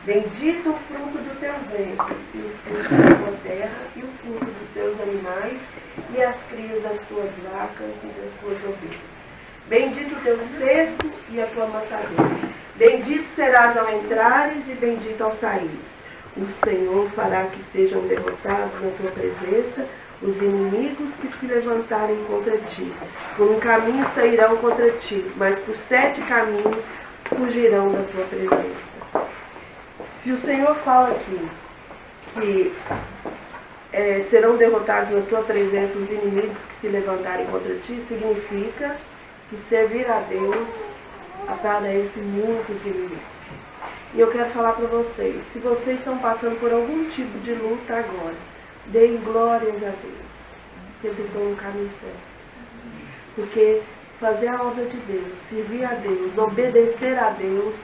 Bendito o fruto do teu ventre, e o fruto da tua terra, e o fruto dos teus animais, e as crias das tuas vacas e das tuas ovelhas. Bendito o teu cesto e a tua amassadeira. Bendito serás ao entrares e bendito ao saíres. O Senhor fará que sejam derrotados na tua presença os inimigos que se levantarem contra ti. Por um caminho sairão contra ti, mas por 7 caminhos fugirão da tua presença. Se o Senhor fala aqui que serão derrotados na tua presença os inimigos que se levantarem contra ti, significa que servir a Deus aparece muitos inimigos. E eu quero falar para vocês, se vocês estão passando por algum tipo de luta agora, deem glórias a Deus, porque vocês estão no caminho certo. Porque fazer a obra de Deus, servir a Deus, obedecer a Deus,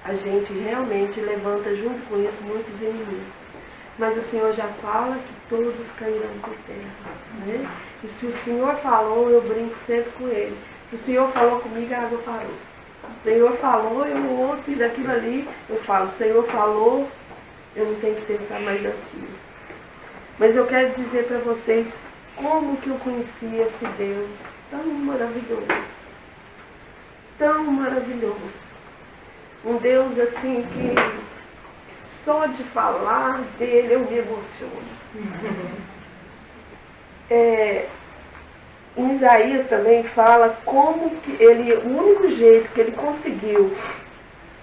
a gente realmente levanta junto com isso muitos inimigos. Mas o Senhor já fala que todos cairão por terra, né? E se o Senhor falou, eu brinco sempre com Ele. Se o Senhor falou comigo, a água parou. O Senhor falou, eu ouço, e daquilo ali eu falo, o Senhor falou, eu não tenho que pensar mais naquilo. Mas eu quero dizer para vocês como que eu conheci esse Deus tão maravilhoso. Tão maravilhoso. Um Deus assim que só de falar dele eu me emociono. Em Isaías também fala como que o único jeito que ele conseguiu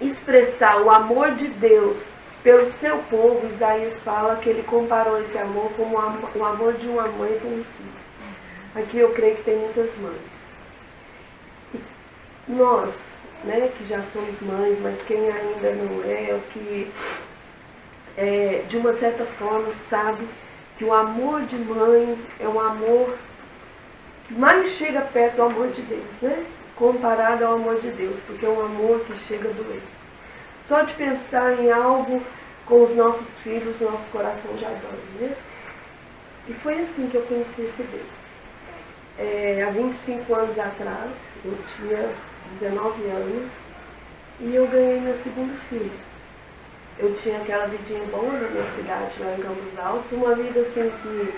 expressar o amor de Deus pelo seu povo, Isaías fala que ele comparou esse amor como o amor de uma mãe com um filho. Aqui eu creio que tem muitas mães. E nós, né, que já somos mães, mas quem ainda não é, o que de uma certa forma sabe que o amor de mãe é um amor que mais chega perto do amor de Deus, né? Comparado ao amor de Deus, porque é um amor que chega a doer. Só de pensar em algo com os nossos filhos, nosso coração já dói, né? E foi assim que eu conheci esse Deus. Há 25 anos atrás, eu tinha 19 anos e eu ganhei meu segundo filho. Eu tinha aquela vidinha boa na minha cidade, lá em Campos Altos, uma vida assim que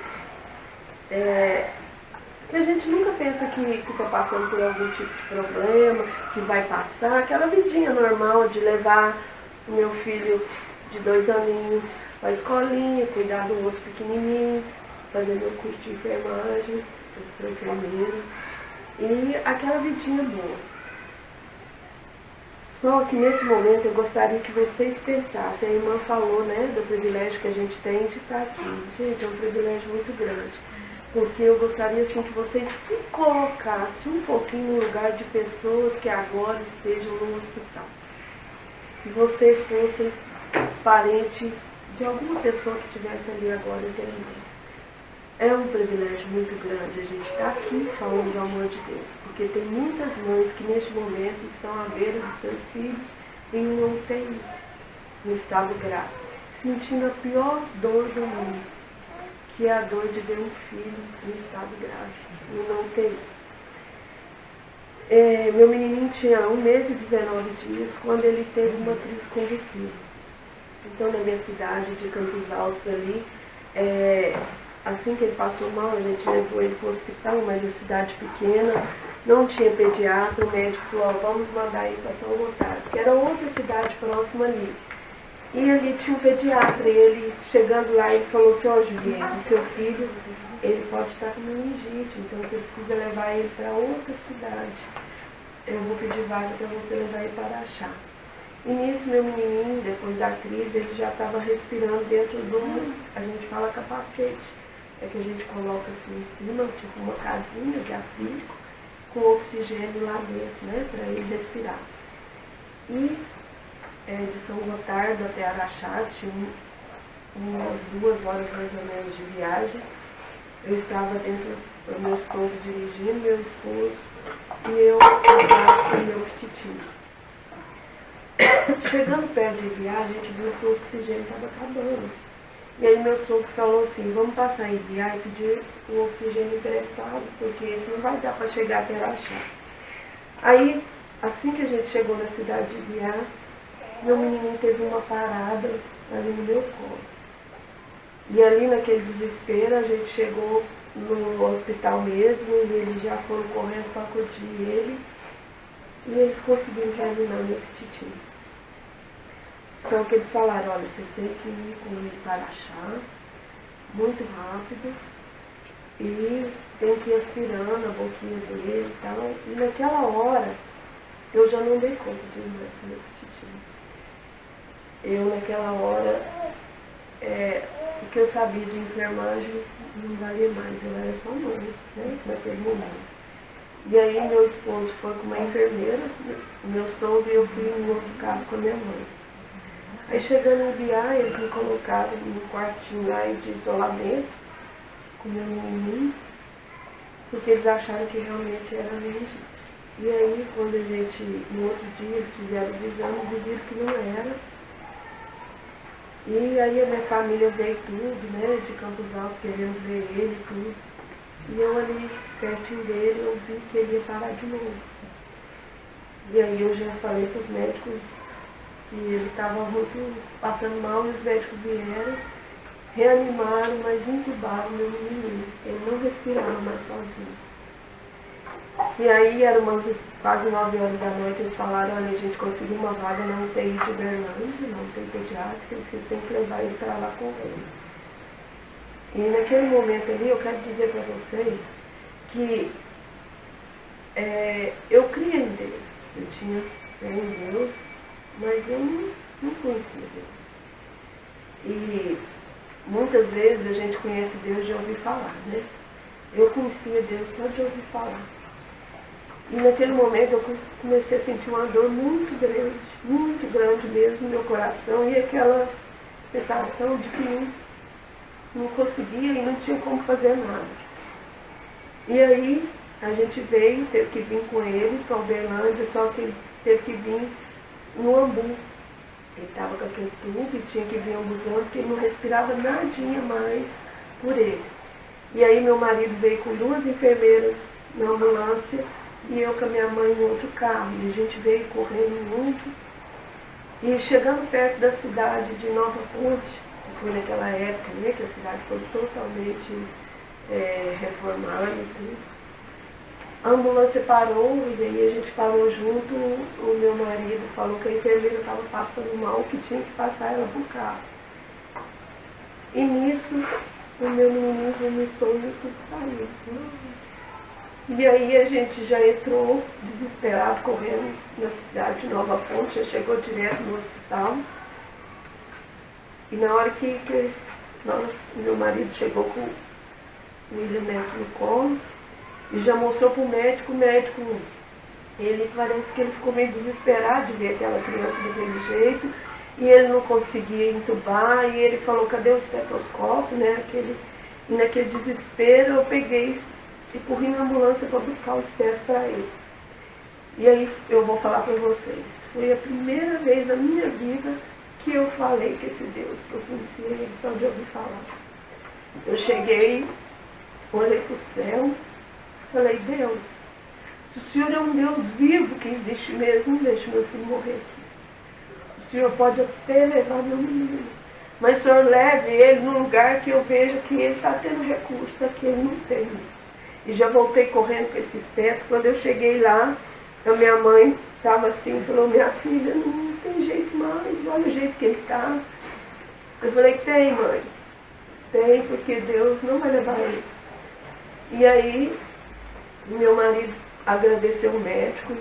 a gente nunca pensa que está passando por algum tipo de problema, que vai passar, aquela vidinha normal de levar o meu filho de 2 aninhos para a escolinha, cuidar do outro pequenininho, fazer meu curso de enfermagem, eu sou enfermeira, e aquela vidinha boa. Só que nesse momento eu gostaria que vocês pensassem, a irmã falou, né, do privilégio que a gente tem de estar aqui. Gente, é um privilégio muito grande. Porque eu gostaria assim que vocês se colocassem um pouquinho no lugar de pessoas que agora estejam no hospital. Que vocês fossem parente de alguma pessoa que estivesse ali agora internada. É um privilégio muito grande a gente estar aqui falando do amor de Deus. Porque tem muitas mães que neste momento estão à beira dos seus filhos em um UTI, no estado grave, sentindo a pior dor do mundo, que é a dor de ver um filho em estado grave, no UTI. Meu menininho tinha 1 mês e 19 dias quando ele teve uma crise convulsiva. Então, na minha cidade de Campos Altos ali, assim que ele passou mal, a gente levou ele para o hospital, mas a cidade pequena, não tinha pediatra, o médico falou, vamos mandar ele para São Gotardo, que era outra cidade próxima ali. E ali tinha um pediatra, e ele, chegando lá, ele falou assim, Juliana, o seu filho, ele pode estar com meningite, então você precisa levar ele para outra cidade. Eu vou pedir vaga para você levar ele para Araxá. E nisso, meu menininho, depois da crise, ele já estava respirando dentro do, a gente fala capacete, que a gente coloca assim em cima, tipo uma casinha de acrílico, com oxigênio lá dentro, né, para ele respirar. E de São Gotardo até Araxá, tinha umas 2 horas mais ou menos de viagem. Eu estava dentro do meu sogro dirigindo, meu esposo, e eu atrás com o meu petitinho. Chegando perto de Ibiá, a gente viu que o oxigênio estava acabando. E aí meu sogro falou assim, vamos passar em Ibiá e pedir o oxigênio emprestado, porque esse não vai dar para chegar até Araxá. Aí, assim que a gente chegou na cidade de Ibiá, meu menino teve uma parada ali no meu colo. E ali naquele desespero a gente chegou no hospital mesmo e eles já foram correndo para acudir ele e eles conseguiram reanimar meu petitinho. Só que eles falaram, olha, vocês têm que ir com ele para achar muito rápido e tem que ir aspirando a boquinha dele e tal. E naquela hora eu já não dei conta de ir mais com meu petitinho. Eu naquela hora, o que eu sabia de enfermagem não valia mais, eu era só mãe, né, naquele momento. E aí meu esposo foi com uma enfermeira, meu sogro e eu fui em outro carro com a minha mãe. Aí chegando no BIA, eles me colocaram num quartinho lá de isolamento com meu menininho, porque eles acharam que realmente era meningite. E aí quando a gente, no outro dia, eles fizeram os exames e viram que não era. E aí a minha família veio tudo, né, de Campos Altos, querendo ver ele e tudo. E eu ali, pertinho dele, eu vi que ele ia parar de novo. E aí eu já falei para os médicos que ele estava muito passando mal e os médicos vieram, reanimaram, mas intubaram meu menino. Ele não respirava mais sozinho. E aí, eram quase 9 horas da noite, eles falaram, olha, a gente conseguiu uma vaga na UTI de Uberlândia, na UTI pediátrica, vocês têm que levar ele para lá com ele. E naquele momento ali, eu quero dizer para vocês que eu criei em Deus, eu tinha fé em Deus, mas eu não conhecia Deus. E muitas vezes a gente conhece Deus de ouvir falar, né? Eu conhecia Deus só de ouvir falar. E naquele momento eu comecei a sentir uma dor muito grande mesmo no meu coração, e aquela sensação de que não conseguia e não tinha como fazer nada. E aí a gente veio, teve que vir com ele para Uberlândia, só que ele teve que vir no ambu. Ele estava com aquele tubo e tinha que vir ambuzando, porque ele não respirava nadinha mais por ele. E aí meu marido veio com 2 enfermeiras na ambulância, e eu com a minha mãe em outro carro, e a gente veio correndo muito, e chegando perto da cidade de Nova Ponte, que foi naquela época, né, que a cidade foi totalmente reformada e tudo, a ambulância parou, e aí a gente parou junto, o meu marido falou que a enfermeira estava passando mal, que tinha que passar ela para o carro. E nisso, o meu menino vomitou e tudo saiu. E aí a gente já entrou desesperado, correndo na cidade de Nova Ponte, já chegou direto no hospital. E na hora que meu marido chegou com o William Neto no colo, e já mostrou para o médico, ele parece que ele ficou meio desesperado de ver aquela criança daquele jeito, e ele não conseguia entubar, e ele falou, cadê o estetoscópio, né? E naquele desespero eu peguei e corri na ambulância para buscar o esteto para ele. E aí eu vou falar para vocês, foi a primeira vez na minha vida que eu falei que esse Deus, que eu conhecia ele só de ouvir falar. Eu cheguei, olhei para o céu, falei, Deus, se o Senhor é um Deus vivo que existe mesmo, não deixe meu filho morrer aqui. O Senhor pode até levar meu menino, mas o Senhor leve ele num lugar que eu veja que ele está tendo recurso, que ele não tem. E já voltei correndo com esse esteto. Quando eu cheguei lá, a minha mãe estava assim, falou, minha filha, não tem jeito mais, olha o jeito que ele está. Eu falei, tem, mãe, tem, porque Deus não vai levar ele. E aí, meu marido agradeceu o médico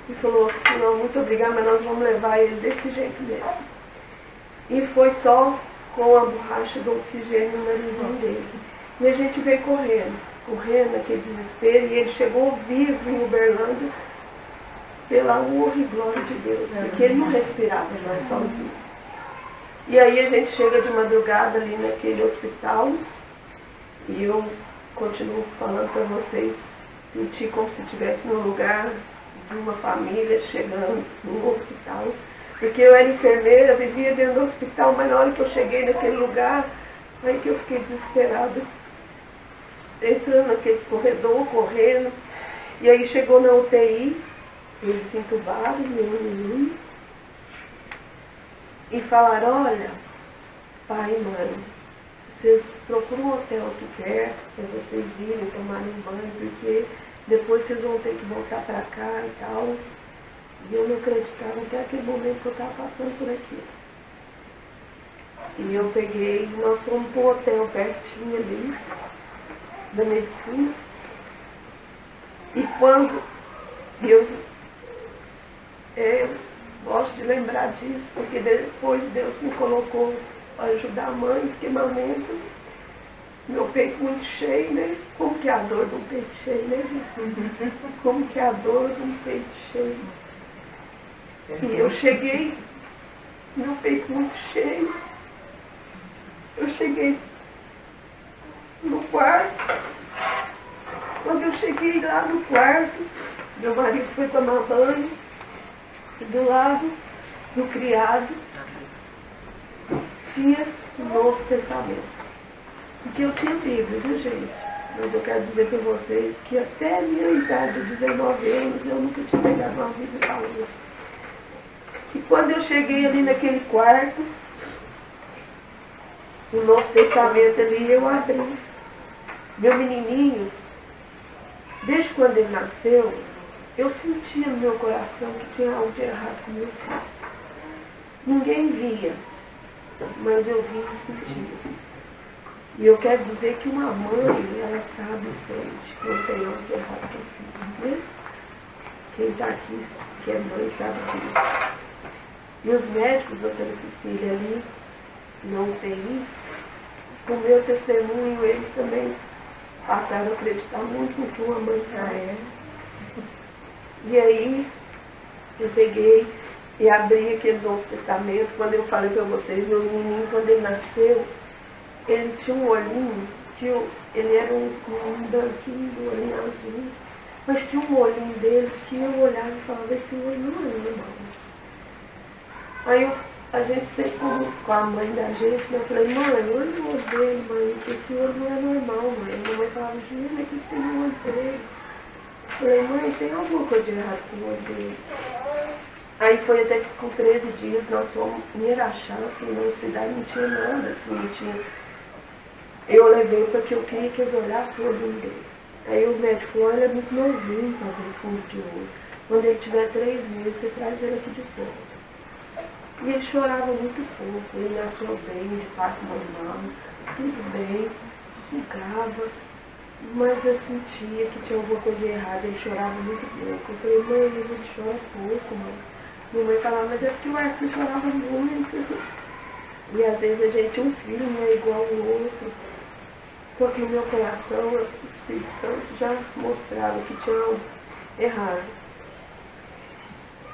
e falou assim, não, muito obrigada, mas nós vamos levar ele desse jeito mesmo. E foi só com a borracha do oxigênio no narizinho dele. E a gente veio correndo naquele desespero, e ele chegou vivo em Uberlândia pela honra e glória de Deus, porque ele não respirava mais sozinho. E aí a gente chega de madrugada ali naquele hospital, e eu continuo falando para vocês, senti como se estivesse num lugar de uma família chegando num hospital, porque eu era enfermeira, vivia dentro do hospital, mas na hora que eu cheguei naquele lugar, aí que eu fiquei desesperada, entrando naquele corredor, correndo, e aí chegou na UTI, eles entubaram meu menino, e falaram, olha, pai e mãe, vocês procuram um hotel aqui perto para vocês irem tomarem um banho, porque depois vocês vão ter que voltar para cá e tal. E eu não acreditava até aquele momento que eu estava passando por aqui. E eu peguei, nós fomos para um hotel pertinho ali, da medicina. E quando Deus, eu gosto de lembrar disso, porque depois Deus me colocou para ajudar a mãe, esquemamento, meu peito muito cheio, né? Como que é a dor de um peito cheio, né? Como que é a dor de um peito cheio. E eu cheguei, meu peito muito cheio, eu cheguei no quarto. Quando eu cheguei lá no quarto, meu marido foi tomar banho, e do lado do criado tinha o Novo Testamento. Porque eu tinha Bíblia, viu, gente? Mas eu quero dizer para vocês que até a minha idade de 19 anos eu nunca tinha pegado uma Bíblia para ler. E quando eu cheguei ali naquele quarto, o Novo Testamento ali, eu abri. Meu menininho, desde quando ele nasceu, eu sentia no meu coração que tinha algo de errado com meu filho. Ninguém via, mas eu via e sentia. E eu quero dizer que uma mãe, ela sabe e sente quando tem algo de errado com o filho, né? Quem está aqui, que é mãe, sabe disso. E os médicos, doutora Cecília, ali, não tem, com o meu testemunho, eles também passaram a acreditar muito no que uma mãe é. E aí, eu peguei e abri aquele Novo Testamento. Quando eu falei para vocês, meu menino, quando ele nasceu, ele tinha um olhinho, ele era um branquinho, do olhinho azul, mas tinha um olhinho dele que eu olhava e falava, esse olho não é normal. Aí a gente sempre com a mãe da gente, eu falei, mãe, olha o olho dele, mãe, esse olho não é normal, mãe. A mamãe falava, Júlia, o que tem no olho dele? Eu falei, mãe, tem alguma coisa de errado com o olho dele? Aí foi até que com 13 dias nós fomos em Araxá, que na cidade não tinha nada, assim, não tinha. Eu levei porque eu queria que eles olhassem o olho dele. Aí o médico falou, ele é muito novinho para ver fundo de olho. Quando ele tiver 3 meses, você traz ele aqui de volta. E ele chorava muito pouco, ele nasceu bem, de parto normal, tudo bem, sugava, mas eu sentia que tinha alguma coisa de errado, ele chorava muito pouco. Eu falei, mãe, ele chora pouco, mãe. Minha mãe falava, mas é porque o Arthur chorava muito. E às vezes a gente, um filho não é igual ao outro. Só que no meu coração, o Espírito Santo já mostrava que tinha algo errado.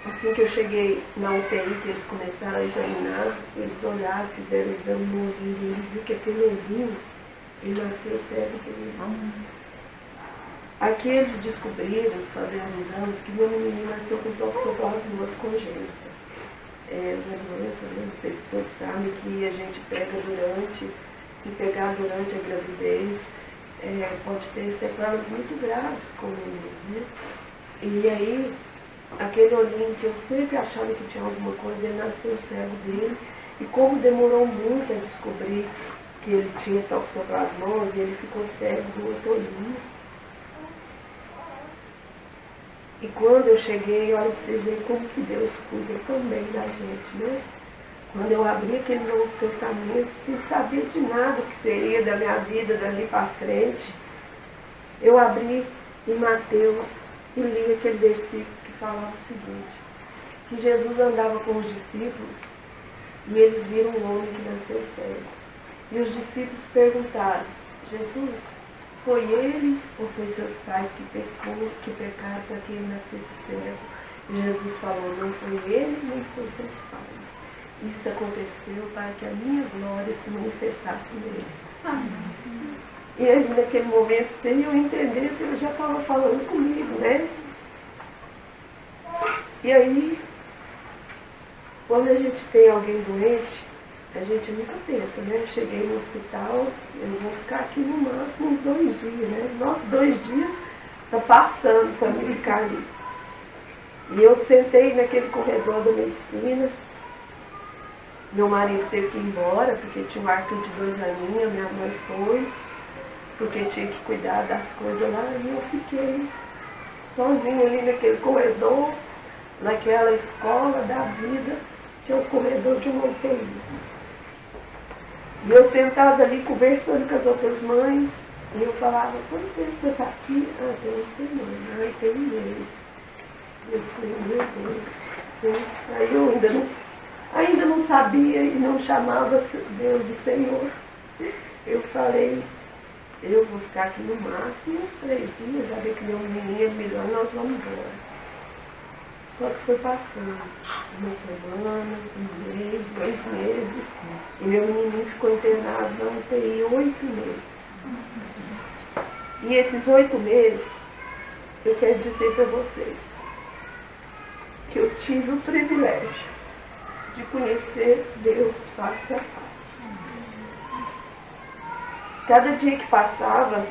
Assim que eu cheguei na UTI, que eles começaram a examinar, eles olharam, fizeram o exame no olhinho dele, viu que aquele olhinho, ele nasceu cego dele. Aqui eles descobriram, fazendo exames, que meu menino nasceu com toxoplasmose congênita. É uma doença, né? Não sei se todos sabem, que a gente pega se pegar durante a gravidez, pode ter sequelas muito graves com o menino, né? E aí, aquele olhinho que eu sempre achava que tinha alguma coisa, ele nasceu cego dele. E como demorou muito a descobrir que ele tinha toxoplasmose, ele ficou cego do outro olhinho. E quando eu cheguei, olha pra vocês verem como que Deus cuida também da gente, né? Quando eu abri aquele Novo Testamento, sem saber de nada que seria da minha vida dali para frente, eu abri em Mateus e li aquele versículo que falava o seguinte, que Jesus andava com os discípulos e eles viram um homem que nasceu cego. E os discípulos perguntaram, Jesus, foi ele ou foi seus pais que pecaram para que ele nascesse cego? E Jesus falou, não foi ele nem foi seus pais. Isso aconteceu para que a minha glória se manifestasse nele. Amém. E aí naquele momento, sem eu entender, Deus já estava falando comigo, né? E aí, quando a gente tem alguém doente, a gente nunca pensa, né? Cheguei no hospital, eu vou ficar aqui no máximo uns 2 dias, né? Nossa, 2 dias tá passando para me ficar ali. E eu sentei naquele corredor da medicina Meu marido teve que ir embora, porque tinha um Arthur de 2 aninhos, minha mãe foi, porque tinha que cuidar das coisas lá, e eu fiquei sozinha ali naquele corredor, naquela escola da vida, que é o corredor de uma UTI. E eu sentada ali conversando com as outras mães, e eu falava, quanto tempo você está aqui? Ah, tem uma semana, tem um mês. Eu falei, meu Deus, sim. Aí eu ainda não sabia e não chamava Deus de Senhor. Eu falei, eu vou ficar aqui no máximo uns 3 dias, já vi que meu menino é melhor, nós vamos embora. Só que foi passando uma semana, um mês, 2 meses, e meu menino ficou internado na UTI 8 meses. E esses 8 meses, eu quero dizer para vocês que eu tive o privilégio de conhecer Deus face a face. Cada dia que passava,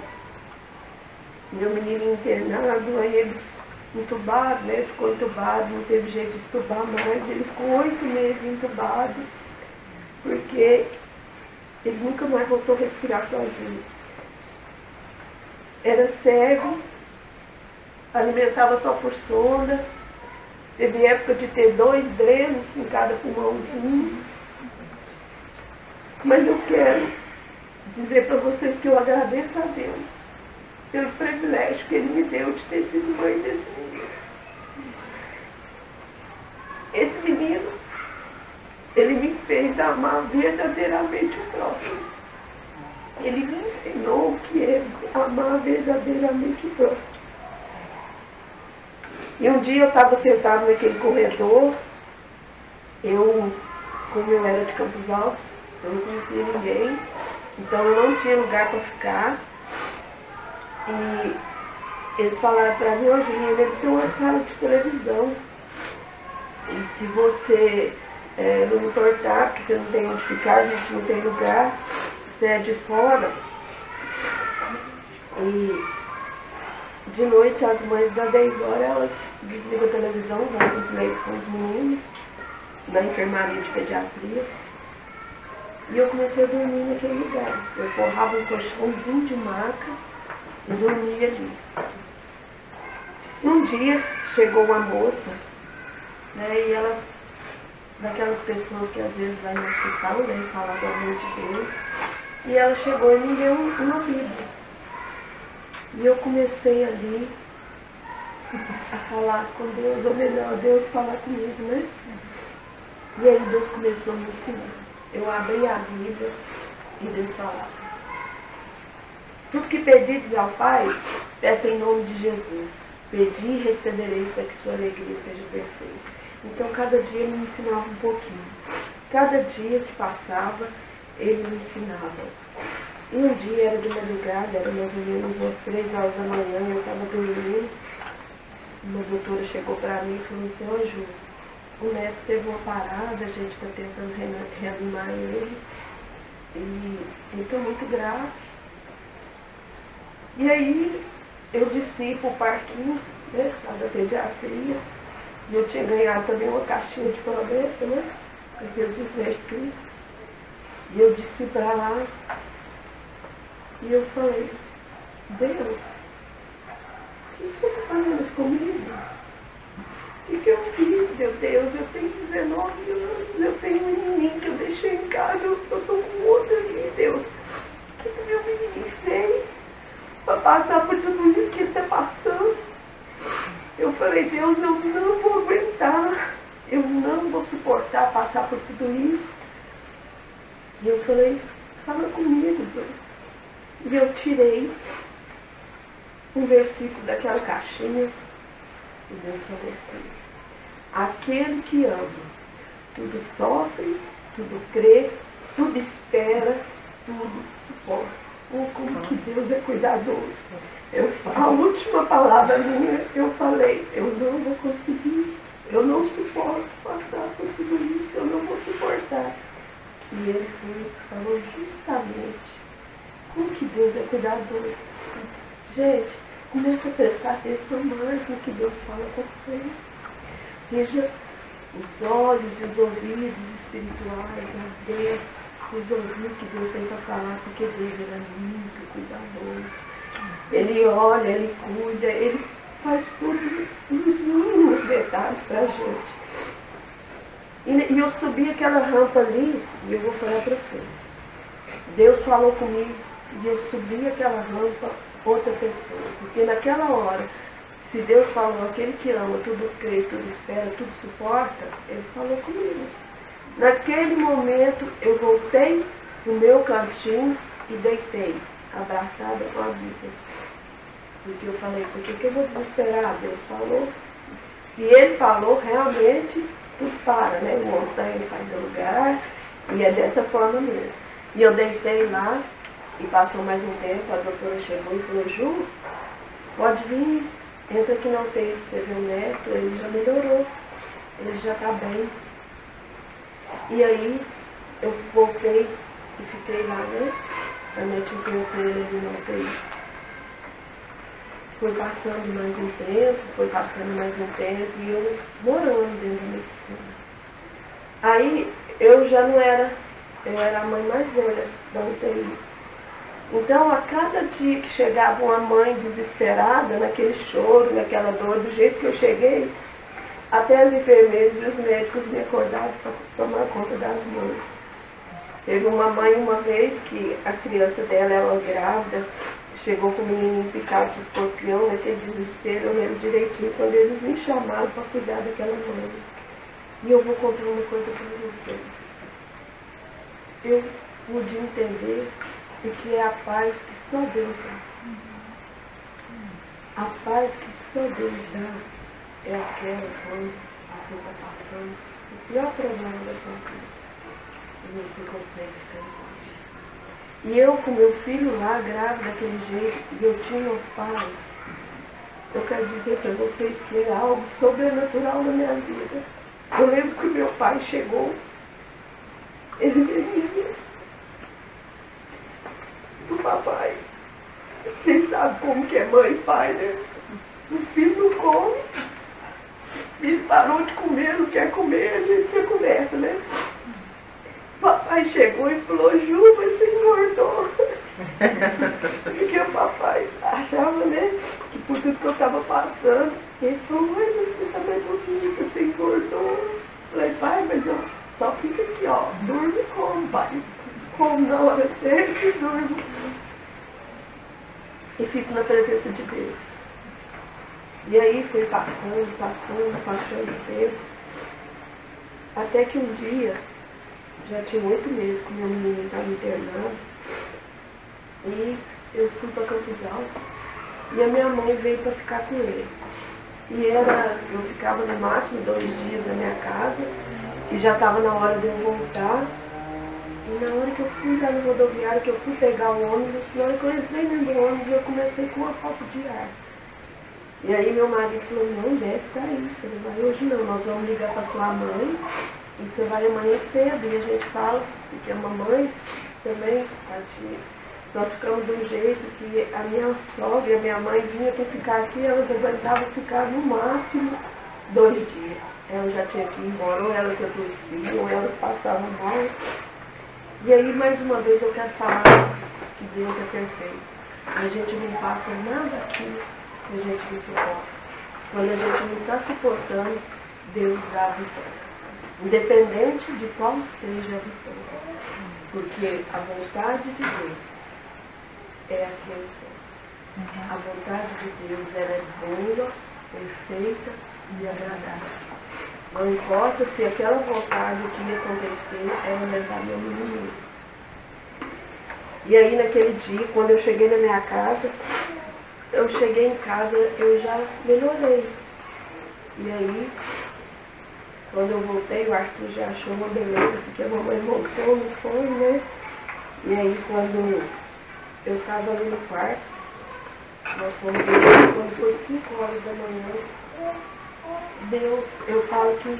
meu menino internado, aí eles entubaram, né? Ficou entubado, não teve jeito de entubar mais, ele ficou 8 meses entubado, porque ele nunca mais voltou a respirar sozinho. Era cego, alimentava só por sonda, teve época de ter 2 drenos em cada pulmãozinho. Mas eu quero dizer para vocês que eu agradeço a Deus pelo privilégio que Ele me deu de ter sido mãe desse menino. Esse menino, ele me fez amar verdadeiramente o próximo. Ele me ensinou o que é amar verdadeiramente o próximo. E um dia eu estava sentado naquele corredor, como eu era de Campos Altos, eu não conhecia ninguém, então eu não tinha lugar para ficar. E eles falaram para mim, hoje ele tem uma sala de televisão. E se você não importar, porque você não tem onde ficar, a gente não tem lugar, você é de fora. E de noite as mães das 10 horas, elas desligam a televisão, vão para os leitos com os meninos, na enfermaria de pediatria. E eu comecei a dormir naquele lugar. Eu forrava um colchãozinho de maca e dormia ali. Um dia chegou uma moça, né, e ela, daquelas pessoas que às vezes vai no hospital, né, e fala do amor de Deus, e ela chegou e me deu uma Bíblia. E eu comecei ali a falar com Deus, ou melhor, Deus falar comigo, né? E aí Deus começou a me ensinar. Eu abri a Bíblia e Deus falava. Tudo que pedides ao Pai, peça em nome de Jesus. Pedi e recebereis para que sua alegria seja perfeita. Então cada dia ele me ensinava um pouquinho. Cada dia que passava, ele me ensinava. E um dia era de madrugada, era mais ou menos umas 3 horas da manhã, eu estava dormindo. Uma doutora chegou para mim e falou assim, ó Ju, o neto teve uma parada, a gente está tentando reanimar ele. E ele está muito grave. E aí eu desci para o parquinho, né, lá da pediatria. E eu tinha ganhado também uma caixinha de promessa, né, com aqueles versículos. E eu desci para lá. E eu falei, Deus, o que você está fazendo comigo? O que eu fiz, meu Deus? Eu tenho 19 anos, eu tenho um menininho que eu deixei em casa, eu estou com outro ali, Deus. O que meu menininho fez para passar por tudo isso que ele está passando? Eu falei, Deus, eu não vou aguentar, eu não vou suportar passar por tudo isso. E eu falei, fala comigo, Deus. E eu tirei um versículo daquela caixinha e Deus falou assim, aquele que ama, tudo sofre, tudo crê, tudo espera, tudo suporta. Oh, como que Deus é cuidadoso. A última palavra minha, eu falei, eu não vou conseguir, eu não suporto passar por tudo isso, eu não vou suportar. E ele falou justamente como que Deus é cuidadoso. Gente, começa a prestar atenção mais no que Deus fala com vocês. Veja os olhos e os ouvidos espirituais abertos, vocês ouviram o que Deus tem para falar, porque Deus é muito cuidadoso. Ele olha, Ele cuida, Ele faz tudo nos mínimos detalhes para a gente. E eu subi aquela rampa ali, e eu vou falar para você. Deus falou comigo, e eu subi aquela rampa, outra pessoa. Porque naquela hora, se Deus falou, aquele que ama, tudo crê, tudo espera, tudo suporta, Ele falou comigo. Naquele momento, eu voltei no meu cantinho e deitei, abraçada com a Bíblia. Porque eu falei, por que eu vou desesperar? Deus falou. Se Ele falou, realmente, tudo para, né? O montanha sai do lugar, e é dessa forma mesmo. E eu deitei lá, e passou mais um tempo, a doutora chegou e falou, Ju, pode vir, entra aqui na UTI, você vê o neto, ele já melhorou, ele já está bem. E aí, eu voltei e fiquei lá, né? A NET interrompeu ele ali na UTI. Foi passando mais um tempo, e eu morando dentro da medicina. Aí, eu já não era, eu era a mãe mais velha da UTI. Então, a cada dia que chegava uma mãe desesperada, naquele choro, naquela dor, do jeito que eu cheguei, até as enfermeiras e os médicos me acordavam para tomar conta das mães. Teve uma mãe uma vez que a criança dela, ela grávida, chegou com o menino picado de escorpião, naquele desespero, eu lembro direitinho, quando eles me chamaram para cuidar daquela mãe. E eu vou contar uma coisa para vocês. Eu pude entender o que é a paz que só Deus dá. A paz que só Deus dá é aquela quando você está passando o pior problema da sua vida. E você consegue ficar em paz. E eu com meu filho lá, grávida daquele jeito, e eu tinha uma paz. Eu quero dizer para vocês que é algo sobrenatural na minha vida. Eu lembro que meu pai chegou, ele veio, o papai, vocês sabem como que é mãe e pai, né? O filho não come, o filho parou de comer, não quer comer, a gente já começa, né? O papai chegou e falou, Ju, você engordou. Porque o papai achava, né, que por tudo que eu estava passando, ele falou, mãe, você tá bem bonita, você engordou. Eu falei, pai, mas eu só fico aqui, ó, durmo e como, pai. Como na hora certa e durmo. E fico na presença de Deus. E aí foi passando o tempo. Até que um dia, já tinha 8 meses que meu menino estava internado, e eu fui para Campos Altos, e a minha mãe veio para ficar com ele. E eu ficava no máximo 2 dias na minha casa, e já estava na hora de eu voltar. E na hora que eu fui lá no rodoviário, que eu fui pegar o ônibus, na hora que eu entrei dentro do ônibus, eu comecei com uma falta de ar. E aí meu marido falou, não, desce daí, você não vai hoje não, nós vamos ligar para sua mãe, e você vai amanhã cedo, e a gente fala, porque a mamãe também, tadinha, nós ficamos de um jeito que a minha sogra e a minha mãe vinham para ficar aqui, elas aguentavam ficar no máximo 2 dias. Elas já tinham que ir embora, ou elas adoeciam, ou elas passavam mal. E aí, mais uma vez, eu quero falar que Deus é perfeito. A gente não passa nada aqui que a gente não suporta. Quando a gente não está suportando, Deus dá a vitória. Independente de qual seja a vitória. Porque a vontade de Deus é aquele que é. A vontade de Deus ela é boa, perfeita e agradável. Não importa se aquela vontade que ia acontecer era levar meu menino. E aí naquele dia, quando eu cheguei na minha casa, eu cheguei em casa, eu já melhorei. E aí, quando eu voltei, o Arthur já achou uma beleza, porque a mamãe voltou, não foi, né? E aí quando eu estava ali no quarto, nós fomos dormir, quando foi 5 horas da manhã, Deus, eu falo que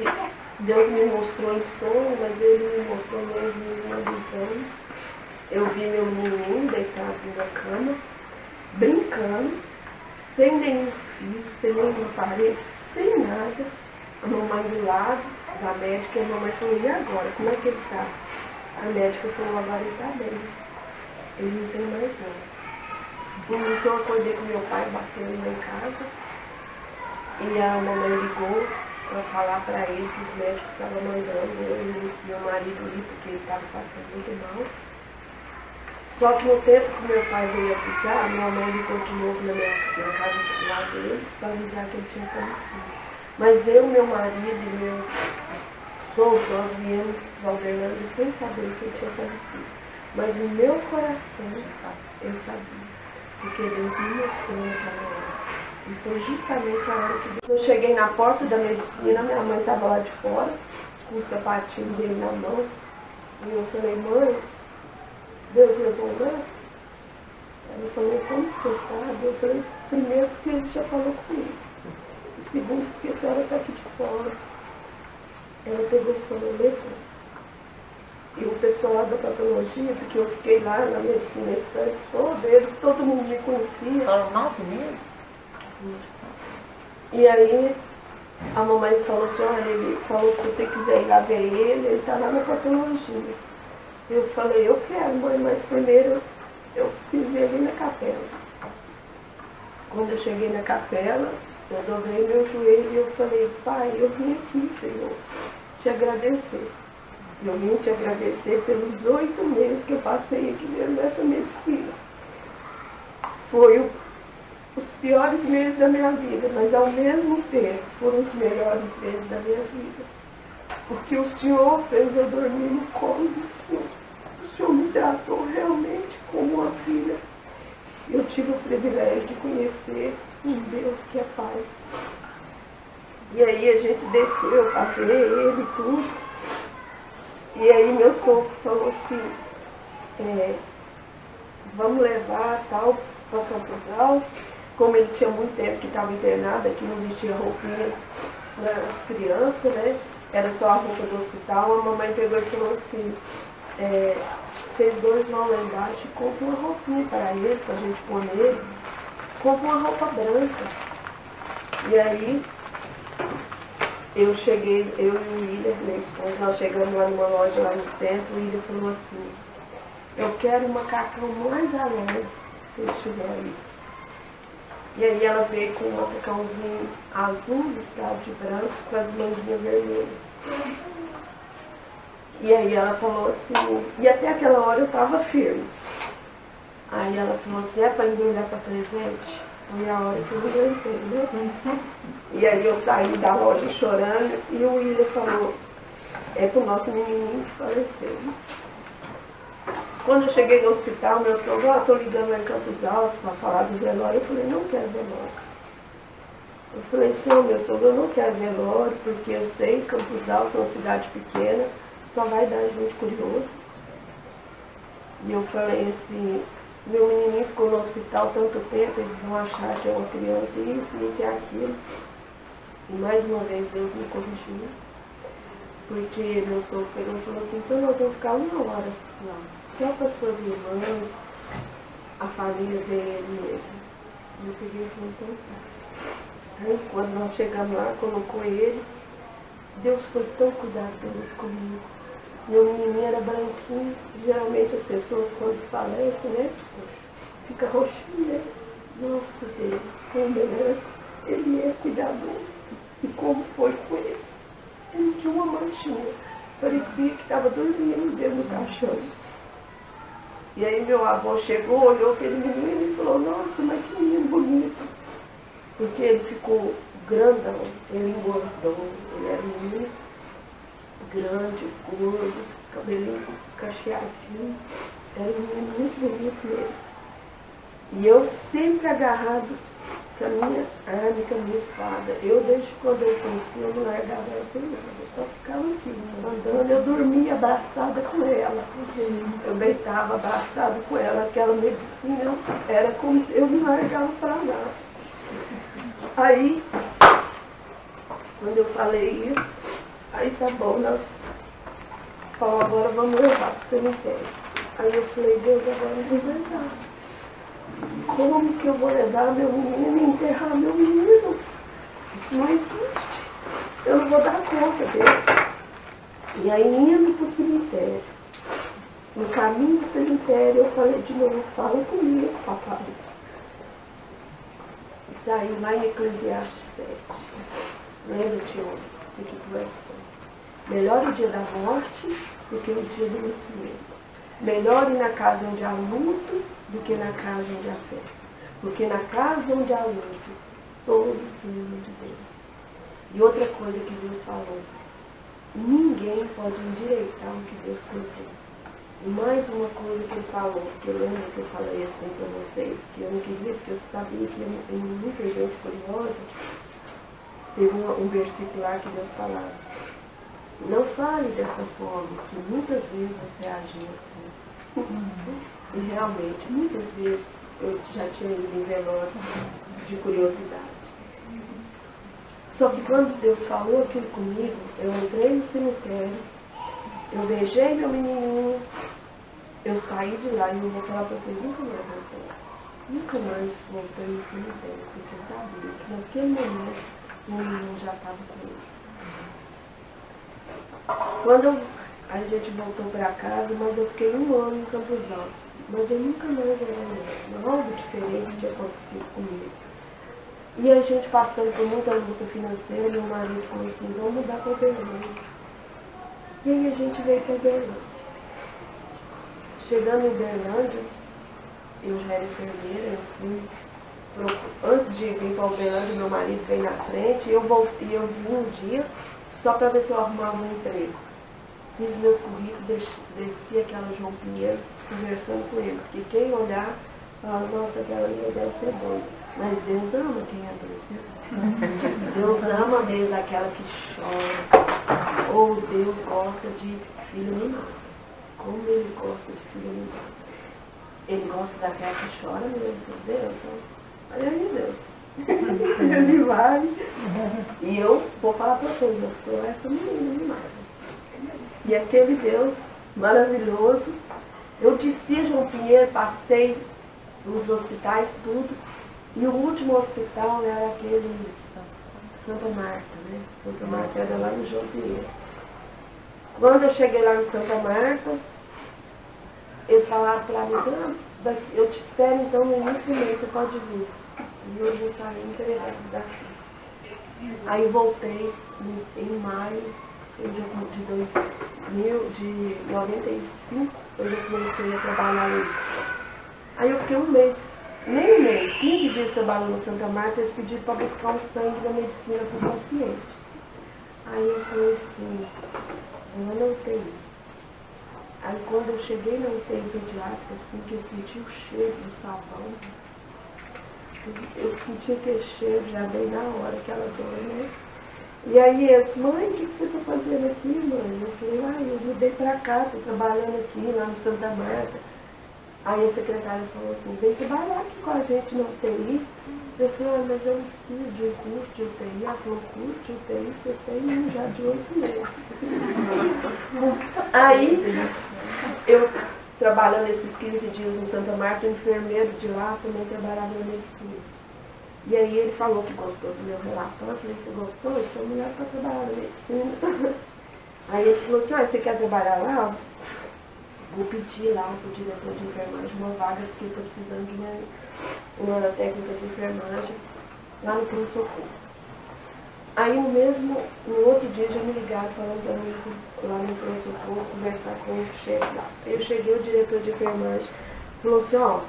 Deus me mostrou em sonho, mas Ele me mostrou mesmo em uma visão. Eu vi meu menino deitado na cama, brincando, sem nenhum fio, sem nenhuma parede, sem nada, a mamãe do lado, da médica, e a mamãe falou, e agora? Como é que ele está? A médica falou, agora ele está bem. Ele não tem mais nada. Por isso eu acordei com meu pai batendo lá em casa. E a mamãe ligou para falar para ele que os médicos estavam mandando eu e meu marido ir, porque ele estava passando muito mal. Só que no tempo que meu pai veio avisar, minha mãe ligou de novo na casa lá deles para avisar que ele tinha falecido. Mas eu, meu marido e meu sogro, nós viemos para Uberlândia sem saber que ele tinha falecido. Mas no meu coração, eu sabia, porque Deus me mostrou naquela hora. E foi justamente a hora que eu cheguei na porta da medicina, minha mãe estava lá de fora, com o sapatinho dele na mão. E eu falei, mãe, Deus levou o Léo? Ela falou, como você sabe? Eu falei, primeiro porque ele já falou comigo. E segundo porque a senhora está aqui de fora. Ela pegou e falou, levou. E o pessoal lá da patologia, porque eu fiquei lá na medicina estante toda, eles, todo mundo me conhecia. Foram 9 meses? E aí a mamãe falou assim, olha, ele falou que se você quiser ir lá ver ele está lá na patologia. Eu falei, eu quero, mãe, mas primeiro eu preciso ir ali na capela. Quando eu cheguei na capela, eu dobrei meu joelho e eu falei, pai, eu vim aqui, Senhor, te agradecer. Eu vim te agradecer pelos 8 meses que eu passei aqui dentro dessa medicina. Foi os piores meses da minha vida, mas ao mesmo tempo foram os melhores meses da minha vida. Porque o Senhor fez eu dormir no colo do Senhor. O Senhor me tratou realmente como uma filha. Eu tive o privilégio de conhecer um Deus que é Pai. E aí a gente desceu para ver ele e tudo. E aí meu sogro falou assim, vamos levar tal para Campos Altos. Como ele tinha muito tempo que estava internado, aqui não vestia roupinha para as crianças, né? Era só a roupa do hospital. A mamãe pegou e falou assim, vocês dois vão lá embaixo e compram uma roupinha para ele, para a gente pôr nele. Compra uma roupa branca. E aí eu cheguei, eu e o William, meu esposo, nós chegamos lá numa loja lá no centro, o William falou assim, eu quero um macacão mais alegre, se vocês tiverem aí. E aí ela veio com um macacãozinho azul, listado de branco, com as manguinhas vermelhas. E aí ela falou assim, e até aquela hora eu estava firme. Aí ela falou assim, é para embrulhar para presente? Foi a hora que eu me aguentei, né? E aí eu saí da loja chorando e o William falou, é pro nosso menininho que faleceu. Quando eu cheguei no hospital, meu sogro, estou ligando lá em Campos Altos para falar do velório. Eu falei, não quero velório. Eu falei, senhor, meu sogro, eu não quero velório, porque eu sei que Campos Altos é uma cidade pequena, só vai dar gente curiosa. E eu falei assim, meu menininho ficou no hospital tanto tempo, eles vão achar que é uma criança, isso e aquilo. E mais uma vez Deus me corrigiu, porque meu sogro pegou e falou assim, então nós vamos ficar 1 hora lá, só para as suas irmãs, a família dele mesmo. E eu peguei e falei, então tá. Aí quando nós chegamos lá, colocou ele, Deus foi tão cuidadoso comigo. Meu menininho era branquinho, geralmente as pessoas quando falecem, né, fica roxinho, né? Nossa Deus, como ele é cuidadoso. E como foi com ele? Ele não tinha uma manchinha, parecia que estava dormindo dentro do caixão. E aí meu avô chegou, olhou aquele menino e falou, nossa, mas que menino bonito. Porque ele ficou grandão, ele engordou, ele era um menino grande, gordo, cabelinho cacheadinho, era um menino muito bonito mesmo. E eu sempre agarrado com a minha arma, com a minha espada. Eu, desde quando eu conheci, eu não largava ela por nada, eu só ficava aqui, andando, eu dormia abraçada com ela. Eu deitava abraçada com ela, aquela medicina era como se eu não largava para nada. Aí, quando eu falei isso, aí tá bom, nós falamos, agora vamos levar para o cemitério. Aí eu falei, Deus, agora eu vou levar. Como que eu vou levar meu menino e enterrar meu menino? Isso não existe. Eu não vou dar conta, Deus. E aí, indo para o cemitério, no caminho do cemitério, eu falei de novo, fala comigo, papai. E saiu lá em Eclesiastes 7. Lembra-te, homem, do que tu és bom. Melhor o dia da morte do que o dia do nascimento. Melhor ir na casa onde há luto do que na casa onde há festa. Porque na casa onde há luto, todos lembram de Deus. E outra coisa que Deus falou, ninguém pode endireitar o que Deus plantou. E mais uma coisa que ele falou, que eu lembro que eu falei assim para vocês, que eu não queria, porque eu sabia que tem muita gente curiosa. Teve um versículo lá que Deus falava, não fale dessa forma, que muitas vezes você agiu assim. E realmente, muitas vezes eu já tinha ido em velório de curiosidade. Só que quando Deus falou aquilo comigo, eu entrei no cemitério, eu beijei meu menininho, eu saí de lá e eu vou falar para vocês, nunca mais voltei. Nunca mais voltei no cemitério, porque eu sabia que naquele momento o menino já estava comigo. Quando a gente voltou para casa, mas eu fiquei 1 ano em Campos Altos. Mas eu nunca mais era algo diferente tinha acontecido comigo. E a gente passando por muita luta financeira, meu marido falou assim, vamos mudar para Uberlândia. E aí a gente veio para Uberlândia. Chegando em Uberlândia, eu já era enfermeira, eu fui. Antes de vir para Uberlândia, meu marido veio na frente, e eu vim um dia só para ver se eu arrumava um emprego. Fiz meus currículos, desci aquela João Pinheiro, conversando com ele, porque quem olhar, fala, nossa, aquela ali deve ser doida. Mas Deus ama quem é doido. Deus ama mesmo aquela que chora. Ou Deus gosta de filho mimado. Como ele gosta de filho mimado. Ele gosta daquela que chora mesmo. Deus, olha aí, Deus. Ele vai. E eu vou falar para vocês, eu sou essa menina mimada. E aquele Deus maravilhoso. Eu desci a João Pinheiro, passei nos hospitais, tudo. E o último hospital era aquele Santa Marta, né? Santa Marta era lá no João Pinheiro. Quando eu cheguei lá em Santa Marta, eles falaram para mim, eu te espero então no início do mês, você pode vir. E eu vou sair entregado daqui. Aí voltei em maio de 95, eu já comecei a trabalhar ali. Aí eu fiquei 1 mês. Nem um mês, 15 dias trabalhando no Santa Marta, eles pediram para buscar um sangue da medicina para o paciente. Aí eu falei assim, eu anotei. Aí quando eu cheguei na UTI pediátrica, assim, que eu senti o cheiro do sabão, eu senti aquele cheiro, já dei na hora, aquela dor, né? E aí eles, mãe, o que você está fazendo aqui, mãe? Eu falei, eu mudei para cá, estou trabalhando aqui, lá no Santa Marta. Aí a secretária falou assim, vem trabalhar aqui com a gente no UTI. Eu falei, mas eu não preciso de um curso de UTI. Ela falou, curso de UTI você tem um já de 8 meses. Aí, eu trabalhando esses 15 dias no Santa Marta, o enfermeiro de lá também trabalhava na medicina. E aí ele falou que gostou do meu relatório. Eu falei, você gostou? Eu sou mulher para trabalhar na medicina. Aí ele falou assim, você quer trabalhar lá? Vou pedir lá para o diretor de enfermagem uma vaga, porque eu estou precisando de uma técnica de enfermagem lá no pronto-socorro. Aí no outro dia já me ligaram falando para mim lá no pronto-socorro, conversar com o chefe lá. Eu cheguei, o diretor de enfermagem falou assim,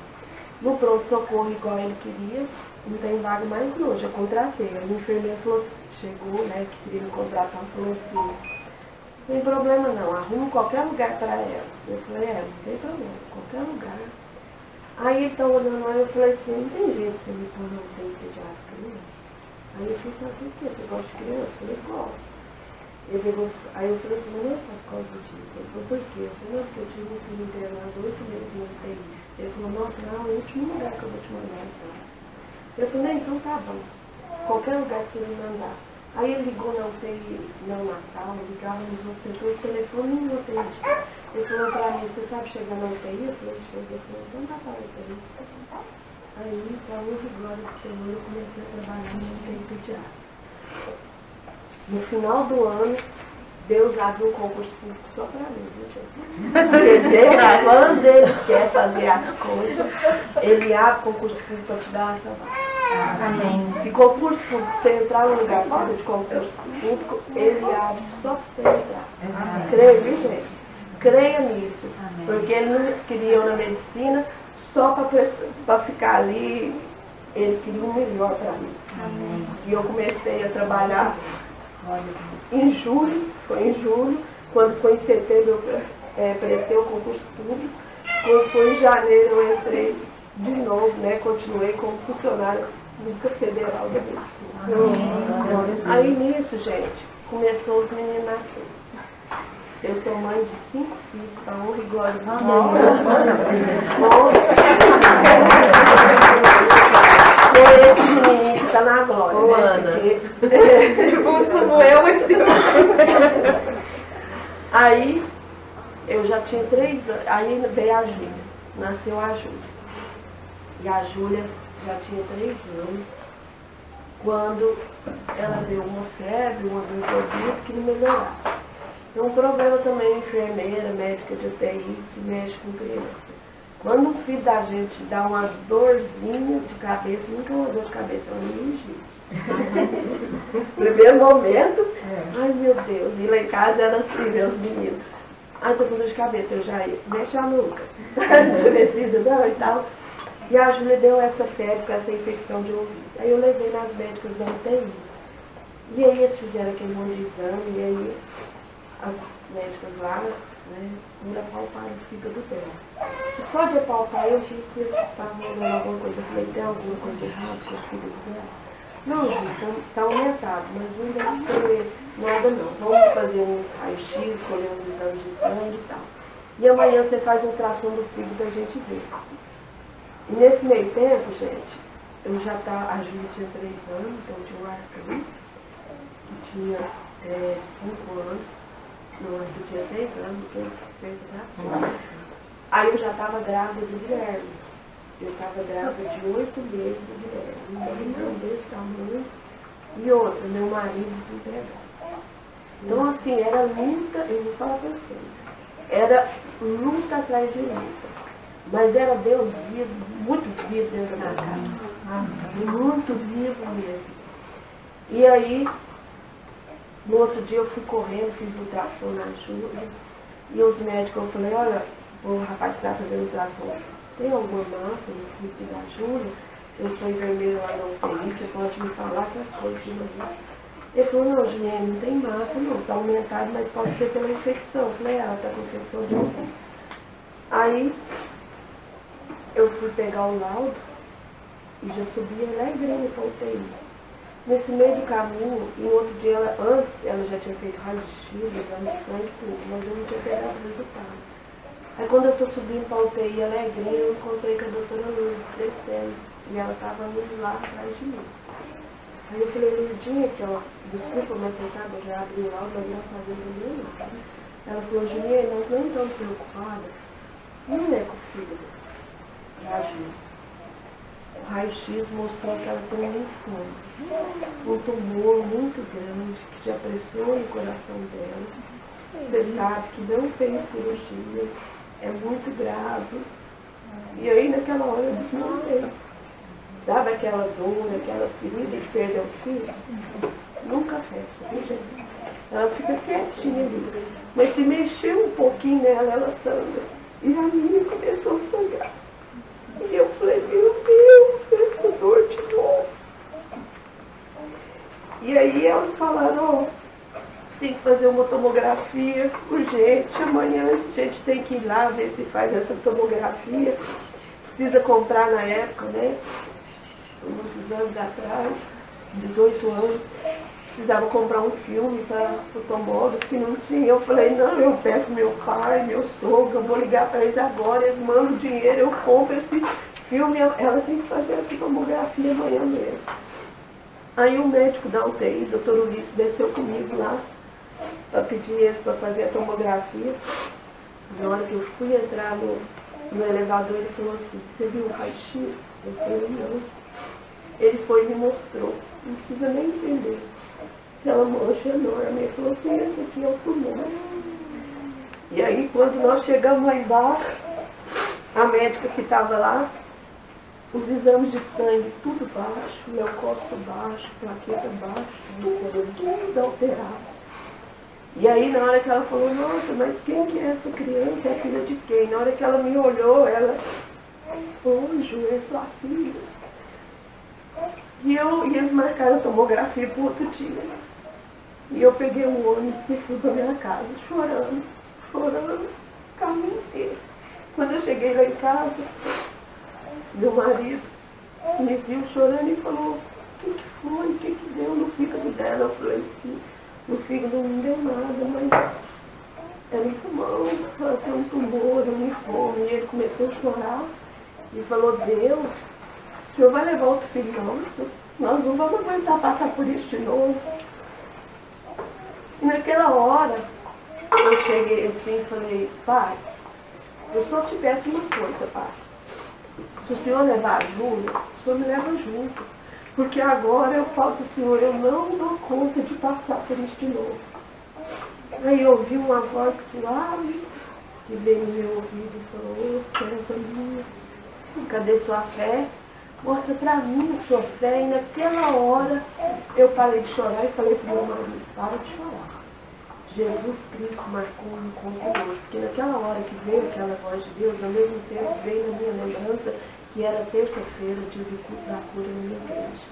no pronto-socorro igual ele queria, não tem vaga mais não, já contratei. Aí o enfermeiro falou, chegou, né, que queria me contratar, falou assim, não tem problema não, arruma qualquer lugar para ela. Eu falei, não tem problema, qualquer lugar. Aí ele está olhando lá e eu falei assim, não tem jeito de você me pôr no UTI pediátrica, né? Aí eu falei, sabe por quê? Você gosta de criança? Eu falei, gosto. Aí eu falei assim, não é só por causa disso. Ele falou, por quê? Eu falei, não, porque eu tive um filho internado 8 meses no UTI. Ele falou, nossa, não, é o último lugar que eu vou te mandar então. Eu falei, então tá bom, qualquer lugar que você me mandar. Aí ele ligou na UTI neonatal, ligava nos outros setores, o telefone não UTI. Ele falou pra mim, você sabe chegar na UTI? Eu falei, cheguei. Ele falou, então tá para a UTI. Aí, para hoje, glória do Senhor, eu comecei a trabalhar no UTI pediátrica. No final do ano, Deus abre um concurso público só para mim, viu, gente? Quando Ele quer fazer as coisas, Ele abre concurso público para te dar essa vaga. Amém. Se concurso público, você entrar no lugar de concurso público, Ele abre só para você entrar. Creia, viu, gente? Creia nisso. Porque Ele não queria eu na medicina só para ficar ali. Ele queria o melhor para mim. Amém. E eu comecei a trabalhar em julho, foi em julho, quando foi em setembro eu prestei o concurso público, quando foi em janeiro eu entrei de novo, né, continuei como funcionária pública federal da medicina. Aí nisso, gente, começou os meninos nascerem. Eu sou mãe de 5 filhos, para honra e glória do Foi esse menino que está na glória, ô, né? Ana. Porque... Samuel, mas Aí, eu já tinha 3 anos, aí veio a Júlia, nasceu a Júlia. E a Júlia já tinha 3 anos, quando ela deu uma febre, uma dor de ouvido que não melhorava. Tem um problema também, enfermeira, médica de UTI, que mexe com criança. Quando o filho da gente dá uma dorzinha de cabeça, nunca é uma dor de cabeça, é uma meningite. Primeiro momento, ai meu Deus, e lá em casa era assim, meus meninos. Ai, tô com dor de cabeça, eu já ia, mexe a nuca, endurecida, não, e tal. E a Júlia deu essa febre com essa infecção de ouvido. Aí eu levei nas médicas da UTI. E aí eles fizeram aquele monte de exame, e aí as médicas lá, né, me apalparam o fígado dela. E só de apalpar eu vi que estava olhando alguma coisa. Eu falei, tem alguma coisa errada com o fígado dela? Não, Ju, está aumentado, mas não deve ser nada não. Vamos fazer uns raios-x, colher uns exames de sangue e tal. E amanhã você faz um ultrassom do fígado e a gente vê. E nesse meio tempo, gente, eu já a Júlia tinha 3 anos, então tinha o Arthur, que tinha 5 anos. Não, eu tinha 6 anos, porque fez a Aí eu já estava grávida do Guilherme. Eu estava grávida de 8 meses do Guilherme. Um menino desse tamanho. E outra, meu marido desempregado. Então, assim, era luta, eu vou falar para vocês, era luta atrás de luta. Mas era Deus vivo, muito vivo dentro da minha casa. Muito vivo mesmo. E aí, no outro dia eu fui correndo, fiz ultrassom na Júlia, e os médicos, eu falei, olha, o rapaz que está fazendo ultrassom, tem alguma massa no fígado da Júlia? Eu sou enfermeira lá na UTI, você pode me falar que as coisas de manhã. Ele falou, não, Juliane, não tem massa não, está aumentado, mas pode ser pela infecção. Eu falei, ela está com infecção de ouvido. Aí, eu fui pegar o laudo e já subi alegrinha para a UTI. Nesse meio do caminho, e no outro dia, antes, ela já tinha feito raio-x, exame de sangue e tudo, mas eu não tinha pegado o resultado. Aí quando eu estou subindo para a UTI alegrinha, eu encontrei com a doutora Lourdes descendo, e ela estava indo lá atrás de mim. Aí eu falei, Lourdinha, que ó, desculpa, mas você sabe, eu já abri o laudo, mas não fazendo nada. Ela falou, Juliane, nós não estamos preocupadas, não é com o fígado da Júlia. O raio-x mostrou que ela tem um linfoma, um tumor muito grande que já pressou no coração dela. Você sabe que não tem cirurgia, é muito grave. E aí naquela hora eu desmontei. Sabe aquela dor, aquela ferida de perder o filho? Nunca fecha, viu, gente? Ela fica quietinha ali. Mas se mexer um pouquinho nela, ela sangra. E a minha começou a sangrar. E eu falei, meu Deus, essa dor de novo. E aí elas falaram, tem que fazer uma tomografia urgente, amanhã a gente tem que ir lá ver se faz essa tomografia. Precisa comprar na época, né? Muitos anos atrás, 18 anos, precisava comprar um filme para o tomógrafo que não tinha. Eu falei, não, eu peço meu pai, meu sogro, eu vou ligar para eles agora, eles mandam dinheiro, eu compro esse filme, ela tem que fazer essa tomografia amanhã mesmo. Aí o médico da UTI, doutor Ulisses, desceu comigo lá para pedir eles para fazer a tomografia. Na hora que eu fui entrar no elevador, ele falou assim, você viu o raio-x? Eu falei, não. Ele foi e me mostrou, não precisa nem entender. aquela mancha enorme. Ele falou assim, esse aqui é o tumor. E aí, quando nós chegamos lá embaixo, a médica que estava lá, os exames de sangue tudo baixo, leucócito baixo, plaqueta baixo, tudo alterado. E aí, na hora que ela falou, nossa, mas quem que é essa criança? É filha de quem? Na hora que ela me olhou, ela, anjo, é sua filha. E eles marcaram a tomografia para o outro dia. E eu peguei um ônibus e fui para minha casa, chorando, o caminho inteiro. Quando eu cheguei lá em casa, meu marido me viu chorando e falou, o que foi? O que deu no fígado dela? Eu falei assim, no fígado não deu nada, mas era um pulmão, ela tem um tumor, um linfoma. E ele começou a chorar e falou, Deus, o senhor vai levar outro filho nosso? Nós não vamos aguentar passar por isso de novo. E naquela hora, eu cheguei assim e falei, pai, eu só te peço uma coisa, pai. Se o senhor levar a Júlia, o senhor me leva junto. Porque agora eu falo para o senhor, eu não dou conta de passar por isso de novo. Aí eu ouvi uma voz suave que veio no meu ouvido e falou, ô serva minha, cadê sua fé? Mostra para mim a sua fé. E naquela hora eu parei de chorar e falei para o meu marido, para de chorar. Jesus Cristo marcou um encontro hoje, porque naquela hora que veio aquela voz de Deus, ao mesmo tempo veio na minha lembrança que era terça-feira, dia do culto da cura na minha igreja.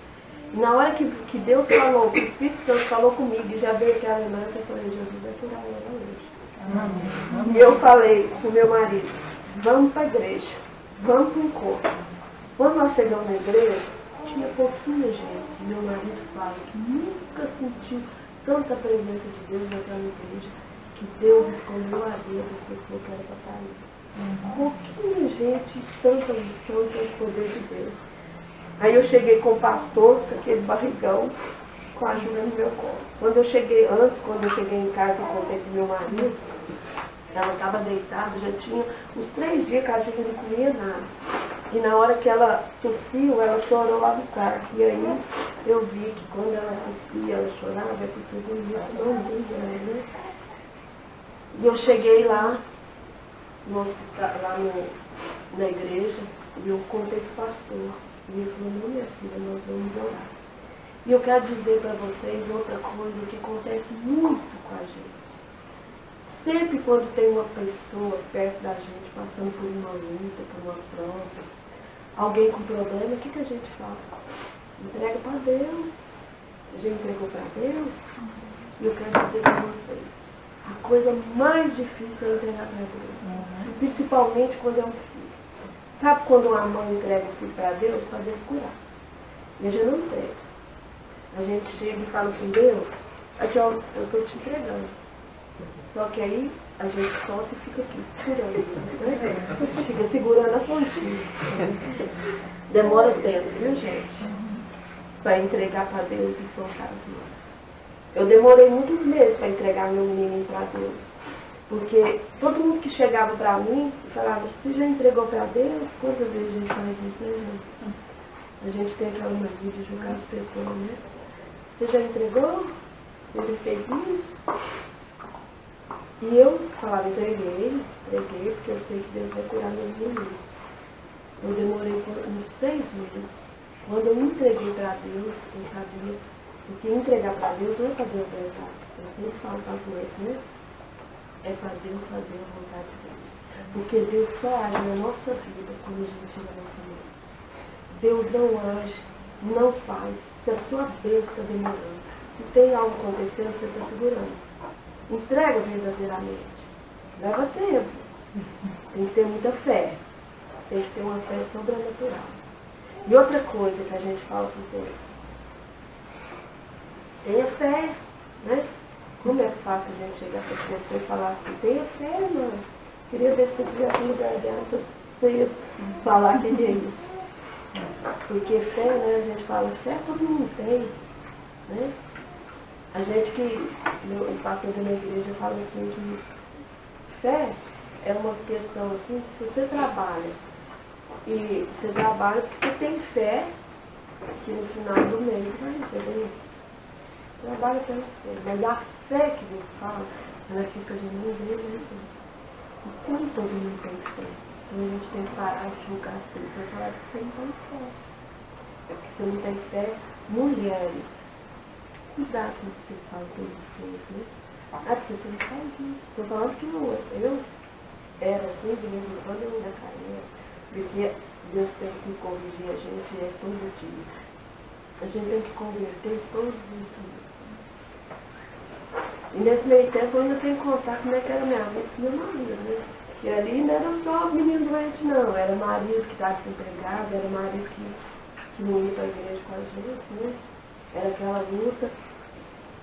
E na hora que Deus falou, que o Espírito Santo falou comigo e já veio aquela lembrança, eu falei, Jesus vai curar ela hoje. E eu falei para o meu marido, vamos para a igreja, vamos para o encontro. Quando nós chegamos na igreja, tinha pouquinha gente. Meu marido fala que nunca sentiu tanta presença de Deus naquela igreja, que Deus escolheu a Deus as pessoas que eram para estar ali. Pouquinha gente, tanta lição, tanto poder de Deus. Aí eu cheguei com o pastor, com aquele barrigão, com a Júlia no meu colo. Quando eu cheguei em casa e contei com meu marido, ela estava deitada, já tinha uns 3 dias que a Júlia não comia nada. E na hora que ela tossiu, ela chorou lá no quarto. E aí eu vi que quando ela tossia, ela chorava, é porque eu não vi, né? E eu cheguei lá, no hospital, lá na igreja, e eu contei para o pastor. E ele falou, não, minha filha, nós vamos orar. E eu quero dizer para vocês outra coisa que acontece muito com a gente. Sempre quando tem uma pessoa perto da gente passando por uma luta, por uma prova, alguém com problema, o que a gente fala? Entrega para Deus. A gente entregou para Deus. E eu quero dizer para vocês, a coisa mais difícil é entregar para Deus. Principalmente quando é um filho. Sabe quando uma mãe entrega o filho para Deus curar? E a gente não entrega. A gente chega e fala com Deus, aqui ó, eu estou te entregando. Só que aí a gente solta e fica aqui segurando, né? Fica segurando a pontinha. Demora tempo, viu gente? Para entregar para Deus e soltar as mãos. Eu demorei muitos meses para entregar meu menino para Deus. Porque todo mundo que chegava para mim falava, você já entregou para Deus? Quantas vezes a gente faz isso, né, gente? A gente tem aquela mania de julgar as pessoas, né? Você já entregou? Você já fez isso? E eu falava, entreguei, porque eu sei que Deus vai curar meu menino. Eu demorei por uns 6 meses. Quando eu me entreguei para Deus, eu sabia, porque entregar para Deus não é para Deus voltar. Eu sempre falo para as mães, né? É para Deus fazer a vontade dele. Porque Deus só age na nossa vida quando a gente tira a nossa mão. Deus não age, não faz. Se a sua bênção está demorando, se tem algo acontecendo, você está segurando. Entrega verdadeiramente. Leva tempo. Tem que ter muita fé. Tem que ter uma fé sobrenatural. E outra coisa que a gente fala para os outros. Tenha fé, né? Como é fácil a gente chegar para as pessoas e falar assim, tenha fé, mano. Queria ver se você tivesse no lugar dessa, você ia falar que é isso. Porque fé, né? A gente fala, fé todo mundo tem, né? A gente o pastor da minha igreja fala assim que fé é uma questão assim, que se você trabalha, e você trabalha porque você tem fé que no final do mês vai receber. trabalha pelas coisas. Mas a fé que Deus fala, ela fica genuína, né? E como todo mundo tem fé, então a gente tem que parar de julgar as pessoas e falar que você não tem fé. É porque você não tem fé. Mulheres, cuidado com o que vocês falam com os filhos, né? Ah, porque você não faz isso. Estou falando que eu era assim, de vez em quando eu ainda caía, porque Deus tem que corrigir a gente todo dia. A gente tem que converter todos os dias. E nesse meio tempo eu ainda tenho que contar como é que era minha vida com meu marido, né? E ali não era só menino doente, não. Era marido que estava desempregado, era marido que não ia para a igreja com a gente, né? Era aquela luta.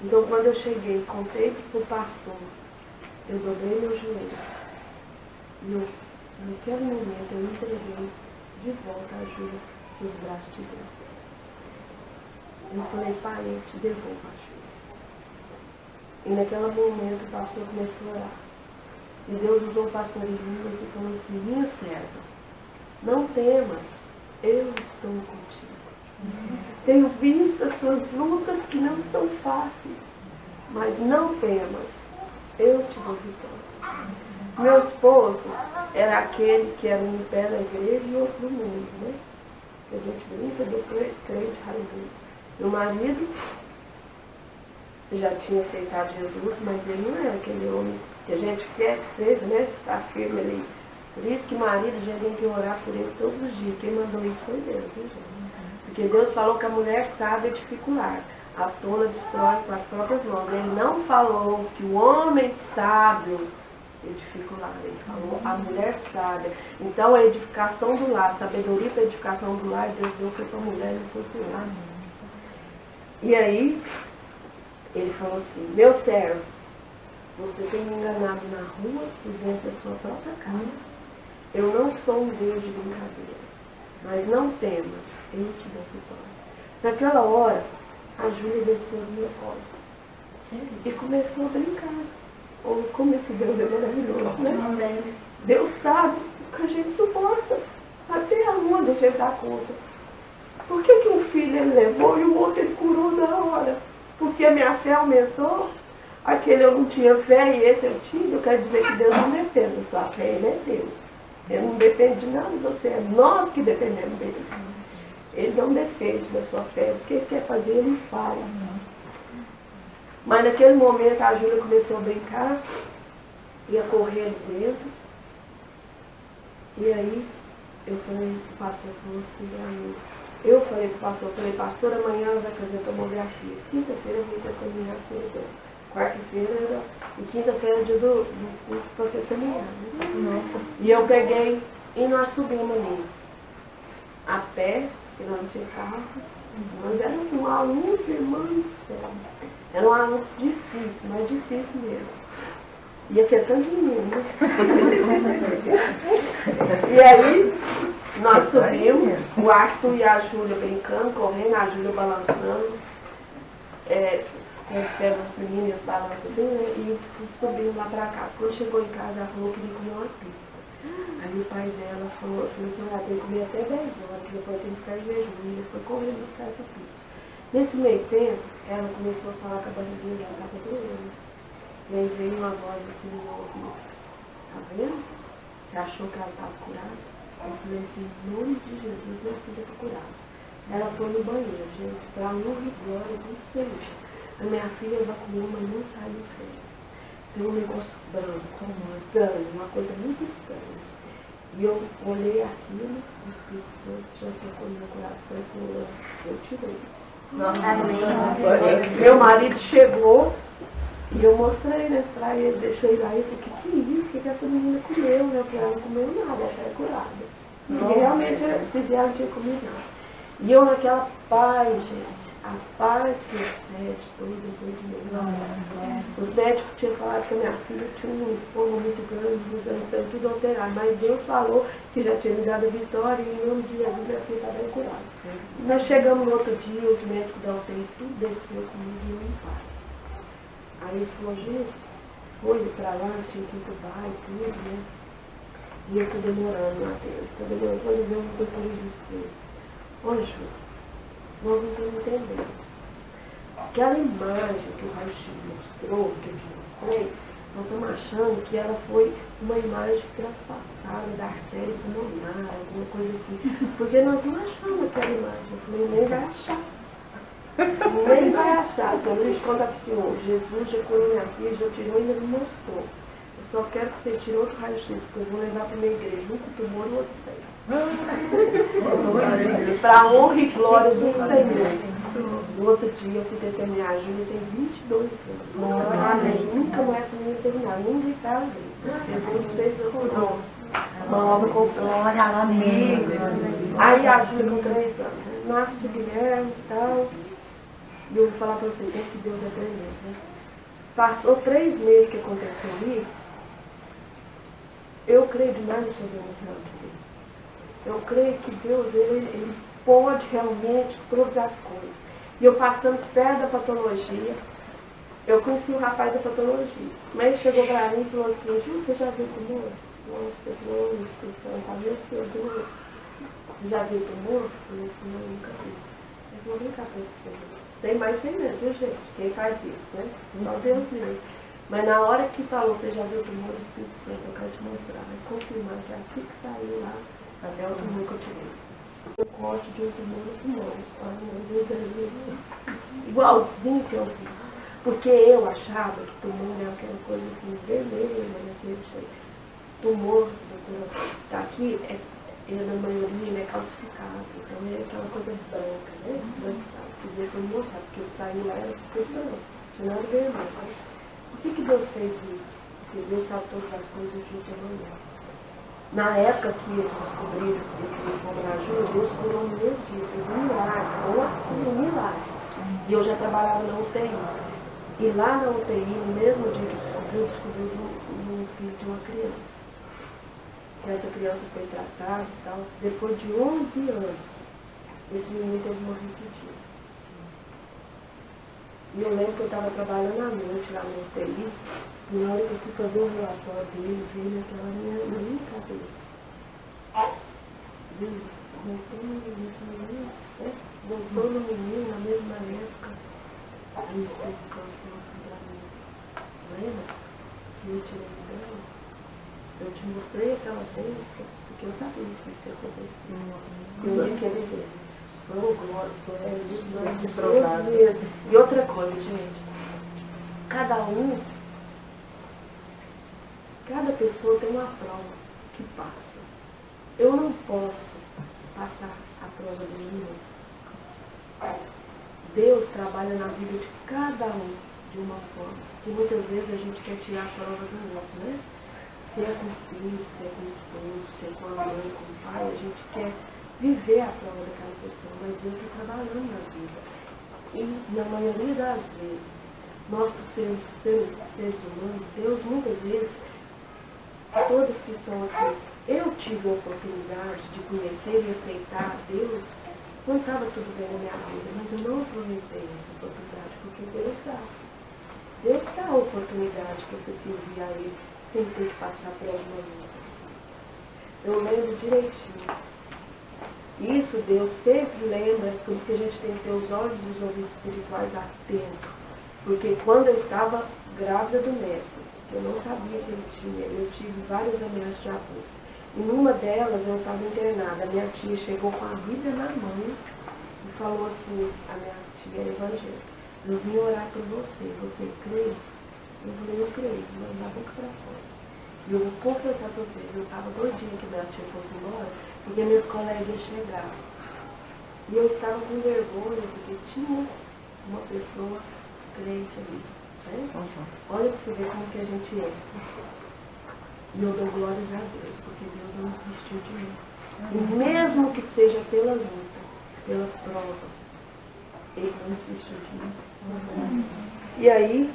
Então quando eu cheguei, contei para o pastor, eu dobrei meu joelho. E naquele momento eu entreguei de volta a Júlia nos braços de Deus. Eu falei, pai, eu te devolvo a Júlia. E naquele momento o pastor começou a orar. E Deus usou o pastor Elias e falou assim, minha serva, não temas, eu estou contigo. Tenho visto as suas lutas que não são fáceis, mas não temas, eu te dou vitória. Meu esposo era aquele que era um pé na igreja e outro no mundo, né? A gente brinca do crente raivoso. Meu marido já tinha aceitado Jesus, mas ele não era aquele homem que a gente quer que seja, né? Está firme ali. Por isso que marido já tem que orar por ele todos os dias. Quem mandou isso foi Deus, viu, gente? Porque Deus falou que a mulher sabe edificar, a tola destrói com as próprias mãos. Ele não falou que o homem sábio edifica o lar, ele falou a mulher sábia. Então a edificação do lar, a sabedoria para a edificação do lar, Deus deu foi para a mulher, não foi para o lar. E aí, ele falou assim, meu servo, você tem me enganado na rua e dentro da sua própria casa. Eu não sou um Deus de brincadeira, mas não temas, eu te dou vitória. Naquela hora, a Júlia desceu da minha porta e começou a brincar. Ou como esse Deus é maravilhoso, né? Deus sabe o que a gente suporta, até onde a gente dá conta. Por que um filho ele levou e o outro ele curou na hora? Porque a minha fé aumentou, aquele eu não tinha fé e esse eu tinha. Quer dizer que Deus não depende da sua fé, Ele é Deus. Ele não depende de nada de você, é nós que dependemos dele. Ele não depende da sua fé, o que ele quer fazer, ele faz. Mas naquele momento a Júlia começou a brincar, ia correr ali dentro. E aí eu falei, o pastor falou assim, eu falei para o pastor, pastor, amanhã ela vai fazer tomografia. Quinta-feira eu vou ter tomografia dela. Quarta-feira e quinta-feira é dia do curso para testemunhar. Né? E eu peguei e nós subimos ali. A pé, porque nós não tinha carro. Nós éramos uma luta, irmãos do céu. Era uma luta difícil, mas difícil mesmo. E aqui é tanto menino, né? E aí, nós subimos, o Arthur e a Júlia brincando, correndo, a Júlia balançando. Pega os meninos, balança assim, né? E subimos lá pra casa. Quando chegou em casa, ela falou que queria comer uma pizza. Aí o pai dela falou assim, ela tem que comer até 10 horas, que depois tem que ficar em jejum. E ele foi correndo buscar essa pizza. Nesse meio tempo, ela começou a falar com a barriguinha dela, estava doendo. E aí veio uma voz assim no ouvido. Tá vendo? Você achou que ela estava curada? Eu falei assim, em nome de Jesus, minha filha está curada. Ela foi no banheiro, gente, para a honra e glória do Senhor. A minha filha vai comer, mas não saiu férias. Isso é um negócio branco, estranho, uma coisa muito estranha. E eu olhei aquilo, o Espírito Santo já tocou no meu coração e falou, eu te dei. Meu marido chegou e eu mostrei, né, pra ele, deixei lá e falei, que é isso? O que essa menina comeu? Né? Porque ela não comeu nada, ela é curada. Porque realmente esse dia não tinha comido nada. E eu naquela paz, gente, a paz que excede todo entendimento. Os médicos tinham falado que a minha filha tinha um fogo muito grande, os exames sendo tudo alterado, mas Deus falou que já tinha me dado a vitória e em nome de Jesus minha filha está bem curada. Nós chegamos no outro dia, os médicos da UTI tudo desceu comigo e eu em paz. Aí eles falaram, gente, foi pra lá, tinha que entubar e tudo, né? E eu estou demorando lá dentro, estou demorando. Quando veio um doutor e disse, olha, Ju, nós não estamos entendendo. Aquela imagem que o raio-x mostrou, que eu te mostrei, nós estamos achando que ela foi uma imagem transpassada da artéria pulmonar, alguma coisa assim. Porque nós não achamos aquela imagem. Eu falei, nem vai achar. Nem vai achar. Quando a gente conta para o senhor, Jesus já colheu minha filha, já tirou e ainda me mostrou. Eu só quero que você tire outro raio-x, porque eu vou levar para a minha igreja, um com tumor e outro sem. Para a honra e glória do Senhor. No outro dia eu fui testemunhar, a Júlia tem 22 anos. Amém. Nunca mais essa menina terminar, nem gritava. Jesus fez uma obra com glória, amém. Aí a Júlia com 3 anos, nasce o Guilherme e tal. E eu vou falar para você, que Deus é tremendo, né? Passou 3 meses que aconteceu isso. Eu creio demais no sobrenatural de Deus. Eu creio que Deus, ele pode realmente todas as coisas. E eu passando perto da patologia, eu conheci o rapaz da patologia. Mas ele chegou para mim e falou assim, Ju, você já viu o tumor? Nossa, falou, você tá vendo o seu tumor? Você já viu o tumor? Eu falei assim, não, nunca vi. Ele falou, vem cá pra você. Sei mais, sei menos, viu gente? Quem faz isso, né? Só Deus mesmo. Mas na hora que falou, você já viu o tumor do Espírito Santo, eu quero te mostrar. Vai confirmar que aqui que saiu lá, até o tumor que eu tirei. O corte de um tumor no tumor. Igualzinho que eu vi. Porque eu achava que tumor era aquela coisa assim, vermelha, assim, tumor, doutora, tá aqui, ele na maioria ele é calcificado, então é aquela coisa branca, né? Branca, quer dizer, foi mostrar, porque eu saí lá e era impressionante, não era vermelho. Por que Deus fez isso? Porque Deus sabe todas as coisas do dia de amanhã. Na época que eles descobriram esse linfoma na Júlia, Deus curou no mesmo dia, fez um milagre, um milagre. E eu já trabalhava na UTI. E lá na UTI, no mesmo dia que descobriu um filho de uma criança. Que essa criança foi tratada e tal. Depois de 11 anos, esse menino teve uma recidiva. E eu lembro que eu estava trabalhando à noite lá no UTI, e na hora que eu fui fazer o relatório dele, veio naquela minha cabeça. Voltou no menino na mesma época. Aí o Espírito Santo falou assim pra mim, lembra que eu tirei dela? Eu te mostrei aquela vez, porque eu sabia que isso ia acontecer. Eu ia querer ver. Oh, glória, Deus. E outra coisa, gente, cada pessoa tem uma prova que passa. Eu não posso passar a prova de ninguém. Deus trabalha na vida de cada um de uma forma, que muitas vezes a gente quer tirar a prova do outro, né? Se é com o filho, se é com o esposo, se é com a mãe, com o pai, a gente quer viver a prova daquela pessoa, mas Deus está trabalhando na vida. E na maioria das vezes, nós por sermos seres humanos, Deus muitas vezes, todos que estão aqui, eu tive a oportunidade de conhecer e aceitar Deus, não estava tudo bem na minha vida, mas eu não aproveitei essa oportunidade, porque Deus dá. Deus dá a oportunidade de você servir a Ele sem ter que passar por alguma luta. Eu lembro direitinho. Isso Deus sempre lembra, por isso que a gente tem que ter os olhos e os ouvidos espirituais atentos. Porque quando eu estava grávida do neto, eu não sabia que ele tinha, eu tive várias ameaças de aborto. E numa delas eu estava internada, a minha tia chegou com a Bíblia na mão e falou assim, a minha tia é evangélica, eu vim orar por você, você crê? Eu falei, eu creio, mas da boca para fora. E eu vou confessar para vocês, eu estava doidinha que minha tia fosse embora, porque meus colegas chegaram. E eu estava com vergonha, porque tinha uma pessoa crente ali. Né? Olha para você ver como que a gente é. E eu dou glórias a Deus, porque Deus não desistiu de mim. E mesmo que seja pela luta, pela prova, Ele não desistiu de mim. E aí,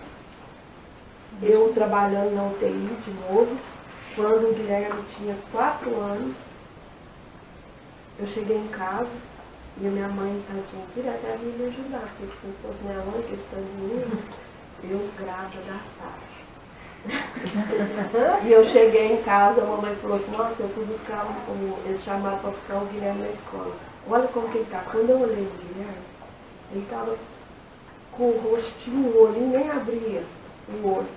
eu trabalhando na UTI de novo, quando o Guilherme tinha 4 anos, eu cheguei em casa e a minha mãe tadinha direto ela ia me ajudar, porque se não fosse minha mãe que estava de mim, eu grávida da Sara. E eu cheguei em casa, a mamãe falou assim, nossa, eu fui buscar eles chamaram para buscar o Guilherme na escola. Olha como que ele está. Quando eu olhei o Guilherme, ele estava com o rostinho, o olhinho nem abria o olho,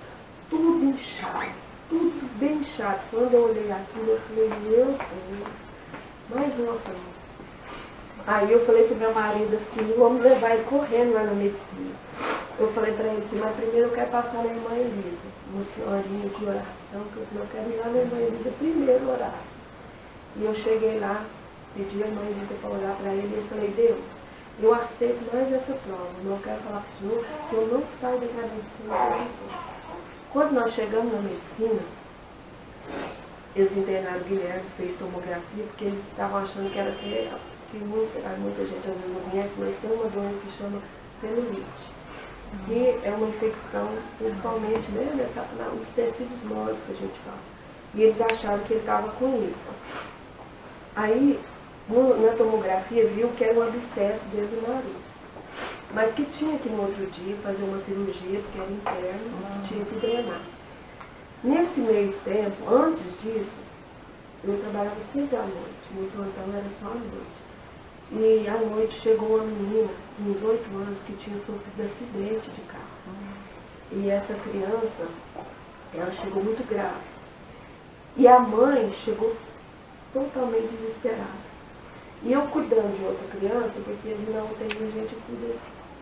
tudo inchado, tudo bem inchado. Quando eu olhei aquilo, eu falei, meu Deus, mais uma prova. Aí eu falei pro meu marido assim, vamos levar ele correndo lá na medicina. Eu falei para ele assim, mas primeiro eu quero passar na irmã Elisa, uma senhorinha de oração, que eu quero ir lá na irmã Elisa primeiro orar. E eu cheguei lá, pedi a irmã Elisa para orar para ele, e eu falei, Deus, eu aceito mais essa prova, eu não quero falar para o Senhor que eu não saio daquela medicina. Quando nós chegamos na medicina, eles internaram o Guilherme, fez tomografia, porque eles estavam achando que era que muita gente às vezes não conhece, mas tem uma doença que chama celulite, que é uma infecção, principalmente, né, nos tecidos moles que a gente fala. E eles acharam que ele estava com isso. Aí, na tomografia, viu que era um abscesso dentro do nariz. Mas que tinha que no outro dia fazer uma cirurgia, porque era interno, que tinha que drenar. Nesse meio tempo, antes disso, eu trabalhava sempre à noite. Meu plantão era só à noite. E à noite chegou uma menina, com uns 8 anos, que tinha sofrido acidente de carro. E essa criança, ela chegou muito grave. E a mãe chegou totalmente desesperada. E eu cuidando de outra criança, porque ali na UTI a gente cuida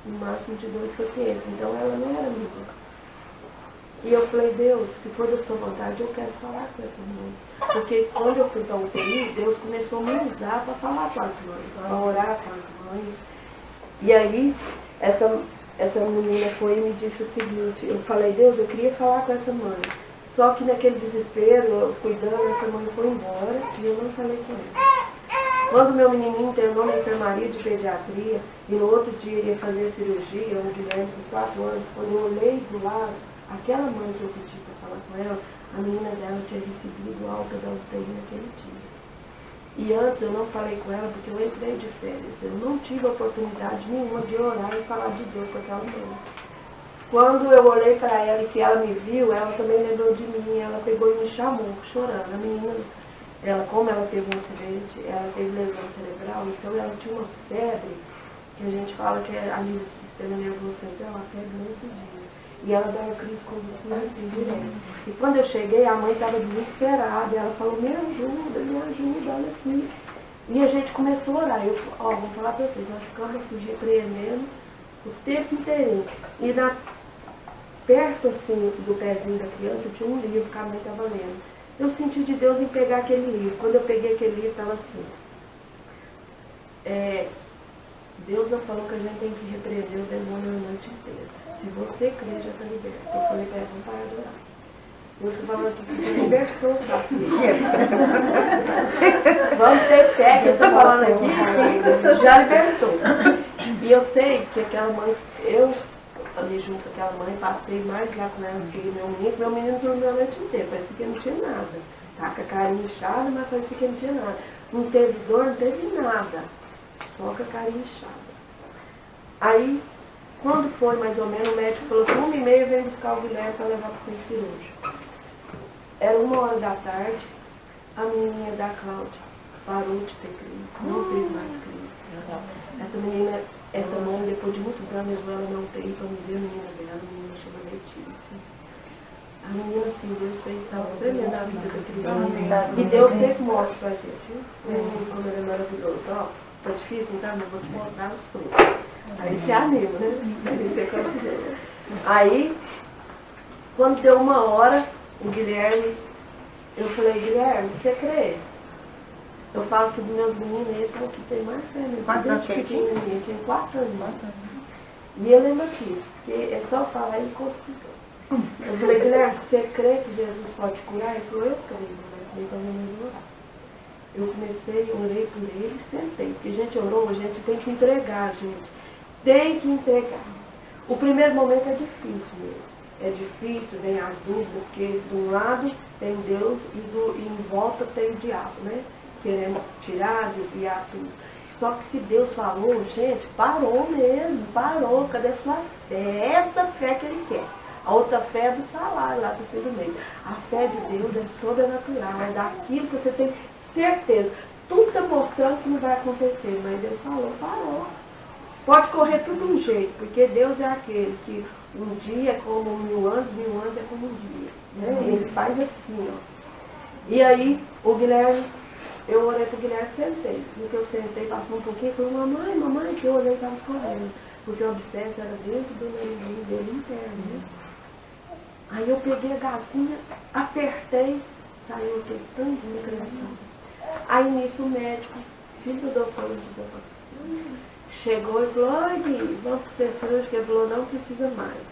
no máximo de 2 pacientes, então ela não era minha. E eu falei, Deus, se for da sua vontade, eu quero falar com essa mãe. Porque quando eu fui para a UTI, Deus começou a me usar para falar com as mães, para orar com as mães. E aí, essa menina foi e me disse o seguinte, eu falei, Deus, eu queria falar com essa mãe. Só que naquele desespero, eu cuidando, essa mãe foi embora e eu não falei com ela. Quando meu menininho internou na enfermaria de pediatria e no outro dia ia fazer cirurgia, um Guilherme de 4 anos, quando eu olhei do lado, aquela mãe que eu pedi para falar com ela, a menina dela tinha recebido alta da UTI naquele dia. E antes eu não falei com ela porque eu entrei de férias. Eu não tive oportunidade nenhuma de orar e falar de Deus com aquela mãe. Quando eu olhei para ela e que ela me viu, ela também lembrou de mim. Ela pegou e me chamou, chorando. A menina, como ela teve um acidente, ela teve lesão cerebral, então ela tinha uma febre, que a gente fala que é ali do sistema nervoso central, a febre nesse dia. E ela dava crise convulsiva assim direto. E quando eu cheguei, a mãe estava desesperada. Ela falou, me ajuda, olha aqui. E a gente começou a orar. Eu falei, vou falar para vocês, nós ficamos assim, repreendendo o tempo inteiro. E perto assim do pezinho da criança tinha um livro que a mãe estava lendo. Eu senti de Deus em pegar aquele livro. Quando eu peguei aquele livro, estava assim. Deus já falou que a gente tem que repreender o demônio a noite inteira. Se você crer, já está liberto. Eu falei para ela, vamos parar de orar. Deus está falando aqui que já libertou sua filha. Vamos ter fé, que eu estou falando aqui, já libertou. E eu sei que aquela mãe, eu ali junto com aquela mãe, passei mais lá com ela que meu menino dormiu a noite inteira, parecia que não tinha nada. Tá com a carinha inchada, mas parecia que não tinha nada. Não teve dor, não teve nada. Só com a carinha inchada. Aí, quando foi mais ou menos, o médico falou assim, 1h30 vem buscar o Guilherme para levar para o centro cirúrgico. Era 1h da tarde, a menininha da Cláudia parou de ter crise, não teve mais crise. Essa mãe, depois de muitos anos, levou ela na UTI para me ver a menina dela, a menina chama Letícia. A menina, assim, Deus fez algo tremendo na vida da criança. E Deus sempre mostra pra gente, como ele é maravilhoso. Ó, tá difícil, então eu vou te mostrar os frutos. Aí se anima, né? Aí, quando deu 1h, o Guilherme, eu falei, Guilherme, você crê? Eu falo que dos meus meninos, esse é o que tem mais fé, né? Quantos anos pequenininho, tinha 4 anos. E ele é notícia, porque é só falar e confia. Eu falei, Guilherme, você crê que Jesus pode curar? Ele falou, eu creio, então vamos orar. Eu comecei, orei por ele e sentei. Porque a gente orou, a gente tem que entregar, gente. Tem que entregar. O primeiro momento é difícil mesmo. É difícil, vem as dúvidas, porque de um lado tem Deus e em volta tem o diabo, né? Querendo tirar, desviar tudo. Só que se Deus falou, gente, parou mesmo, parou. Cadê a sua fé? Essa fé que Ele quer. A outra fé é do salário lá do fim do mês. A fé de Deus é sobrenatural, é daquilo que você tem certeza. Tudo está mostrando que não vai acontecer, mas Deus falou, parou. Pode correr tudo de um jeito, porque Deus é aquele que um dia é como 1000 anos é como um dia. Né? Ele faz assim, ó. E aí, o Guilherme, eu olhei pro Guilherme e sentei. No que eu sentei, passou um pouquinho, falou, mamãe, que eu olhei e estava escorrendo. Porque o abscesso era dentro do narizinho dele interno, né? Aí eu peguei a gazinha, apertei, saiu aquele tanto de secreção. Aí nisso o médico, filho do doutor, chegou e falou, oi Gui, vamos pro centro cirúrgico. Ele falou, não precisa mais.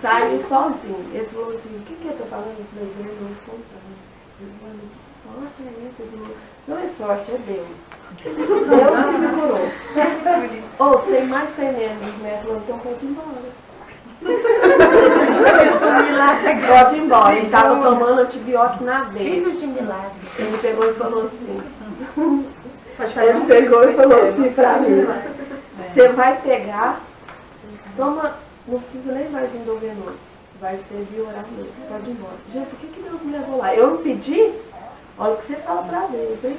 Saiu sozinho. Ele falou assim, o que eu tô falando? Eu falei, não espontâneo. Ele falou, que sorte é essa? Ele falou, não é sorte, é Deus. Deus que me curou. Ou sem mais sem menos, os médicos falaram, então pode ir embora. Pode ir embora. Ele estava tomando antibiótico na veia. Filhos de milagre. Ele pegou e falou assim. Ele pegou e falou assim pra mim. Você vai pegar, toma, não precisa nem mais endovenoso. Vai ser via oral mesmo. Pode ir embora. Gente, por que Deus me levou lá? Eu não pedi? Olha o que você fala pra Deus, hein?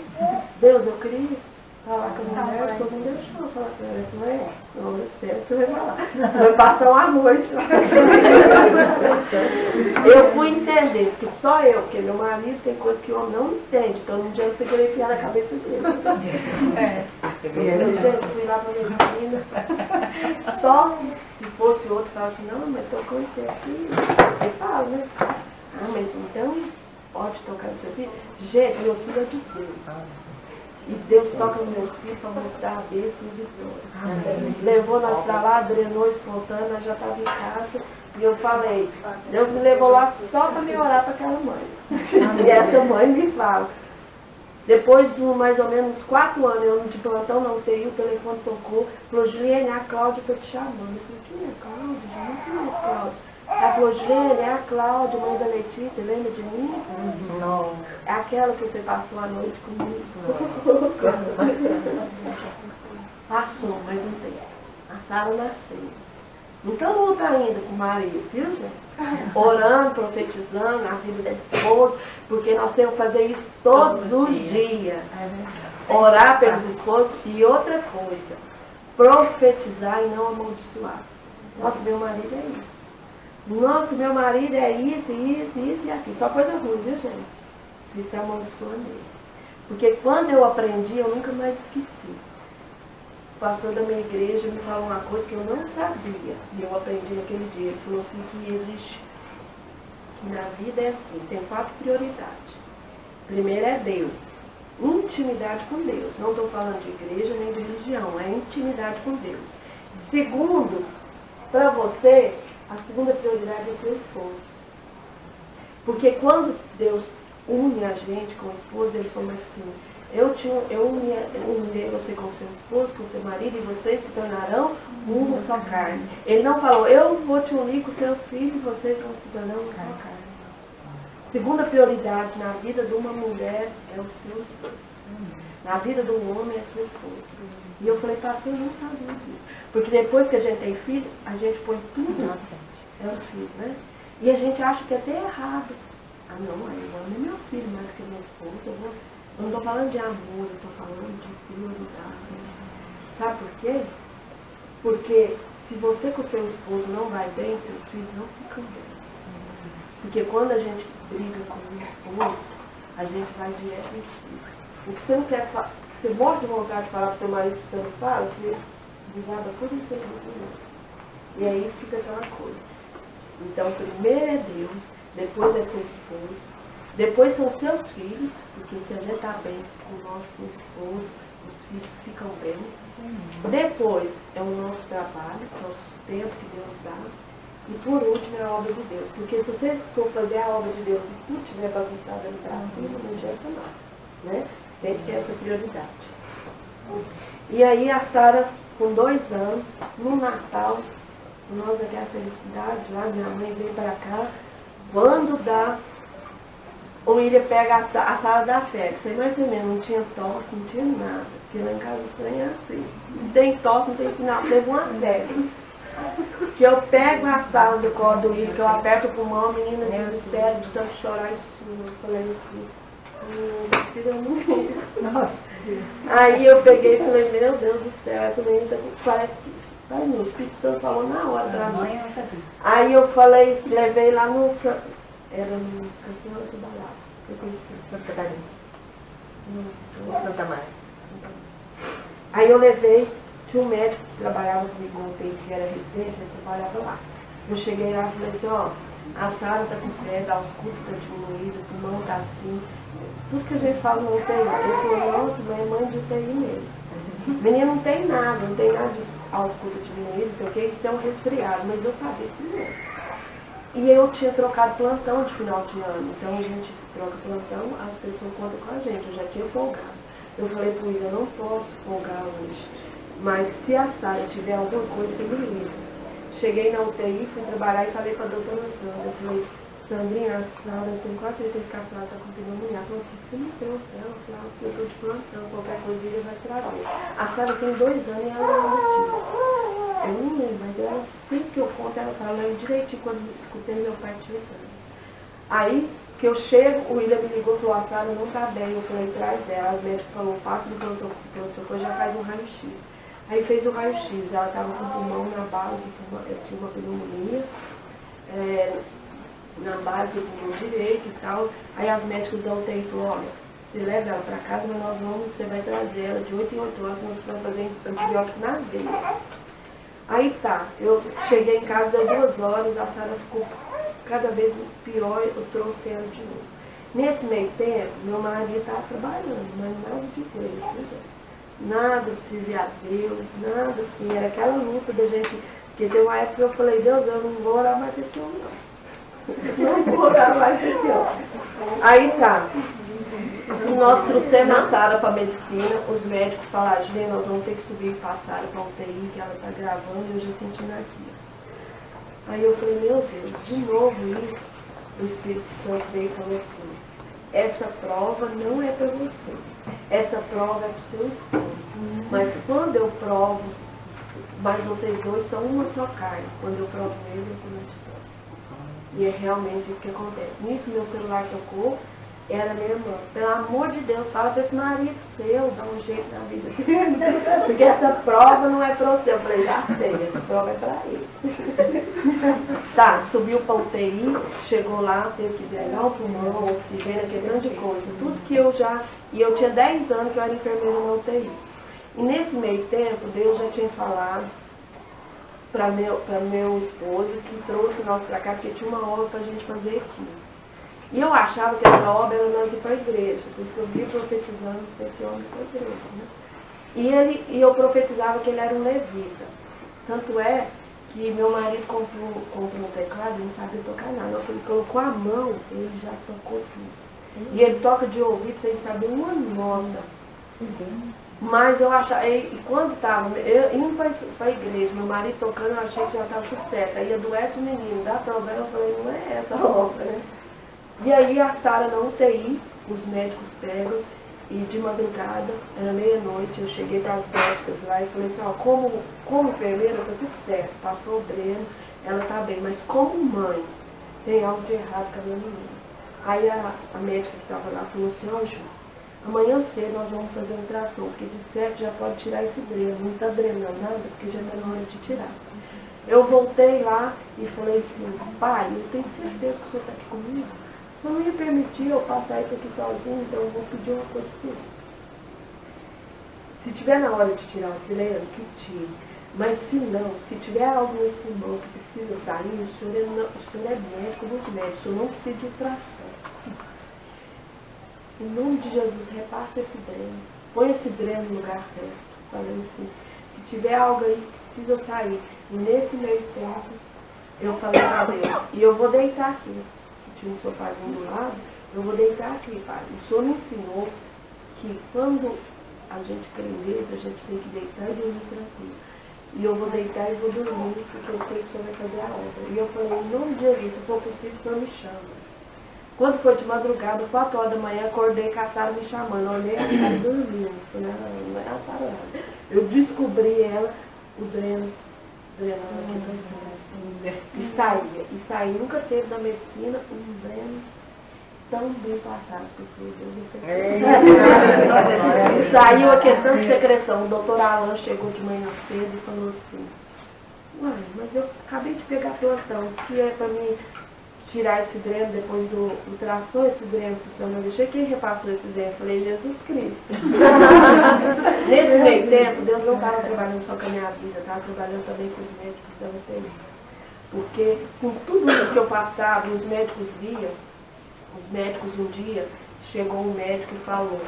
Deus, eu queria falar com a mulher, só não deixou falar com ela. Não é? Não, eu espero que você vai falar. Você vai passar uma noite lá. Eu fui entender, porque só eu, porque meu marido tem coisa que o homem não entende, então não adianta você querer enfiar na cabeça dele. Gente, fui lá pra medicina. Só se fosse outro, fala assim, não, mas tocou isso aqui. Ele fala, né? Ah, mas então pode tocar no seu filho? Gente, meus filhos é de Deus. E Deus toca nos meus filhos para mostrar a bênção e vitória. Levou nós para lá, drenou espontâneo, nós já estávamos em casa. E eu falei, Deus me levou lá só para me orar para aquela mãe. E essa mãe me fala. Depois de mais ou menos 4 anos, eu de plantão não tenho, o telefone tocou, falou, Juliane, a Cláudia está te chamando. Eu falei, quem é Cláudia? Eu não conheço Cláudia. Ela falou, Juliane, é a Cláudia, mãe da Letícia, lembra de mim? Não. É aquela que você passou a noite comigo. Passou, mas não tem. A Sara nasceu. Então luta ainda com o marido, viu, gente? Orando, profetizando na vida da esposa, porque nós temos que fazer isso todos os dias. Orar pelos esposos e outra coisa, profetizar e não amaldiçoar. Nossa, meu marido é isso. Nossa, meu marido é isso e aquilo. Só coisa ruim, viu, gente? Isso é amaldiçoando ele. Porque quando eu aprendi, eu nunca mais esqueci. O pastor da minha igreja me falou uma coisa que eu não sabia. E eu aprendi naquele dia. Ele falou assim que existe, que na vida é assim, tem 4 prioridades. Primeiro é Deus. Intimidade com Deus. Não estou falando de igreja nem de religião, é intimidade com Deus. Segundo, para você, a segunda prioridade é seu esposo. Porque quando Deus une a gente com o esposo, ele falou assim, eu unirei você com seu esposo, com seu marido, e vocês se tornarão uma só carne. Ele não falou, eu vou te unir com seus filhos, e vocês vão se tornar uma só carne. Segunda prioridade na vida de uma mulher é o seu esposo. Na vida de um homem é a sua esposa. E eu falei, pastor, eu não sabia disso. Porque depois que a gente tem filho, a gente põe tudo na frente. É os filhos, né? E a gente acha que é até errado. Ah, não, eu amo meus filhos mais que meu esposo. Eu não estou falando de amor, eu estou falando de prioridade. Sabe por quê? Porque se você com seu esposo não vai bem, seus filhos não ficam bem. Porque quando a gente briga com o esposo, a gente vai direto no filho. O que você não quer falar, você morre de vontade de falar para o seu marido que você não fala, você desaba tudo isso aí. E aí fica aquela coisa. Então, primeiro é Deus, depois é seu esposo, depois são seus filhos, porque se a gente está bem com o nosso esposo, os filhos ficam bem. Depois é o nosso trabalho, é o sustento que Deus dá. E por último é a obra de Deus. Porque se você for fazer a obra de Deus e tudo estiver bagunçado ali para cima, não adianta nada. Né? Tem que ter essa prioridade. E aí a Sara, com 2 anos, no Natal, nós aquela felicidade, lá minha mãe veio para cá, quando dá, o William pega a Sara da febre. Você imagina mesmo, não tinha tosse, não tinha nada. Porque lá em casa os trem é assim. Não tem tosse, não tem sinal, teve uma febre. Que eu pego a Sara do colo do William, que eu aperto o pulmão, a menina desespera de tanto chorar e sua. Eu falei assim, Filha muito. Nossa. Aí eu peguei e falei, meu Deus do céu, essa menina parece que vai no Espírito Santo falou na hora pra mim. Aí eu falei, levei lá no. Era no Cassiano que trabalhava. Eu conheci Santa Catarina. No Santa Maria. Aí eu levei, tinha um médico que trabalhava comigo ontem, que era residente, ele trabalhava lá. Eu cheguei lá e falei assim, ó, a Sara tá com febre, a ausculta tá diminuída, o pulmão tá assim. Tudo que a gente fala no UTI. Ele falou, nossa, mãe é mãe de UTI mesmo. Menina não tem nada de ausculta diminuída, não sei o que, isso é um resfriado, mas eu sabia que não é. E eu tinha trocado plantão de final de ano, então a gente troca plantão, as pessoas contam com a gente, eu já tinha folgado. Eu falei pro William, eu não posso folgar hoje, mas se a Sara tiver alguma coisa, você me liga. Cheguei na UTI, fui trabalhar e falei com a doutora Sandra, eu falei, Sandrinha, a Sara, eu tenho quase certeza que a Sara está com pneumonia. Ela falou, por que você me trouxe? Ela falou, porque eu estou de plantão, qualquer coisa ele vai trazer. A Sara tem 2 anos e ela é autista. Eu não lembro, mas ela, sempre que eu conto, ela fala, eu lembro direitinho quando escutei meu pai te falando. Aí, que eu chego, o William me ligou e falou, a Sara não está bem. Eu falei, traz dela. As médicas falaram, passa do pronto-socorro, já faz um raio-x. Aí fez o raio-x, ela estava com o pulmão na base, eu tinha uma pneumonia. Na base do pulmão direito e tal. Aí as médicas da UTI falaram, olha, você leva ela para casa, mas você vai trazer ela de 8 em 8 horas, nós vamos fazer antibiótico na veia. Aí tá, eu cheguei em casa, deu 2 horas, a Sara ficou cada vez pior, eu trouxe ela de novo. Nesse meio tempo, meu marido estava trabalhando, mas nada de coisa, nada de servir a Deus, nada assim, era aquela luta da gente, porque tem uma época que eu falei, Deus, eu não vou orar mais esse homem não. Não vou orar mais esse homem. Aí tá. Nós trouxemos a Sara para a medicina, os médicos falaram, Juliana, nós vamos ter que subir e passar para a UTI, que ela está gravando, e eu já senti aqui. Aí eu falei, meu Deus, de novo isso, o Espírito Santo veio e falou assim, essa prova não é para você, essa prova é para o seu esposo. Mas quando eu provo, mas vocês dois são uma só carne, quando eu provo ele, eu também te provo. E é realmente isso que acontece. Nisso meu celular tocou, era minha irmã. Pelo amor de Deus, fala para esse marido seu, dá um jeito na vida dele. Porque essa prova não é para você. Eu falei, já sei, essa prova é para ele. Tá, subiu para o UTI, chegou lá, teve que drenar o pulmão, oxigênio, aquele monte de coisa. Tudo que eu já... E eu tinha 10 anos que eu era enfermeira na UTI. E nesse meio tempo, Deus já tinha falado para meu esposo, que trouxe nós para cá, porque tinha uma obra para a gente fazer aqui. E eu achava que essa obra era nós ir para a igreja, por isso que eu via profetizando para esse homem para a igreja. Né? E eu profetizava que ele era um levita. Tanto é que meu marido comprou um teclado e não sabia tocar nada. Quando ele colocou a mão, ele já tocou tudo. E ele toca de ouvido sem saber uma nota. Mas eu achava, e quando estava indo para a igreja, meu marido tocando, eu achei que já estava tudo certo. Aí adoece o menino, dá problema, eu falei, não é essa a obra, né? E aí a Sara na UTI, os médicos pegam, e de madrugada, era meia-noite, eu cheguei para as médicas lá e falei assim, ó, como enfermeira, tá tudo certo, passou o dreno, ela tá bem, mas como mãe, tem algo de errado com a minha menina. Aí a médica que estava lá falou assim, ó, Ju, amanhã cedo nós vamos fazer um ultrassom, porque de certo já pode tirar esse dreno, não está drenando nada, porque já está na hora de tirar. Eu voltei lá e falei assim, pai, eu tenho certeza que o senhor está aqui comigo? O senhor não ia permitir eu passar isso aqui sozinho, então eu vou pedir uma coisa para o senhor. Se tiver na hora de tirar o dreno, que tire. Mas se não, se tiver algo nesse pulmão que precisa sair, o senhor é médico dos médicos, o senhor não precisa de ultrassom. Em nome de Jesus, repassa esse dreno. Põe esse dreno no lugar certo. Falando assim, se tiver algo aí que precisa sair. E nesse meio tempo, eu falei para Deus, e eu vou deitar aqui. Tinha um sofazinho do lado, eu vou deitar aqui, pai. O senhor me ensinou que quando a gente crê em Deus, a gente tem que deitar e dormir tranquilo. E eu vou deitar e vou dormir, porque eu sei que o senhor vai fazer a obra. E eu falei, em nome de Jesus, se for possível, o senhor me chama. Quando foi de madrugada, 4 horas da manhã, acordei com a Sara me chamando. Olhei a Sara dormindo. Não é a Sara nada. Eu descobri ela, o dreno aqui pra cima. E saía. Nunca teve na medicina um dreno tão bem passado por tudo. E saiu aquele tanto de secreção. O doutor Alan chegou de manhã cedo e falou assim, ué, mas eu acabei de pegar plantão, se é para mim tirar esse dreno depois do ultrassom, esse dreno que o senhor não deixou, quem repassou esse dreno? Eu falei, Jesus Cristo. Nesse meio tempo, Deus não estava trabalhando só com a minha vida, estava trabalhando também com os médicos da UTI. Porque com tudo isso que eu passava, os médicos viam, os médicos um dia, chegou um médico e falou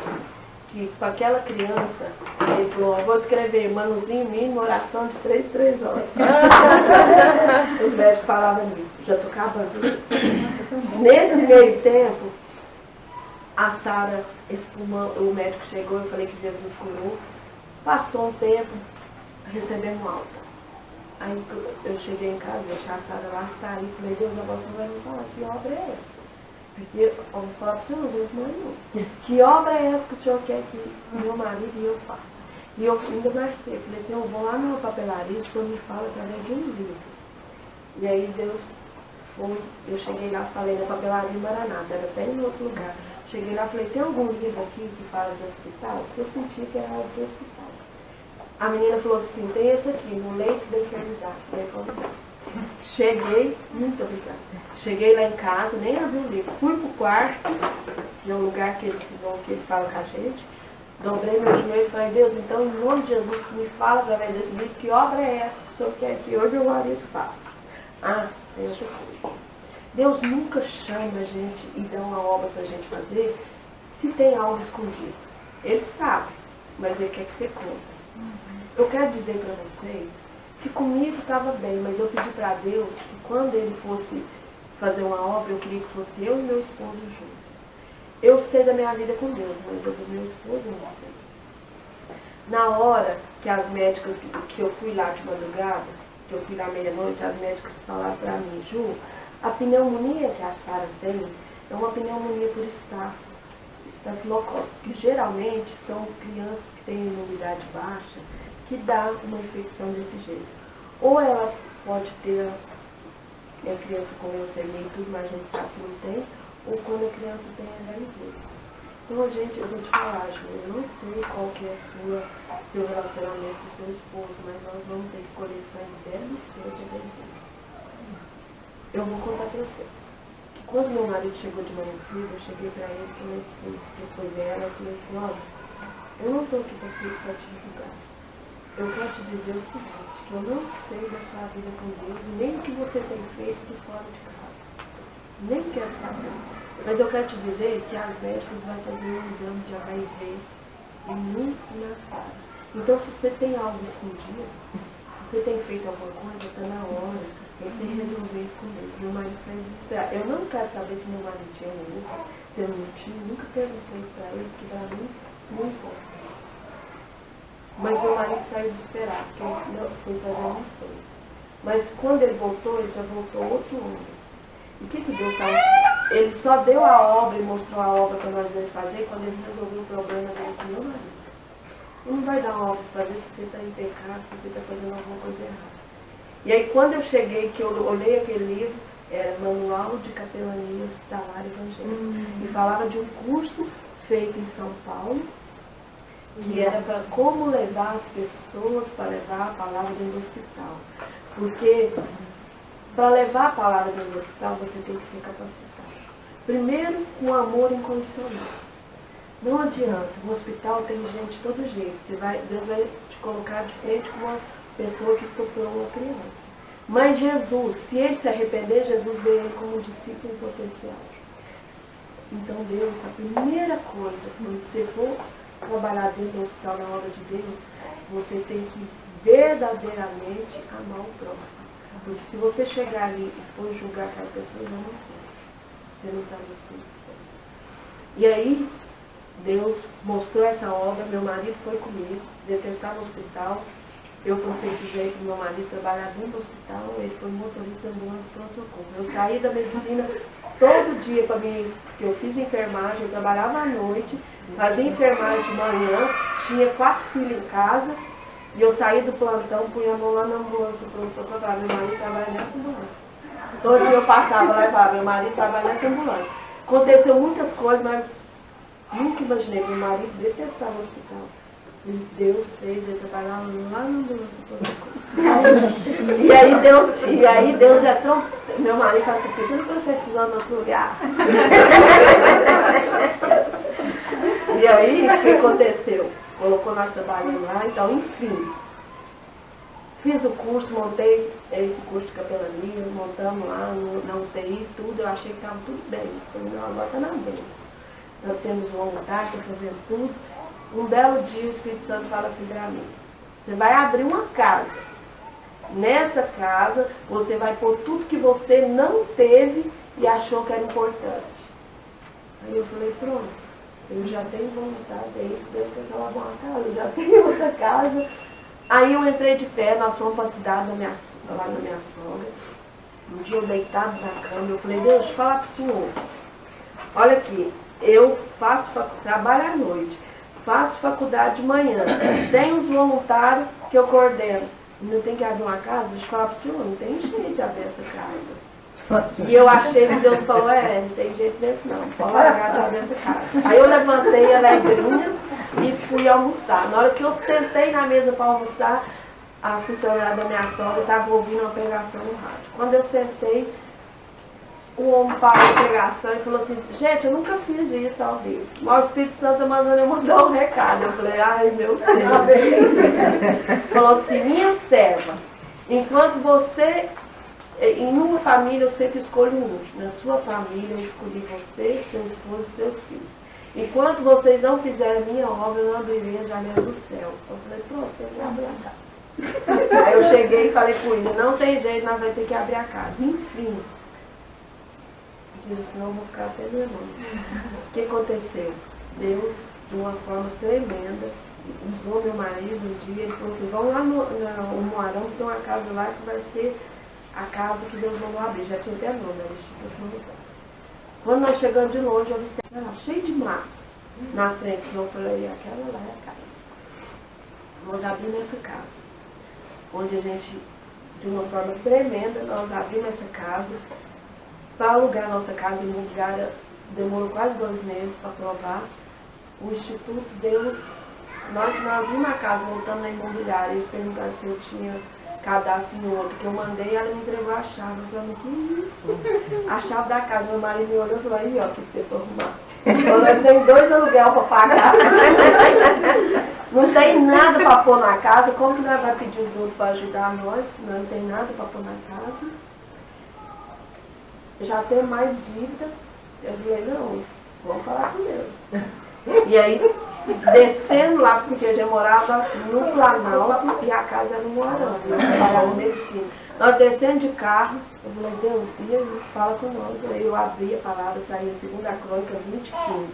que para aquela criança, ele falou, vou escrever manuzinho mínimo, oração de 3 horas. Os médicos falavam nisso, já estou acabando. Nesse meio tempo, a Sara, o médico chegou, eu falei que Jesus curou, passou um tempo, recebemos alta. Aí eu cheguei em casa, deixei a Sara lá, saí, falei, Deus, agora você vai me falar, que obra é essa? Porque eu vou falar para o senhor, Deus, não. Que obra é essa que o senhor quer que meu marido e eu faça? E eu ainda marquei, falei assim, eu vou lá numa papelaria, o senhor me fala através de um livro. E aí Deus foi, eu cheguei lá, falei na papelaria Maranata, era até em outro lugar. Cheguei lá, falei, tem algum livro aqui que fala de hospital? Porque eu senti que era algo de hospital. A menina falou assim, tem esse aqui, no leito da enfermidade. Falei, cheguei, muito obrigada. Cheguei lá em casa, nem abri o livro. Fui pro quarto, que é um lugar que ele fala com a gente. Dobrei meu joelho e falei, Deus, então em nome de Jesus, me fala através desse livro, que obra é essa que o senhor quer que hoje meu marido faça? Ah, tem outra coisa. Deus nunca chama a gente e dá uma obra pra gente fazer se tem algo escondido. Ele sabe, mas ele quer que você conte. Eu quero dizer para vocês que comigo estava bem, mas eu pedi para Deus que quando ele fosse fazer uma obra, eu queria que fosse eu e meu esposo juntos. Eu sei da minha vida com Deus, mas eu do meu esposo eu não sei. Na hora que as médicas, que eu fui lá de madrugada, que eu fui lá meia-noite, as médicas falaram para mim, Ju, a pneumonia que a Sara tem é uma pneumonia por estafilococos, que geralmente são crianças que têm imunidade baixa, que dá uma infecção desse jeito. Ou ela pode ter a criança com leucemia e tudo, mas a gente sabe que não tem, ou quando a criança tem HIV. Então, gente, eu vou te falar, Ju, eu não sei qual que é seu relacionamento com o seu esposo, mas nós vamos ter que colher sangue dela e seu de HIV. Eu vou contar para você. Que quando meu marido chegou de manhã cedo, eu cheguei para ele e falei assim, depois dela, eu falei assim, olha, eu não estou aqui para te julgar. Eu quero te dizer o seguinte, que eu não sei da sua vida com Deus, nem o que você tem feito de fora de casa. Nem quero saber. Mas eu quero te dizer que as médicas vão fazer um exame de HIV e muito na sala. Então, se você tem algo escondido, se você tem feito alguma coisa, está na hora de você resolver isso comigo. Meu marido saiu desesperado. Eu não quero saber se meu marido tinha um, se eu não tinha, nunca perguntei isso para ele, porque para mim isso não importa. Mas meu marido saiu desesperado, porque ele foi fazer um sonho. Mas quando ele voltou, ele já voltou outro homem. E o que Deus estava... Ele só deu a obra e mostrou a obra para nós dois fazer quando ele resolveu o problema dele com meu marido. Ele não vai dar uma obra para ver se você está em pecado, se você está fazendo alguma coisa errada. E aí quando eu cheguei, que eu olhei aquele livro, era Manual de Capelania Hospitalar Evangélica. E falava de um curso feito em São Paulo, que era para como levar as pessoas para levar a palavra dentro do hospital. Porque para levar a palavra dentro do hospital você tem que ser capacitado. Primeiro, com amor incondicional. Não adianta, no hospital tem gente de todo jeito. Deus vai te colocar de frente com uma pessoa que estuprou uma criança. Mas Jesus, se ele se arrepender, Jesus vê ele como um discípulo potencial. Então Deus, a primeira coisa, quando você for trabalhar dentro do hospital na obra de Deus, você tem que verdadeiramente amar o próximo. Porque se você chegar ali e for julgar aquela pessoa, já não foi. Você não está no Espírito Santo. E aí, Deus mostrou essa obra, meu marido foi comigo, detestava o hospital. Eu profetizei para o meu marido trabalhar dentro do hospital, ele foi motorista ambulante pronto-socorro. Eu saí da medicina todo dia para mim, porque eu fiz enfermagem, eu trabalhava à noite, fazia enfermagem de manhã, tinha 4 filhos em casa, e eu saí do plantão, punha a mão lá na ambulância do pronto-socorro, falava, meu marido trabalha nessa ambulância. Todo dia eu passava lá e falava, meu marido trabalha nessa ambulância. Aconteceu muitas coisas, mas nunca imaginei que meu marido detestava o hospital. Mas Deus fez ele trabalhar lá no e aí Deus é tão... Meu marido fala assim, por que você não profetizou no outro lugar? E aí, o que aconteceu? Colocou nós trabalhando lá, então, enfim. Fiz o curso, montei esse curso de capelania, montamos lá na UTI, tudo, eu achei que estava tudo bem. Falei, não, agora está na vez. Nós temos vontade, estou fazendo tudo. Um belo dia o Espírito Santo fala assim para mim, você vai abrir uma casa. Nessa casa, você vai pôr tudo que você não teve e achou que era importante. Aí eu falei, pronto, eu já tenho vontade, é isso, Deus quer que eu abra uma casa, eu já tenho outra casa. Aí eu entrei de pé, nós fomos para a cidade lá da minha sogra. Um dia eu deitado na cama, eu falei, Deus, deixa eu falar para o senhor. Olha aqui, eu trabalho à noite, faço faculdade de manhã, tenho os voluntários que eu coordeno. Não tem que abrir uma casa? Deixa eu falar para o senhor, não tem jeito de abrir essa casa. E eu achei que Deus falou, não tem jeito desse não, pode largar de abrir essa casa. Aí eu levantei alegrinha e fui almoçar. Na hora que eu sentei na mesa para almoçar, a funcionária da minha sogra estava ouvindo uma pregação no rádio. Quando eu sentei, o homem parou a pregação e falou assim, gente, eu nunca fiz isso ao vivo. Mas o Espírito Santo está mandando eu mandar um recado. Eu falei, ai meu Deus. Falou assim, minha serva, enquanto você, em uma família eu sempre escolho um. Na sua família eu escolhi você, seu esposo e seus filhos. Enquanto vocês não fizerem a minha obra, eu não abrirei as janelas do céu. Eu falei, pronto, tem que abrir a casa. Aí eu cheguei e falei com ele, não tem jeito, nós vamos ter que abrir a casa. Enfim. Senão eu vou ficar até nervosa. O que aconteceu? Deus, de uma forma tremenda, usou meu marido um dia, ele falou assim, vamos lá no Moarão, que tem uma casa lá que vai ser a casa que Deus vai abrir. Já tinha até nome, era Instituto Moisés. Quando nós chegamos de longe, eu vi cheio de mato na frente. Eu falei, aquela lá é a casa. Nós abrimos essa casa, onde a gente, de uma forma tremenda, nós abrimos essa casa. Para alugar nossa casa imobiliária, demorou quase 2 meses para aprovar. O Instituto Deus, nós vimos a casa voltando na imobiliária, eles perguntaram se eu tinha cadastro em outro, que eu mandei, ela me entregou a chave. Eu falei, que isso? A chave da casa, meu marido me olhou e falou, aí ó, o que você foi arrumar? Então nós temos 2 aluguel para pagar. Não tem nada para pôr na casa, como que nós vamos pedir os outros para ajudar nós? Não tem nada para pôr na casa. Já tem mais dívida. Eu falei, não, vamos falar com Deus. E aí, descendo lá, porque a gente morava no Planalto e a casa era no Moarão, eu trabalhava em medicina. Nós descendo de carro, eu falei, Deus, e aí, fala com nós. Aí eu abri a palavra, saiu em 2 Crônicas 20:15.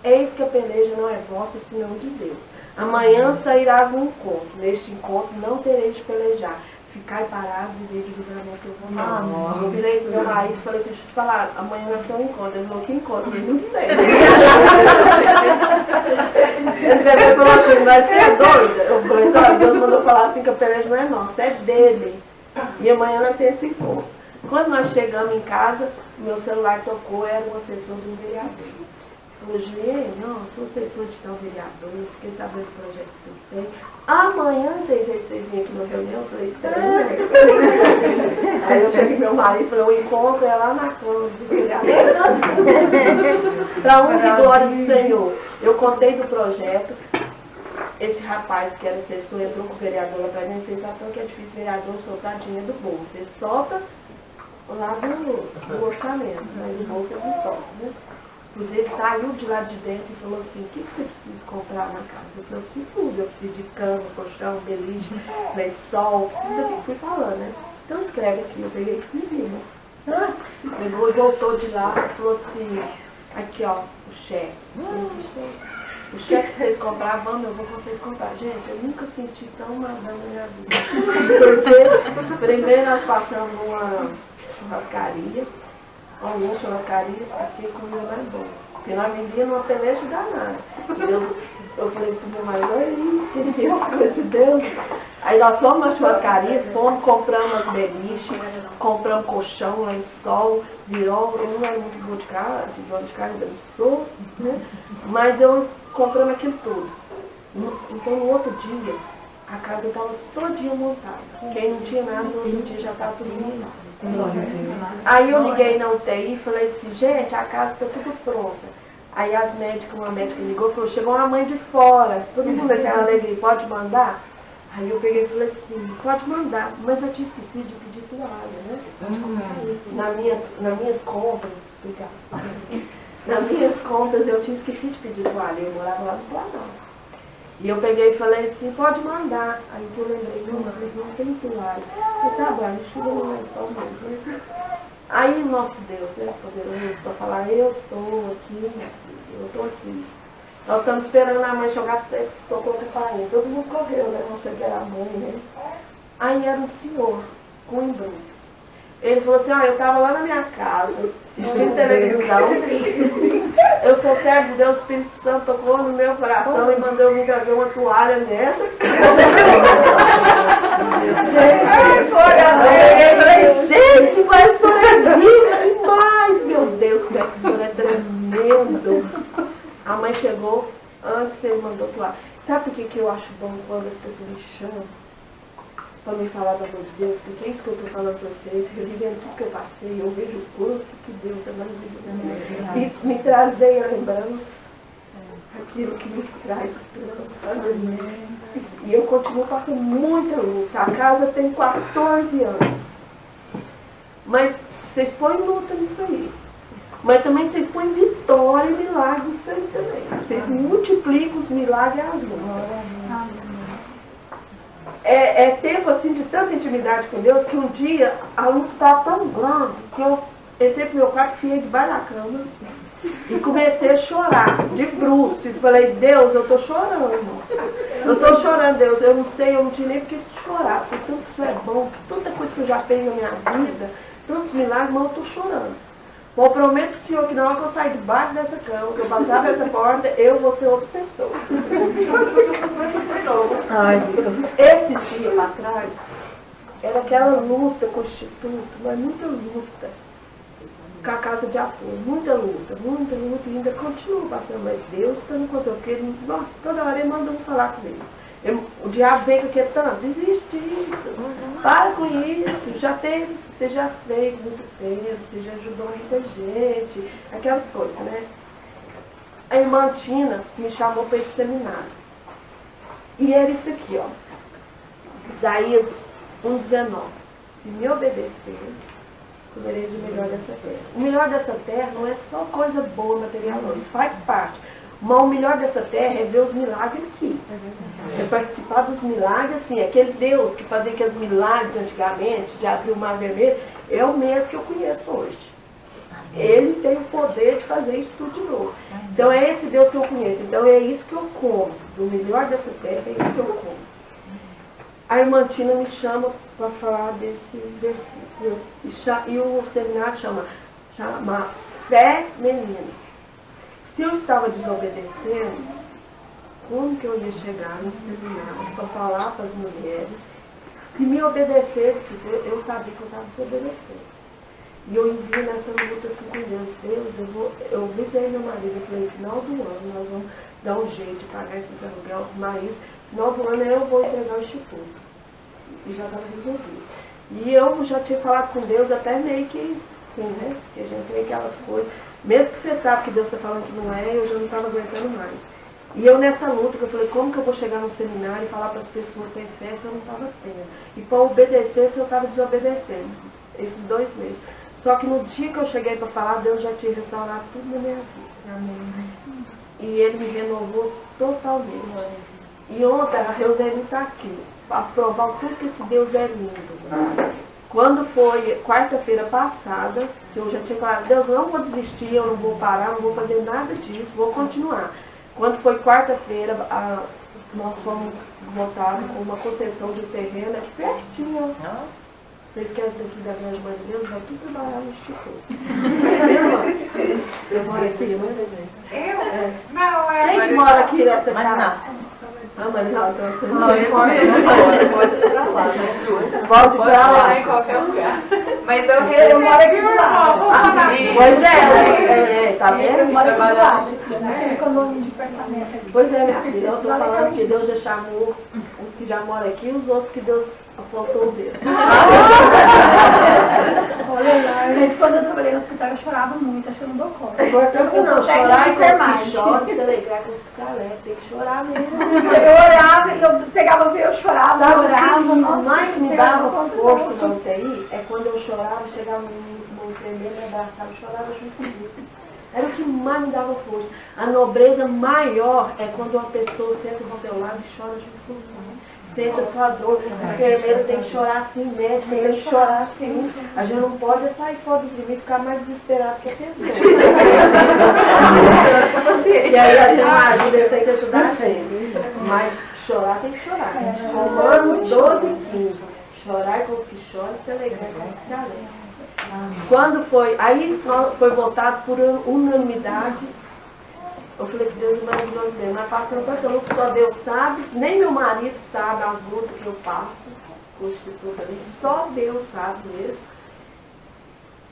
Eis que a peleja não é vossa, senão de Deus. Amanhã sairás no encontro. Neste encontro não tereis de pelejar. Ficai parados e ver de livramento que eu vou dar. Eu virei pro meu marido e falei assim, deixa eu te falar, amanhã nós temos um encontro. Ele falou, que encontro? Eu não sei. Ele falou assim, mas você é doida? Eu falei, sabe, Deus mandou falar assim que a peleja não é nossa, é dele. E amanhã nós temos esse encontro. Quando nós chegamos em casa, meu celular tocou, era um assessor de um vereador. Falou, Juliane, não, sou assessor de tal vereador, fiquei sabendo do projeto que você fez. Amanhã tem jeito de vocês virem aqui na reunião? Eu falei, tem. Aí eu cheguei meu marido e falei, o encontro é lá na Câmara do vereador. Para honra e glória do Senhor. Eu contei do projeto. Esse rapaz que era assessor entrou com o vereador lá para mim. Vocês sabem que é difícil o vereador soltar dinheiro do bolso. Ele solta lá do orçamento, mas do bolso ele não solta, né? Ele saiu de lá de dentro e falou assim, o que você precisa comprar na casa? Eu falei, eu preciso de tudo, eu preciso de cama, colchão, beliche, lençol, preciso daquilo que fui falando, né? Então escreve aqui, eu peguei e escrevi, né? Pegou e voltou de lá e falou assim, aqui ó, o cheque. O cheque que vocês compraram, vamos, eu vou com vocês comprar. Gente, eu nunca senti tão madame na minha vida. Porque primeiro nós passamos numa churrascaria, uma churrascaria, aqui comida mais boa. Porque nós vendíamos uma peleja danada. Eu falei pro meu marido, aí, pelo amor de Deus. Aí Aí nós fomos na churrascaria, fomos, compramos as beliches, compramos colchão, lençol, virou. Eu não era muito boa de casa, ainda não sou, né? Mas eu compramos aquilo tudo. Então no outro dia, a casa estava todinha montada. Quem não tinha nada, no outro dia já estava tudo montado. Aí eu liguei na UTI e falei assim, gente, a casa está tudo pronta. Aí as médicas, uma médica ligou e falou, chegou uma mãe de fora, todo mundo aquela alegria, pode mandar? Aí eu peguei e falei assim, pode mandar, mas eu tinha esquecido de pedir toalha, né? Nas minhas compras, nas minhas compras eu tinha esquecido de pedir toalha, eu morava lá no Planalto. E eu peguei e falei assim, pode mandar. Aí eu lembrei, não tem toalha. Eu falei, tá bom, a gente não é só mesmo. Aí, nosso Deus, né, poderoso, para falar, eu estou aqui, minha filha, eu estou aqui. Nós estamos esperando a mãe jogar, tocou a campainha. Todo mundo correu, né, não sei que era a mãe, né. Aí era um senhor, com um embrulho. Ele falou assim, eu estava lá na minha casa, assistindo televisão. Eu sou servo de Deus, o Espírito Santo tocou no meu coração e mandou eu vir trazer uma toalha nessa. Eu falei, gente, mas o senhor é rico demais. Meu Deus, como é que o senhor é tremendo. A mãe chegou, antes ele mandou toalha. Sabe por que eu acho bom quando as pessoas me chamam? Para me falar do amor de Deus, porque é isso que eu estou falando para vocês, revivendo tudo que eu passei, eu vejo o quanto que Deus é maravilhoso. E me trazer a lembrança, aquilo que me traz esperança. E eu continuo passando muita luta. A casa tem 14 anos. Mas vocês põem luta nisso aí. Mas também vocês põem vitória e milagre nisso aí também. Vocês multiplicam os milagres e as lutas. É tempo assim de tanta intimidade com Deus que um dia a luta estava tão grande que eu entrei pro meu quarto, fiquei debaixo da cama e comecei a chorar, de bruços. E falei, Deus, eu estou chorando. Eu estou chorando, Deus. Eu não sei, eu não tinha nem porque chorar. Porque tudo que isso é bom, tanta coisa que eu já fiz na minha vida, tantos milagres, mas eu estou chorando. Bom, eu prometo ao Senhor que na hora que eu sair debaixo dessa cama, que eu passar dessa porta, eu vou ser outra pessoa. Ai, Deus. Esses dias lá atrás, era aquela luta com o Instituto, mas muita luta com a casa de apoio, muita luta, e ainda continua passando, mas Deus está no controle, porque ele, nossa, toda hora ele mandou falar comigo. O diabo vem com aquele tanto, desiste disso, para com isso, você já fez muito tempo, você já ajudou muita gente, aquelas coisas, né? A irmã Tina me chamou para esse seminário. E era isso aqui, ó. Isaías 1,19. Se me obedecer, comereis o melhor dessa terra. O melhor dessa terra não é só coisa boa material, não, isso faz parte. Mas o melhor dessa terra é ver os milagres aqui. É participar dos milagres, assim, aquele Deus que fazia aqueles milagres antigamente, de abrir o mar vermelho, é o mesmo que eu conheço hoje. Ele tem o poder de fazer isso tudo de novo. Então é esse Deus que eu conheço. Então é isso que eu como. Do melhor dessa terra é isso que eu como. A irmã Tina me chama para falar desse versículo. E o seminário chama Fé Menina. Se eu estava desobedecendo, como que eu ia chegar no seminário para falar para as mulheres? Se me obedecer, eu sabia que eu estava desobedecendo. E eu envio nessa luta assim com Deus. Eu avisei meu marido, eu falei, no final do ano nós vamos dar um jeito de pagar esses aluguel, mas no final do ano eu vou entregar o instituto. E já estava resolvido. E eu já tinha falado com Deus até meio que, assim, né? Porque a gente tem aquelas coisas. Mesmo que você sabe que Deus está falando que não é, eu já não estava aguentando mais. E eu nessa luta, que eu falei, como que eu vou chegar no seminário e falar para as pessoas ter fé se eu não estava tendo? E para obedecer se eu estava desobedecendo. Esses 2 meses. Só que no dia que eu cheguei para falar, Deus já tinha restaurado tudo na minha vida. Amém. E Ele me renovou totalmente. E ontem a Roseli está aqui, para provar o tudo que esse Deus é lindo. Quando foi quarta-feira passada, eu já tinha falado, Deus, não vou desistir, eu não vou parar, não vou fazer nada disso, vou continuar. Quando foi quarta-feira, nós fomos votados com uma concessão de terreno aqui pertinho. Vocês querem daqui da Grande Mãe de Deus? Vai tudo trabalhar no instituto. Eu moro aqui, não é, gente? Eu? Não, Quem que mora aqui nessa casa? Ah, mas não, então você Não importa, pode ir pra lá, né, Ju? Pode ir pra lá. Em qualquer lugar. Mas eu moro aqui do lado. Pois é, tá vendo? Eu moro aqui do Trabalhar. lado. Fica no nome de apartamento aqui. Pois é, minha filha, eu tô falando que Deus já chamou os que já moram aqui e os outros que Deus apontou o dedo. Olha lá, mas quando eu trabalhei no hospital eu chorava muito, acho que eu não dou conta. Importante Eu não sou técnica chorar de com os que enfermagem. choram, se alegrar com os que se alegram, tem que chorar mesmo. Eu orava, eu pegava o eu chorava, Sabe o orava, que nossa, mais me pegava dava conta força não. na UTI? É quando eu chorava, chegava no enfermeiro, me abraçava e chorava junto comigo. Era o que mais me dava força. A nobreza maior é quando uma pessoa senta do seu lado e chora junto com você. Sente a sua dor. O enfermeiro tem que chorar assim, o médico tem que chorar assim. A gente não pode sair fora dos limites e ficar mais desesperado que a pessoa. E aí a gente não ajuda, eles têm que ajudar a gente. Mas chorar tem que chorar. Romanos 12:15. Chorar com os que choram, se alegrar com os que se alegram. Quando foi, aí foi votado por unanimidade. Eu falei que Deus é maravilhoso mesmo, mas passando por aquilo que só Deus sabe, nem meu marido sabe as lutas que eu passo com o Instituto ali, só Deus sabe mesmo.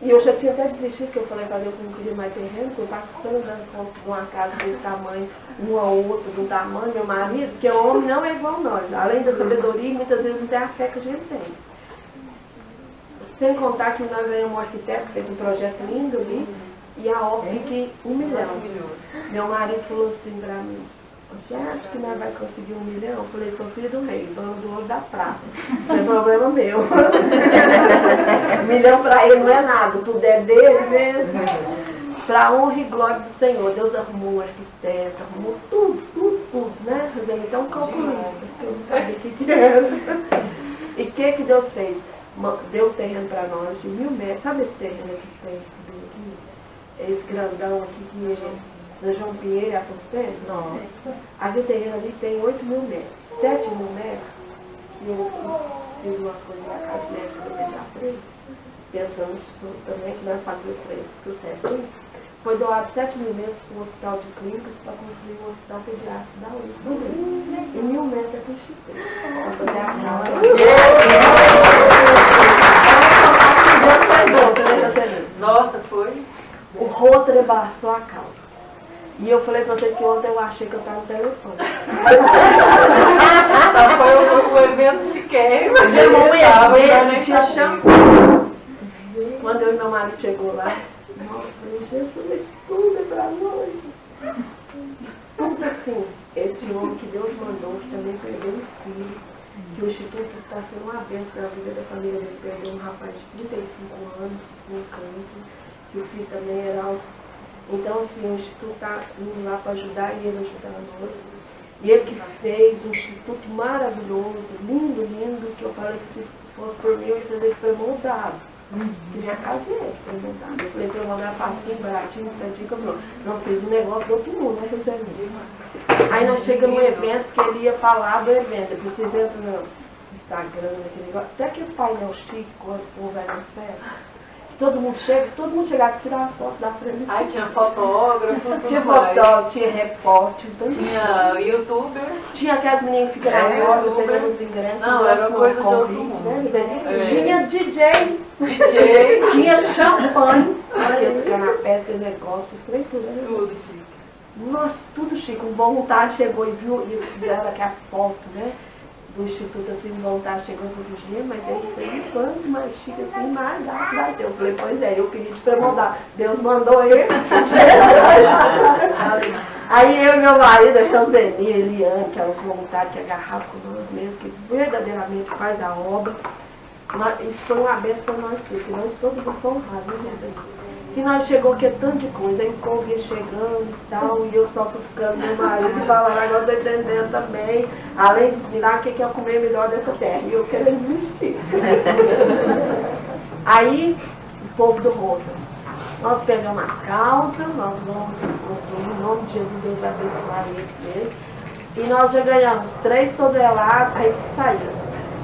E eu já tinha até desistido, porque eu falei para Deus que eu não queria mais terreno, porque eu estava custando dando conta de uma casa desse tamanho, um ao outro, do tamanho, meu marido, porque o homem não é igual nós, além da sabedoria, muitas vezes não tem a fé que a gente tem. Sem contar que nós ganhamos um arquiteto que fez um projeto lindo ali, e a OPIC 1 milhão. Meu marido falou assim pra mim, você acha que nós vai conseguir 1 milhão? Eu falei, sou filho do rei, dono do ouro da prata. Isso é problema meu. 1 milhão pra ele não é nada, tudo é dele mesmo. Pra honra e glória do Senhor, Deus arrumou um arquiteto, arrumou tudo, né? Ele é um calculista, você não sabia o que era. E o que Deus fez? Deu um terreno para nós de 1000 metros. Sabe esse terreno aqui que tem subindo aqui? Esse grandão aqui que na João Pinheiro e Afonso? Nossa. Aquele terreno ali tem 8.000 metros. 7.000 metros. E eu fiz umas coisas na casa médica do Beija-Flor. Pensamos também que nós fazíamos tudo certinho. Foi doado 7.000 metros para o hospital de clínicas para construir um hospital pediátrico da UFBA. E 1.000 metros é para o Instituto. Para fazer a causa. Nossa, foi? O Rotary abraçou a causa. E eu falei para vocês que ontem eu achei que eu estava no telefone. Então foi um evento chiquérrimo. Chamou um evento, tinha chamado. Quando eu e meu marido chegou lá, nossa, Jesus, tudo é para nós. Tudo assim, esse homem que Deus mandou, que também perdeu um filho, que o Instituto está sendo uma bênção na vida da família dele, perdeu um rapaz de 35 anos com câncer, que o filho também era alto. Então, assim, o Instituto está indo lá para ajudar e ele ajudar nós. E ele que fez um instituto maravilhoso, lindo, que eu falei que se fosse por mim, eu ia fazer que foi moldado. Que já casei, foi moldado. Eu falei que eu mandar facinho, baratinho, certinho, que eu falei, não, fiz um negócio do outro mundo, né, José? Aí nós chegamos no evento, que ele ia falar do evento. Eu preciso entrar no Instagram, naquele negócio. Até aqueles painel chique, quando o povo vai nas festas. Todo mundo chegava a tirar a foto da frente. Ai, tinha fotógrafo, Tinha tudo mais. fotógrafo, tinha repórter, Tinha youtuber. tinha aquelas meninas que ficam na porta pegando os ingressos. Não, era uma coisa de outro mundo. Né? Tinha DJ, DJ. tinha champanhe, aqueles canapés, aquele negócio, trem tudo, né? Tudo chique. Nossa, tudo chique. Um voluntário chegou e viu, e eles fizeram aqui a foto, né? Do Instituto, assim, um voluntário chegou e falou assim, mas aí foi quanto mais chique assim, mais dá que vai ter. Eu falei, pois é, eu pedi de premondar. Deus mandou ele. Aí eu e meu marido, a Joseni, Eliane, que é os voluntários que agarravam com nós mesmos, que verdadeiramente faz a obra. Isso foi uma benção para nós todos, que nós todos fomos honrados, né, Joseni? Que nós chegou aqui tanta de coisa, aí o povo ia chegando e tal, e eu só cutucando meu marido e falando, agora estou entendendo também, além de mirar, o que é o comer melhor dessa terra, e eu querendo desistir. Aí, o povo do Rotary, nós pegamos a causa, nós vamos construir, em nome de Jesus, Deus vai abençoar eles mesmo, e nós já ganhamos 3 toneladas, aí saiu.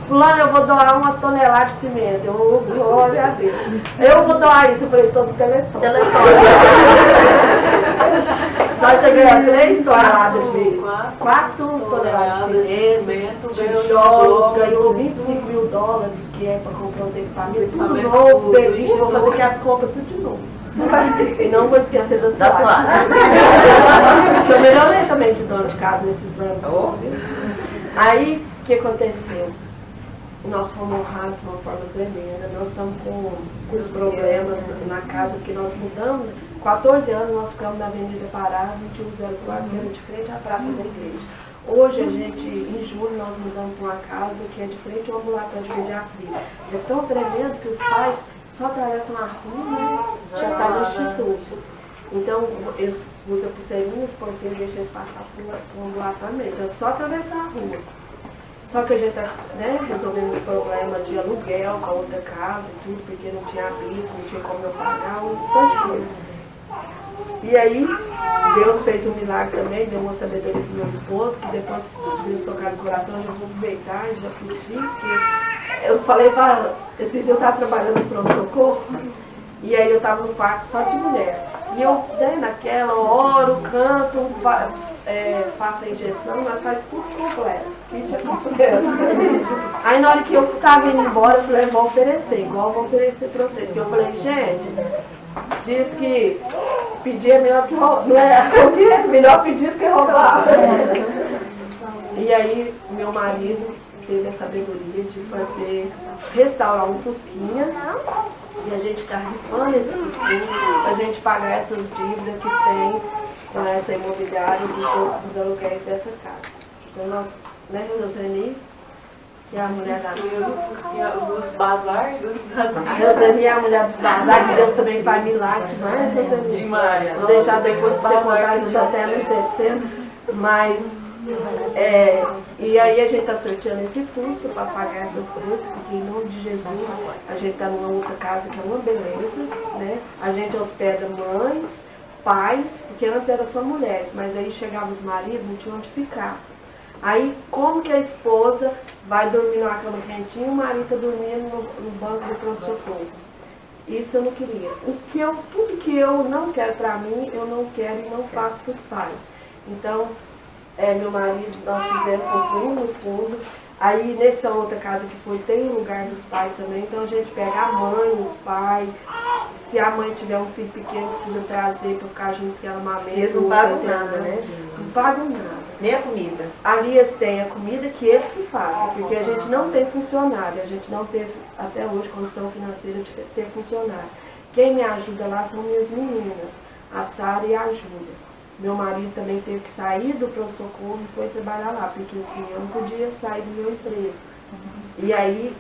Fulano, eu vou doar 1 tonelada de cimento. Eu, glória a Deus. Eu vou doar isso. Eu falei, estou no telefone. Nós já ganhamos 3 toneladas de 4 toneladas de cimento, tijolos, ganhou $25.000, que é para comprar os equipamentos, tudo novo, belinho, vou fazer que a compra tudo de novo. E não vou esquecer da toalha. Eu melhorei também de dona de casa nesses anos. Aí, o que aconteceu? Nós fomos honrados de uma forma tremenda. Nós estamos com os problemas na casa, porque nós mudamos. 14 anos nós ficamos na Avenida Pará, 2104, que era de frente à praça da igreja. Hoje, a gente, em julho, nós mudamos para uma casa que é de frente ao ambulatório de pediatria. É tão tremendo que os pais só atravessam a rua, né? Já está no instituto. Então, eles usam pulseirinhas, porque eles deixam eles passar por um ambulatório mesmo. Então, só atravessar a rua. Só que a gente está, né, resolvendo o problema de aluguel com a outra casa e tudo, porque não tinha aviso, não tinha como eu pagar, um monte de coisa. E aí, Deus fez um milagre também, deu uma sabedoria para o meu esposo, que depois Deus tocar no coração, eu já vou aproveitar e já pedir, porque eu falei para esses dias eu estava trabalhando no pronto-socorro, e aí eu estava no quarto só de mulher. E eu, né, naquela, oro, canto, faço a injeção, mas faz tudo completo. Aí na hora que eu estava indo embora, eu falei, vou oferecer, igual eu vou oferecer para vocês. Que eu falei, gente, diz que pedir é melhor que roubar, não é melhor pedir do que roubar. E aí meu marido teve a sabedoria de restaurar um Fusquinha, e a gente está rifando esse Fusquinha para a gente pagar essas dívidas que tem com essa imobiliária dos aluguéis dessa casa. Então nós, né, Roseni, que é a mulher da dos bazar, a Roseni é a mulher dos bazar, que Deus também faz milagre, não é, Roseni? demais. Vou deixar depois para você contar, a gente está até anoitecendo, mas e aí a gente está sorteando esse Fusca para pagar essas coisas, porque em nome de Jesus a gente está numa outra casa que é uma beleza, né? A gente hospeda mães, pais, porque antes era só mulheres, mas aí chegavam os maridos, não tinha onde ficar. Aí como que a esposa vai dormir numa cama quentinha e o marido está dormindo no banco do pronto-socorro? Isso eu não queria. Tudo que eu não quero para mim, eu não quero e não faço para os pais. Então, meu marido, nós fizemos, construímos no fundo. Aí nessa outra casa que foi, tem o lugar dos pais também, então a gente pega a mãe, o pai. Se a mãe tiver um filho pequeno, precisa trazer para ficar junto com ela uma mesa. Eles não pagam nada, né? Não pagam nada. Nem a comida. Ali eles têm a comida que eles que fazem, porque a gente não tem funcionário, a gente não teve até hoje condição financeira de ter funcionário. Quem me ajuda lá são minhas meninas, a Sara e a Júlia. Meu marido também teve que sair do pronto-socorro e foi trabalhar lá, porque assim, eu não podia sair do meu emprego. E aí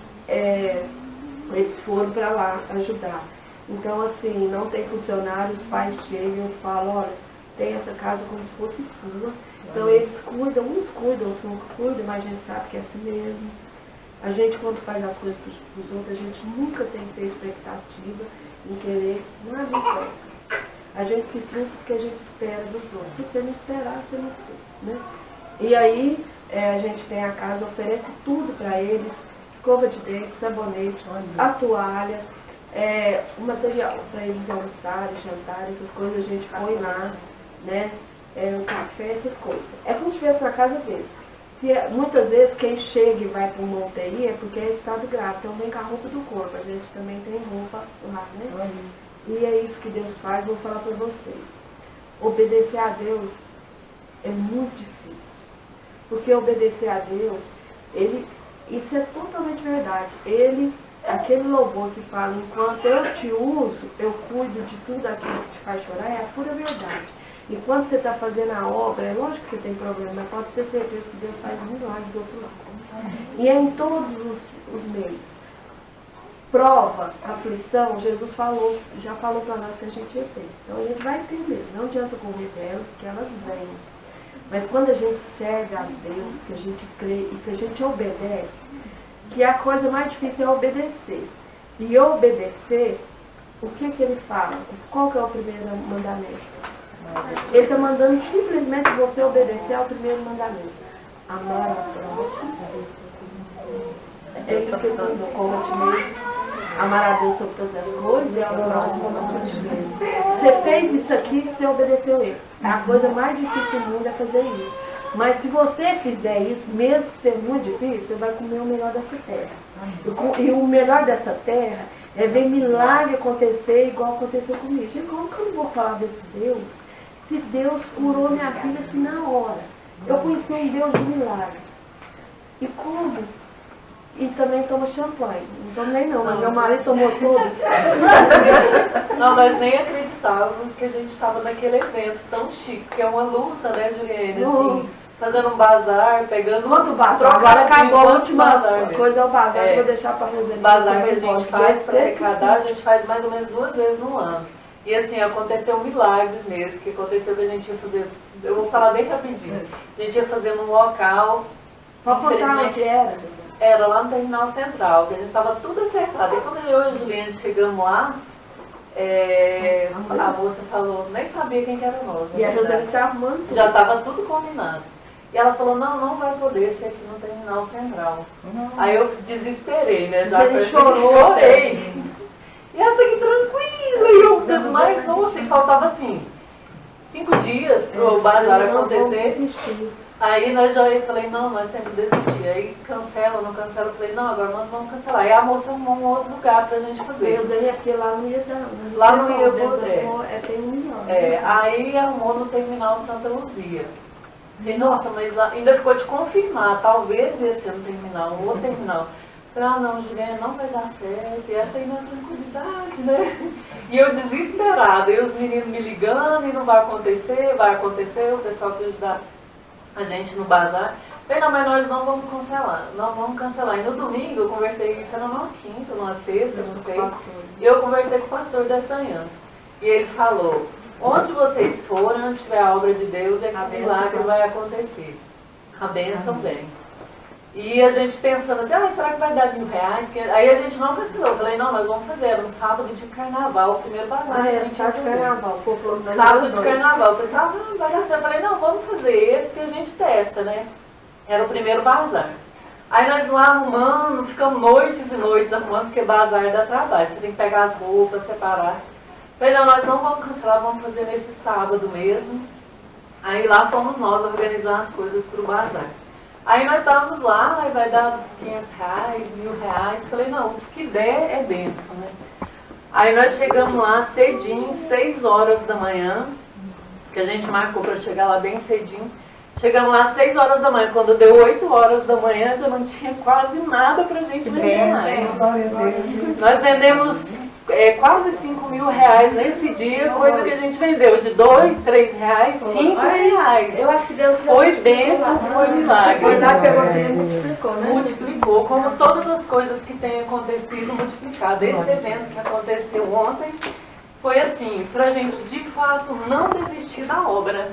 eles foram para lá ajudar. Então assim, não tem funcionário, os pais chegam e falam, olha, tem essa casa como se fosse sua. Então eles cuidam, uns cuidam, outros não cuidam, mas a gente sabe que é assim mesmo. A gente quando faz as coisas para os outros, a gente nunca tem que ter expectativa em querer nada em troca. A gente se frustra porque a gente espera dos outros. Se você não esperar, você não frustra, né? E aí, a gente tem a casa, oferece tudo para eles, escova de dente, sabonete, a toalha, o material para eles almoçarem, jantarem, essas coisas a gente põe lá, né? O café, essas coisas. É como se estivesse na casa deles. Muitas vezes quem chega e vai para uma UTI é porque é estado grave, então vem com a roupa do corpo, a gente também tem roupa lá, né? E é isso que Deus faz, vou falar para vocês. Obedecer a Deus é muito difícil. Porque obedecer a Deus, isso é totalmente verdade. Aquele louvor que fala, enquanto eu te uso, eu cuido de tudo aquilo que te faz chorar, é a pura verdade. Enquanto você está fazendo a obra, é lógico que você tem problema, mas pode ter certeza que Deus faz um milagre do outro lado. E é em todos os meios. Prova, aflição, Jesus já falou para nós que a gente ia ter. Então a gente vai ter mesmo. Não adianta correr delas, porque elas vêm. Mas quando a gente serve a Deus, que a gente crê e que a gente obedece, que a coisa mais difícil é obedecer. E obedecer, o que ele fala? Qual que é o primeiro mandamento? Ele está mandando simplesmente você obedecer ao primeiro mandamento. Amar a próxima É isso que eu estou dizendo, como otimismo. Amar a Deus sobre todas as coisas e ao próximo como a ti mesmo. Você fez isso aqui, você obedeceu ele. A coisa mais difícil do mundo é fazer isso. Mas se você fizer isso, mesmo sendo muito difícil, você vai comer o melhor dessa terra. E o melhor dessa terra é ver milagre acontecer igual aconteceu comigo. Gente, como que eu não vou falar desse Deus se Deus curou minha filha assim na hora? Eu conheci um Deus de milagre. E como? E também toma champanhe. Não tomei não, mas meu marido tomou tudo. Não, nós nem acreditávamos que a gente estava naquele evento tão chique, que é uma luta, né, Juliane? Assim, fazendo um bazar, pegando Quanto bazar? Agora acabou a última coisa, é o bazar, que eu vou deixar para resolver. O bazar que a gente faz para arrecadar, a gente faz mais ou menos 2 vezes no ano. E assim, aconteceu milagres nesse, que aconteceu da gente ia fazer, eu vou falar bem rapidinho, a gente ia fazer num local. Pode contar onde era? Era lá no Terminal Central, que a gente estava tudo acertado. E quando eu e a Juliane chegamos lá, a moça falou, nem sabia quem que era nós. E a José está arrumando tudo. Já estava tudo combinado. E ela falou, não vai poder ser aqui no Terminal Central. Aí eu desesperei, né? Já chorei. E essa aqui tranquila, e eu desmaio, nossa, e faltava assim, 5 dias pro bazar acontecer. Aí nós já falei, não, nós temos que desistir. Aí cancela, não cancela. Eu falei, não, agora nós vamos cancelar. Aí a moça arrumou um outro lugar pra gente fazer. Deus, aí aqui lá não ia dar. Lá não ia poder. Tem um milhão. Aí arrumou no Terminal Santa Luzia. Falei, nossa, mas lá ainda ficou de confirmar, talvez ia ser no terminal, um outro terminal. Falei, não, Juliane, não vai dar certo. E essa aí não é tranquilidade, né? E eu desesperada, e os meninos me ligando, e não vai acontecer, o pessoal que ajudar a gente no bazar. Falei, não, mas nós não vamos cancelar. E no domingo eu conversei, isso era numa quinta, numa sexta, não sei. E eu conversei com o pastor D'Artagnan. E ele falou, onde vocês forem, onde tiver a obra de Deus, é que o milagre vai acontecer. A bênção vem. E a gente pensando assim, será que vai dar R$1.000? Aí a gente não cancelou. Eu falei, não, nós vamos fazer. Era um sábado de carnaval, o primeiro bazar. Era sábado de carnaval. Sábado de carnaval. O pessoal, não vai dar certo. Eu falei, não, vamos fazer esse que a gente testa, né? Era o primeiro bazar. Aí nós lá arrumando, ficamos noites e noites arrumando, porque bazar dá trabalho. Você tem que pegar as roupas, separar. Falei, não, nós não vamos cancelar, vamos fazer nesse sábado mesmo. Aí lá fomos nós organizar as coisas para o bazar. Aí nós estávamos lá, aí vai dar R$500, R$1.000. Falei, não, o que der é bênção, né? Aí nós chegamos lá cedinho, 6 horas da manhã, que a gente marcou para chegar lá bem cedinho. Chegamos lá às 6 horas da manhã, quando deu 8 horas da manhã, já não tinha quase nada pra gente vender mais. Nós vendemos quase R$5.000 nesse dia, coisa que a gente vendeu de R$2, R$3, R$5. Eu acho que Deus foi bênção, foi milagre. Foi lá que a multiplicou, né? Multiplicou, como todas as coisas que têm acontecido, multiplicado. Esse evento que aconteceu ontem foi assim, pra gente de fato não desistir da obra.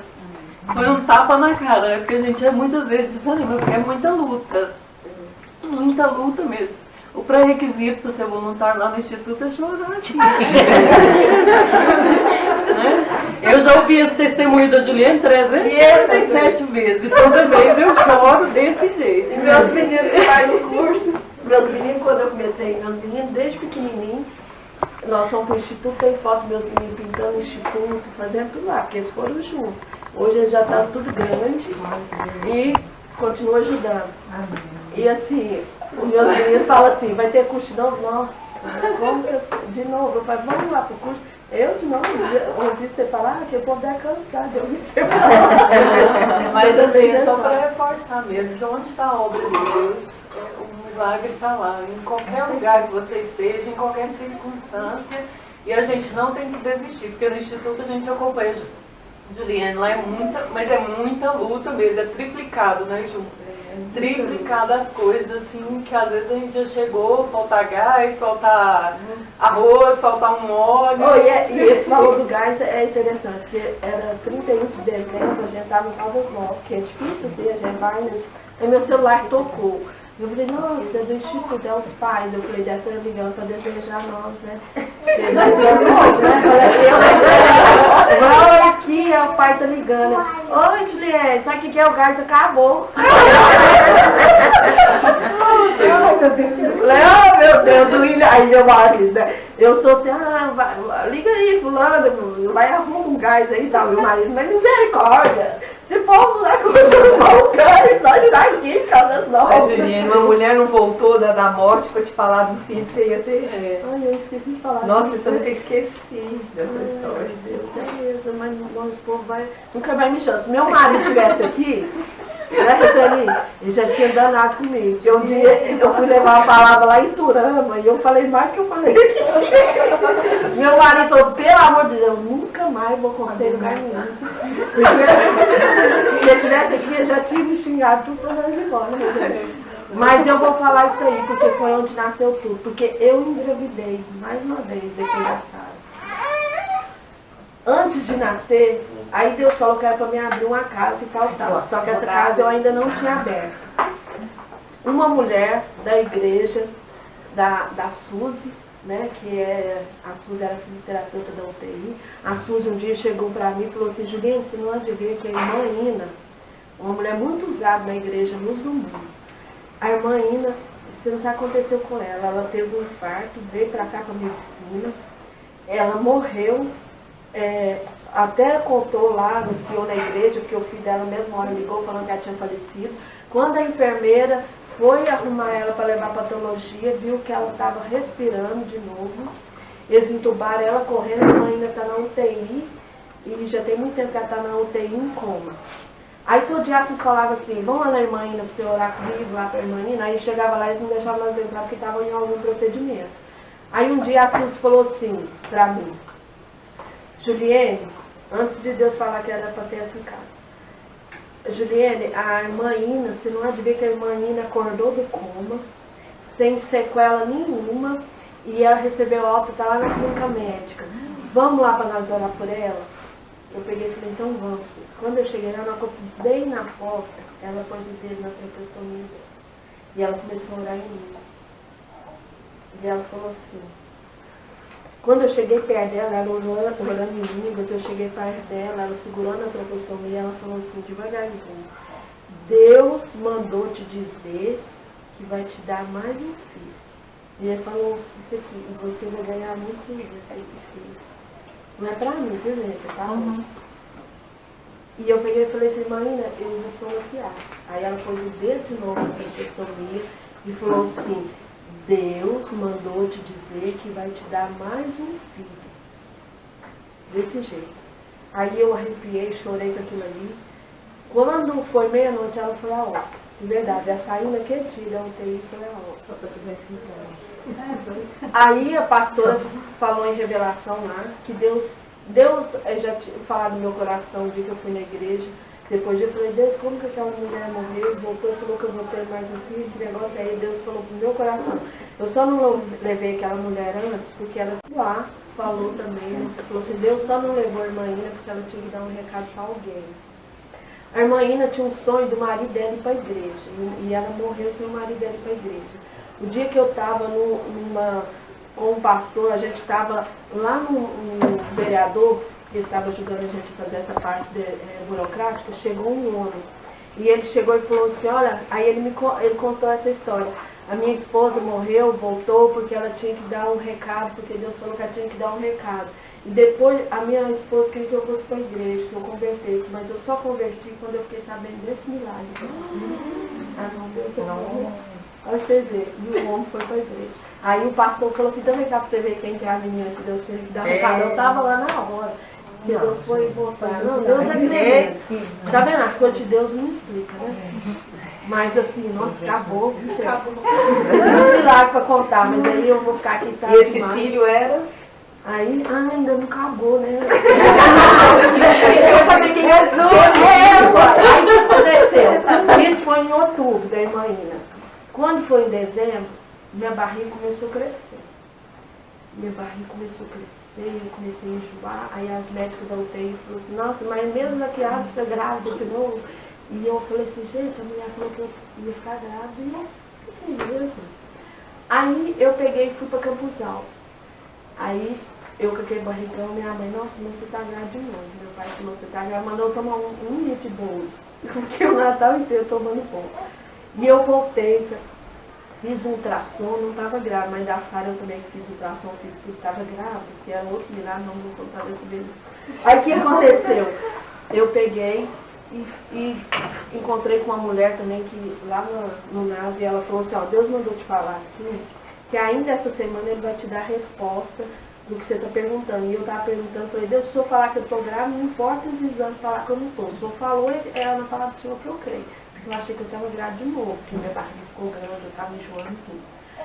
Foi um tapa na cara, né? Porque a gente muitas vezes desanima, porque é muita luta mesmo. O pré-requisito para ser voluntário lá no Instituto é chorar assim. Né? Eu já ouvi esse testemunho da Juliane 357 vezes, e toda vez eu choro desse jeito. E meus meninos que vai no curso, meus meninos, quando eu comecei, desde pequenininho, nós fomos para o Instituto, tem foto dos meus meninos pintando o Instituto, fazendo tudo lá, porque eles foram juntos. Hoje eles já estão tudo grande e continuam ajudando. E assim, os meus meninos falam assim, vai ter curso de novo? Nossa, como que de novo? Eu falo, vamos lá para o curso. Eu de novo, ouvi você falar que eu vou dar cansado, eu ouvi você falar. Mas assim, é só para reforçar mesmo, que onde está a obra de Deus, o milagre está lá. Em qualquer lugar que você esteja, em qualquer circunstância, e a gente não tem que desistir, porque no Instituto a gente acompanha. Juliane, lá mas é muita luta mesmo, é triplicado, né, Ju? Triplicado as coisas, assim, que às vezes a gente já chegou, faltar gás, faltar arroz, faltar um óleo. E esse valor do gás é interessante, porque era 31 de dezembro, a gente estava em Caldas Novas, que é difícil assim, a gente vai, né? Aí meu celular tocou. Eu falei, nossa, é do Instituto, é os pais. Eu falei, deve estar ligando para desejar nós, né? Vamos aqui, o pai tá ligando. Oi, Juliette, sabe o que é? O gás acabou. Oh, meu Deus, o William, aí meu marido, né? Eu sou assim, liga aí, fulano, vai arrumar um gás aí, tá? Meu marido, mas misericórdia, esse povo não vai continuar o gás, sai daqui, casa nova. Juliana, uma mulher não voltou da morte pra te falar do filho que você ia ter. Ai, eu esqueci de falar. Nossa, isso eu nunca esqueci dessa história. Meu Deus, é mesmo, mas nosso povo nunca vai me chamar. Se meu marido estivesse aqui, né, Roseli, ele já tinha danado comigo. Um dia eu fui levar a palavra lá em Turama e eu falei mais que eu falei aqui. Meu marido falou, pelo amor de Deus, eu nunca mais vou conselho lugar nenhum. Se eu estivesse aqui, eu já tinha me xingado tudo pra nós embora. Mas eu vou falar isso aí, porque foi onde nasceu tudo. Porque eu engravidei, mais uma vez, depois da Sara. Antes de nascer, aí Deus falou que era para me abrir uma casa e tal. Só que essa casa eu ainda não tinha aberto. Uma mulher da igreja, da Suzy, né, a Suzy era fisioterapeuta da UTI. A Suzy um dia chegou para mim e falou assim, Juliana, você não há de ver que a irmã Ina, uma mulher muito usada na igreja, luz do mundo. A irmã Ina, você não sabe o que aconteceu com ela. Ela teve um infarto, veio para cá com a medicina, ela morreu. Até contou lá, anunciou na igreja, porque o filho dela mesmo hora ligou falando que ela tinha falecido. Quando a enfermeira foi arrumar ela para levar a patologia, viu que ela estava respirando de novo. Eles entubaram ela correndo, a irmã ainda está na UTI, e já tem muito tempo que ela está na UTI em coma. Aí todo dia vocês falavam assim, vamos lá na irmã Ina para você orar comigo, lá para a irmã Ina. Aí chegava lá e eles não deixavam nós entrar porque estavam em algum procedimento. Aí um dia a Suzy falou assim para mim, Juliane, antes de Deus falar que era para ter essa casa. Juliane, a irmã Ina, você não há de ver que a irmã Ina acordou do coma, sem sequela nenhuma, e ela recebeu alta, está lá na clínica médica. Vamos lá para nós orar por ela? Eu peguei e falei, então vamos. Quando eu cheguei lá, eu bem na porta, ela pôs o dedo na traqueostomia dela. E ela começou a orar em mim. E ela falou assim, quando eu cheguei perto dela, ela orando em línguas, eu cheguei perto dela, ela segurando a traqueostomia, ela falou assim, devagarzinho, Deus mandou te dizer que vai te dar mais um filho. E ele falou, isso aqui, e você vai ganhar muito dinheiro com esse filho. Não é pra mim, viu, gente? Tá? E eu peguei e falei assim, Marina, eu vou sonofiar. Aí ela pôs o dedo de novo na traqueostomia e falou assim, Deus mandou te dizer que vai te dar mais um filho. Desse jeito. Aí eu arrepiei, chorei com aquilo ali. Quando foi meia-noite, ela foi a óbito. De verdade, ela saiu naquele dia da UTI e foi a óbito. Só pra tu ver se Aí a pastora falou em revelação lá, que Deus já tinha falado no meu coração o dia que eu fui na igreja. Depois eu falei, Deus, como que aquela mulher morreu? Voltou e falou que eu vou ter mais um filho, que negócio. Aí Deus falou pro meu coração. Eu só não levei aquela mulher antes, porque ela lá falou também, né? Falou assim, Deus só não levou a irmã Ina porque ela tinha que dar um recado para alguém. A irmã Ina tinha um sonho do marido dela ir para a igreja. E ela morreu sem o marido dela ir para a igreja. O dia que eu estava com um pastor, a gente estava lá no vereador, que estava ajudando a gente a fazer essa parte burocrática, chegou um homem. E ele chegou e falou assim, olha, aí ele contou essa história. A minha esposa morreu, voltou porque ela tinha que dar um recado, porque Deus falou que ela tinha que dar um recado. E depois a minha esposa queria que eu fosse para a igreja, que eu convertesse, mas eu só converti quando eu fiquei sabendo desse milagre. Ah não, Deus não. Olha você ver, e o homem foi para a igreja. Aí o pastor falou assim, também cá para você ver quem que é a menina que Deus tinha que dar um recado. Eu estava lá na hora. Que Deus foi mostrando. Não, Deus é grande. Tá vendo? As coisas de Deus não explica, né? Mas assim, nossa, acabou. Não milagre pra contar, mas aí eu vou ficar aqui. E esse filho era? Aí, ainda não acabou, né? A gente vai saber quem é. Aí o que aconteceu? Isso foi em outubro da irmã Ina. Quando foi em dezembro, minha barriga começou a crescer. Minha barriga começou a crescer, eu comecei a enjoar. Aí as médicas da UTI falaram assim, nossa, mas mesmo daqui a pouco fica grávida de novo. E eu falei assim, gente, a mulher falou que eu ia ficar grávida e eu fiquei mesmo. Aí eu peguei e fui para Campos Altos. Aí eu com aquele barrigão, minha mãe, nossa, mas você tá grávida de novo. Meu pai falou, você tá grávida, mandou eu tomar um litro de bolo. Porque o Natal inteiro tomando bolo. E eu voltei, fiz um ultrassom, não estava grávida, mas a Sara eu também fiz ultrassom, fiz tudo, estava grávida, que era outro milagre, não vou contar desse bebê. Aí o que aconteceu? Eu peguei e encontrei com uma mulher também que lá no NAS, e ela falou assim, ó, Deus mandou te falar assim, que ainda essa semana ele vai te dar a resposta do que você está perguntando. E eu estava perguntando, falei, Deus, se o senhor falar que eu estou grávida, não importa os exames falar que eu não estou. Se o senhor falou, é na palavra do senhor que eu creio. Porque eu achei que eu estava grávida de novo, porque minha barriga ficou grande, eu estava enjoando tudo.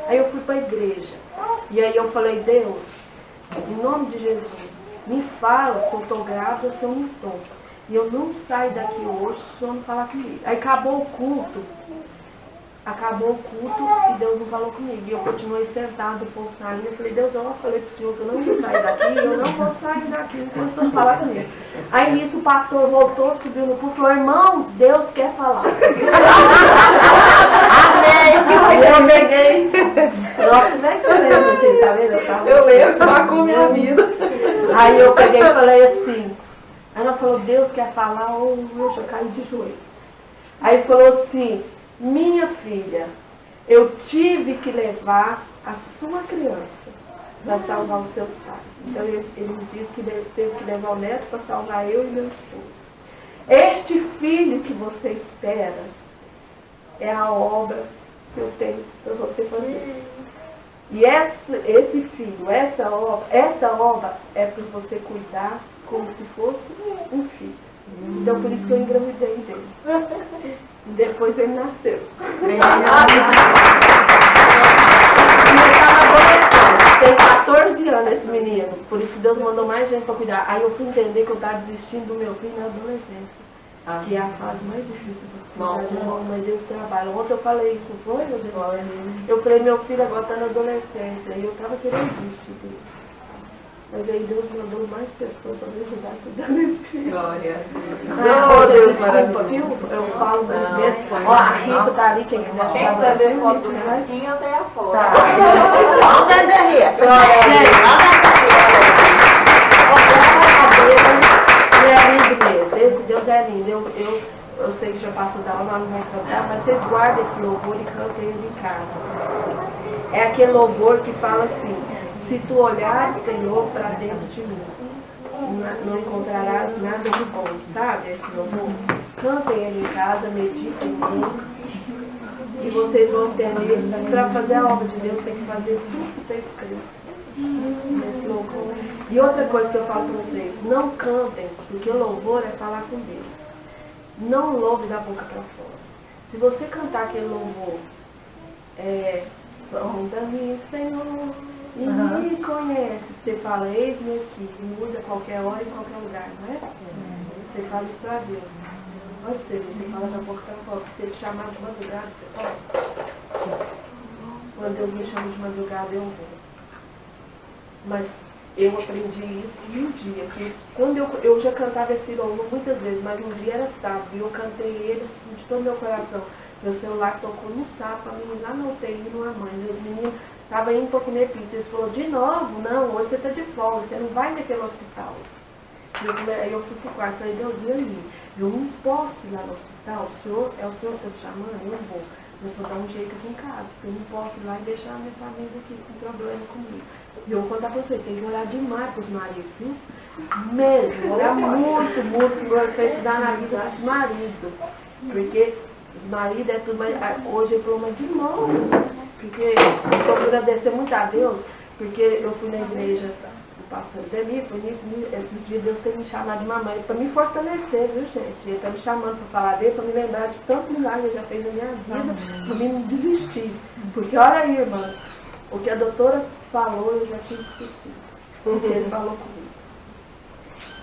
Aí eu fui para a igreja. E aí eu falei, Deus, em nome de Jesus, me fala se eu estou grávida ou se eu não estou. E eu não saio daqui hoje se o senhor não falar comigo. Aí acabou o culto e Deus não falou comigo. E eu continuei sentado, o povo saindo. Eu falei, Deus, eu falei pro senhor que eu não vou sair daqui, eu não vou sair daqui enquanto o senhor falar comigo. Aí nisso o pastor voltou, subiu no púlpito e falou, irmãos, Deus quer falar. Amém! Aí eu peguei. Nossa, como é que você lembra, gente? Tá vendo? Eu leio, só com minha vida. Aí eu peguei e falei assim. Aí ela falou, Deus quer falar, ou eu já caí de joelho. Aí falou assim, minha filha, eu tive que levar a sua criança para salvar os seus pais. Então ele me disse que teve que levar o neto para salvar eu e meu esposo. Este filho que você espera é a obra que eu tenho para você fazer. E esse filho, essa obra é para você cuidar como se fosse um filho. Então por isso que eu engravidei dele. E depois ele nasceu. E ele estava adolescente, tem 14 anos esse menino. Por isso que Deus mandou mais gente para cuidar. Aí eu fui entender que eu estava desistindo do meu filho na adolescência. Que é a fase mais difícil para os filhos, mas eles trabalham. Ontem eu falei isso, não foi, meu Deus? Eu falei, meu filho agora está na adolescência. E eu estava querendo desistir dele. Mas aí Deus mandou mais pessoas para me ajudar a cuidar desse filho. Glória. Oh, Deus, desculpa, viu? Eu falo mesmo. Ó, a Rita tá ali, quem quiser. Quem quiser ver foto do Risquinho, eu tenho a foto. Tá. Vamos vender, Rita. Ele é lindo mesmo. Esse Deus é lindo. Eu sei que já passou da aula, não vai cantar, mas vocês guardem esse louvor e cantem ele em casa. É aquele louvor que fala assim, se tu olhares, Senhor, para dentro de mim, não encontrarás nada de bom, sabe? Esse louvor. Cantem ele em casa, meditem nele, e vocês vão entender que para fazer a obra de Deus tem que fazer tudo que está escrito nesse louvor. E outra coisa que eu falo para vocês, não cantem, porque o louvor é falar com Deus. Não louve da boca para fora. Se você cantar aquele louvor, sonda-me, Senhor, e me conhece. Você fala, eis-me aqui, e usa qualquer hora em qualquer lugar, não é? Você fala isso para Deus. Olha pra você ver, você fala da boca para fora. Se ele chamar de madrugada, você fala. Quando Deus me chama de madrugada, eu vou. Mas eu aprendi isso em um dia, que quando eu já cantava esse louvor muitas vezes, mas um dia era sábado, e eu cantei ele assim, de todo meu coração. Meu celular tocou no sábado, a menina lá na UTI, numa mãe, meus meninos estavam indo para comer pizza, eles falaram, de novo? Não, hoje você está de folga, você não vai naquele hospital. Aí eu fui pro quarto, falei, Deus, e aí? Eu não posso ir lá no hospital, é o senhor que está me chamando? Eu não vou. Eu só dar um jeito aqui em casa, porque eu não posso ir lá e deixar a minha família aqui com problema comigo. E eu vou contar pra vocês, tem que orar demais pros maridos, viu? Mesmo, orar muito, muito, pra gente dar na vida dos maridos. Porque os maridos é tudo, mas hoje é problema de mão. Porque eu vou agradecer muito a Deus, porque eu fui na igreja do pastor Demi, por isso, esses dias Deus tem me chamado de mamãe para me fortalecer, viu, gente? Ele está me chamando para falar dele, para me lembrar de tanto milagre que ele já fez na minha vida, para mim não desistir. Porque olha aí, irmã, o que a doutora falou, eu já tinha esquecido. Porque ele falou comigo.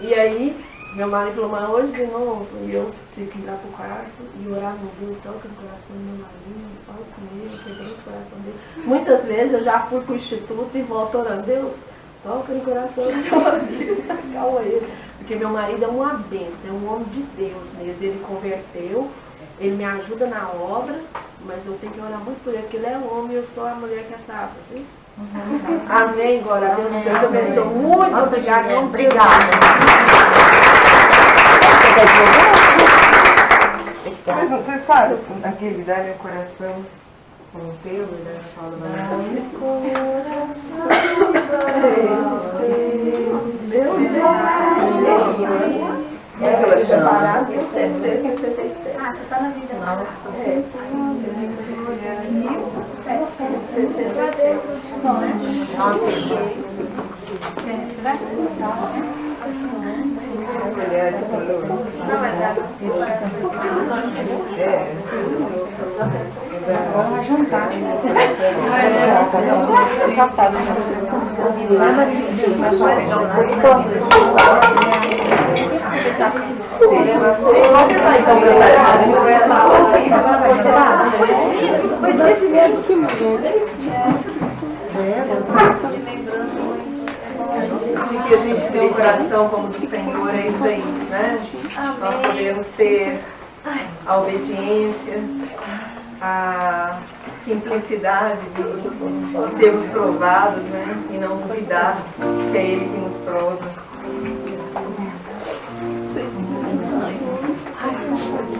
E aí, meu marido falou, mas hoje de novo, e eu tive que ir lá pro quarto e orar no Deus, toca no coração do meu marido, fala com ele, quebrei o coração dele. Muitas vezes eu já fui pro instituto e volto orando, Deus, toca no coração do meu marido, calma ele. Porque meu marido é uma bênção, é um homem de Deus mesmo. Ele converteu, Ele me ajuda na obra, mas eu tenho que orar muito por ele, porque ele é homem e eu sou a mulher que é sábia, viu? Amém, glória a Deus. Deus abençoe. Muito obrigada. Obrigada. Vocês fazem aquele Dá Meu Coração com o teu e da Paula É ela chama. 767. Ah, você tá na vida. Não. Nossa, Não, é da... Vamos juntar. já sabe. Pois esse mesmo que mudou. De que a gente tem um coração como o do Senhor, é isso aí, né? Nós podemos ter a obediência, a simplicidade de sermos provados, né? E não duvidar que é Ele que nos prova.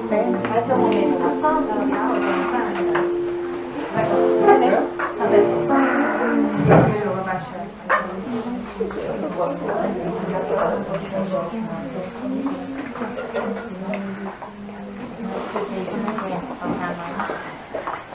Vai ter um momento na sala, Tá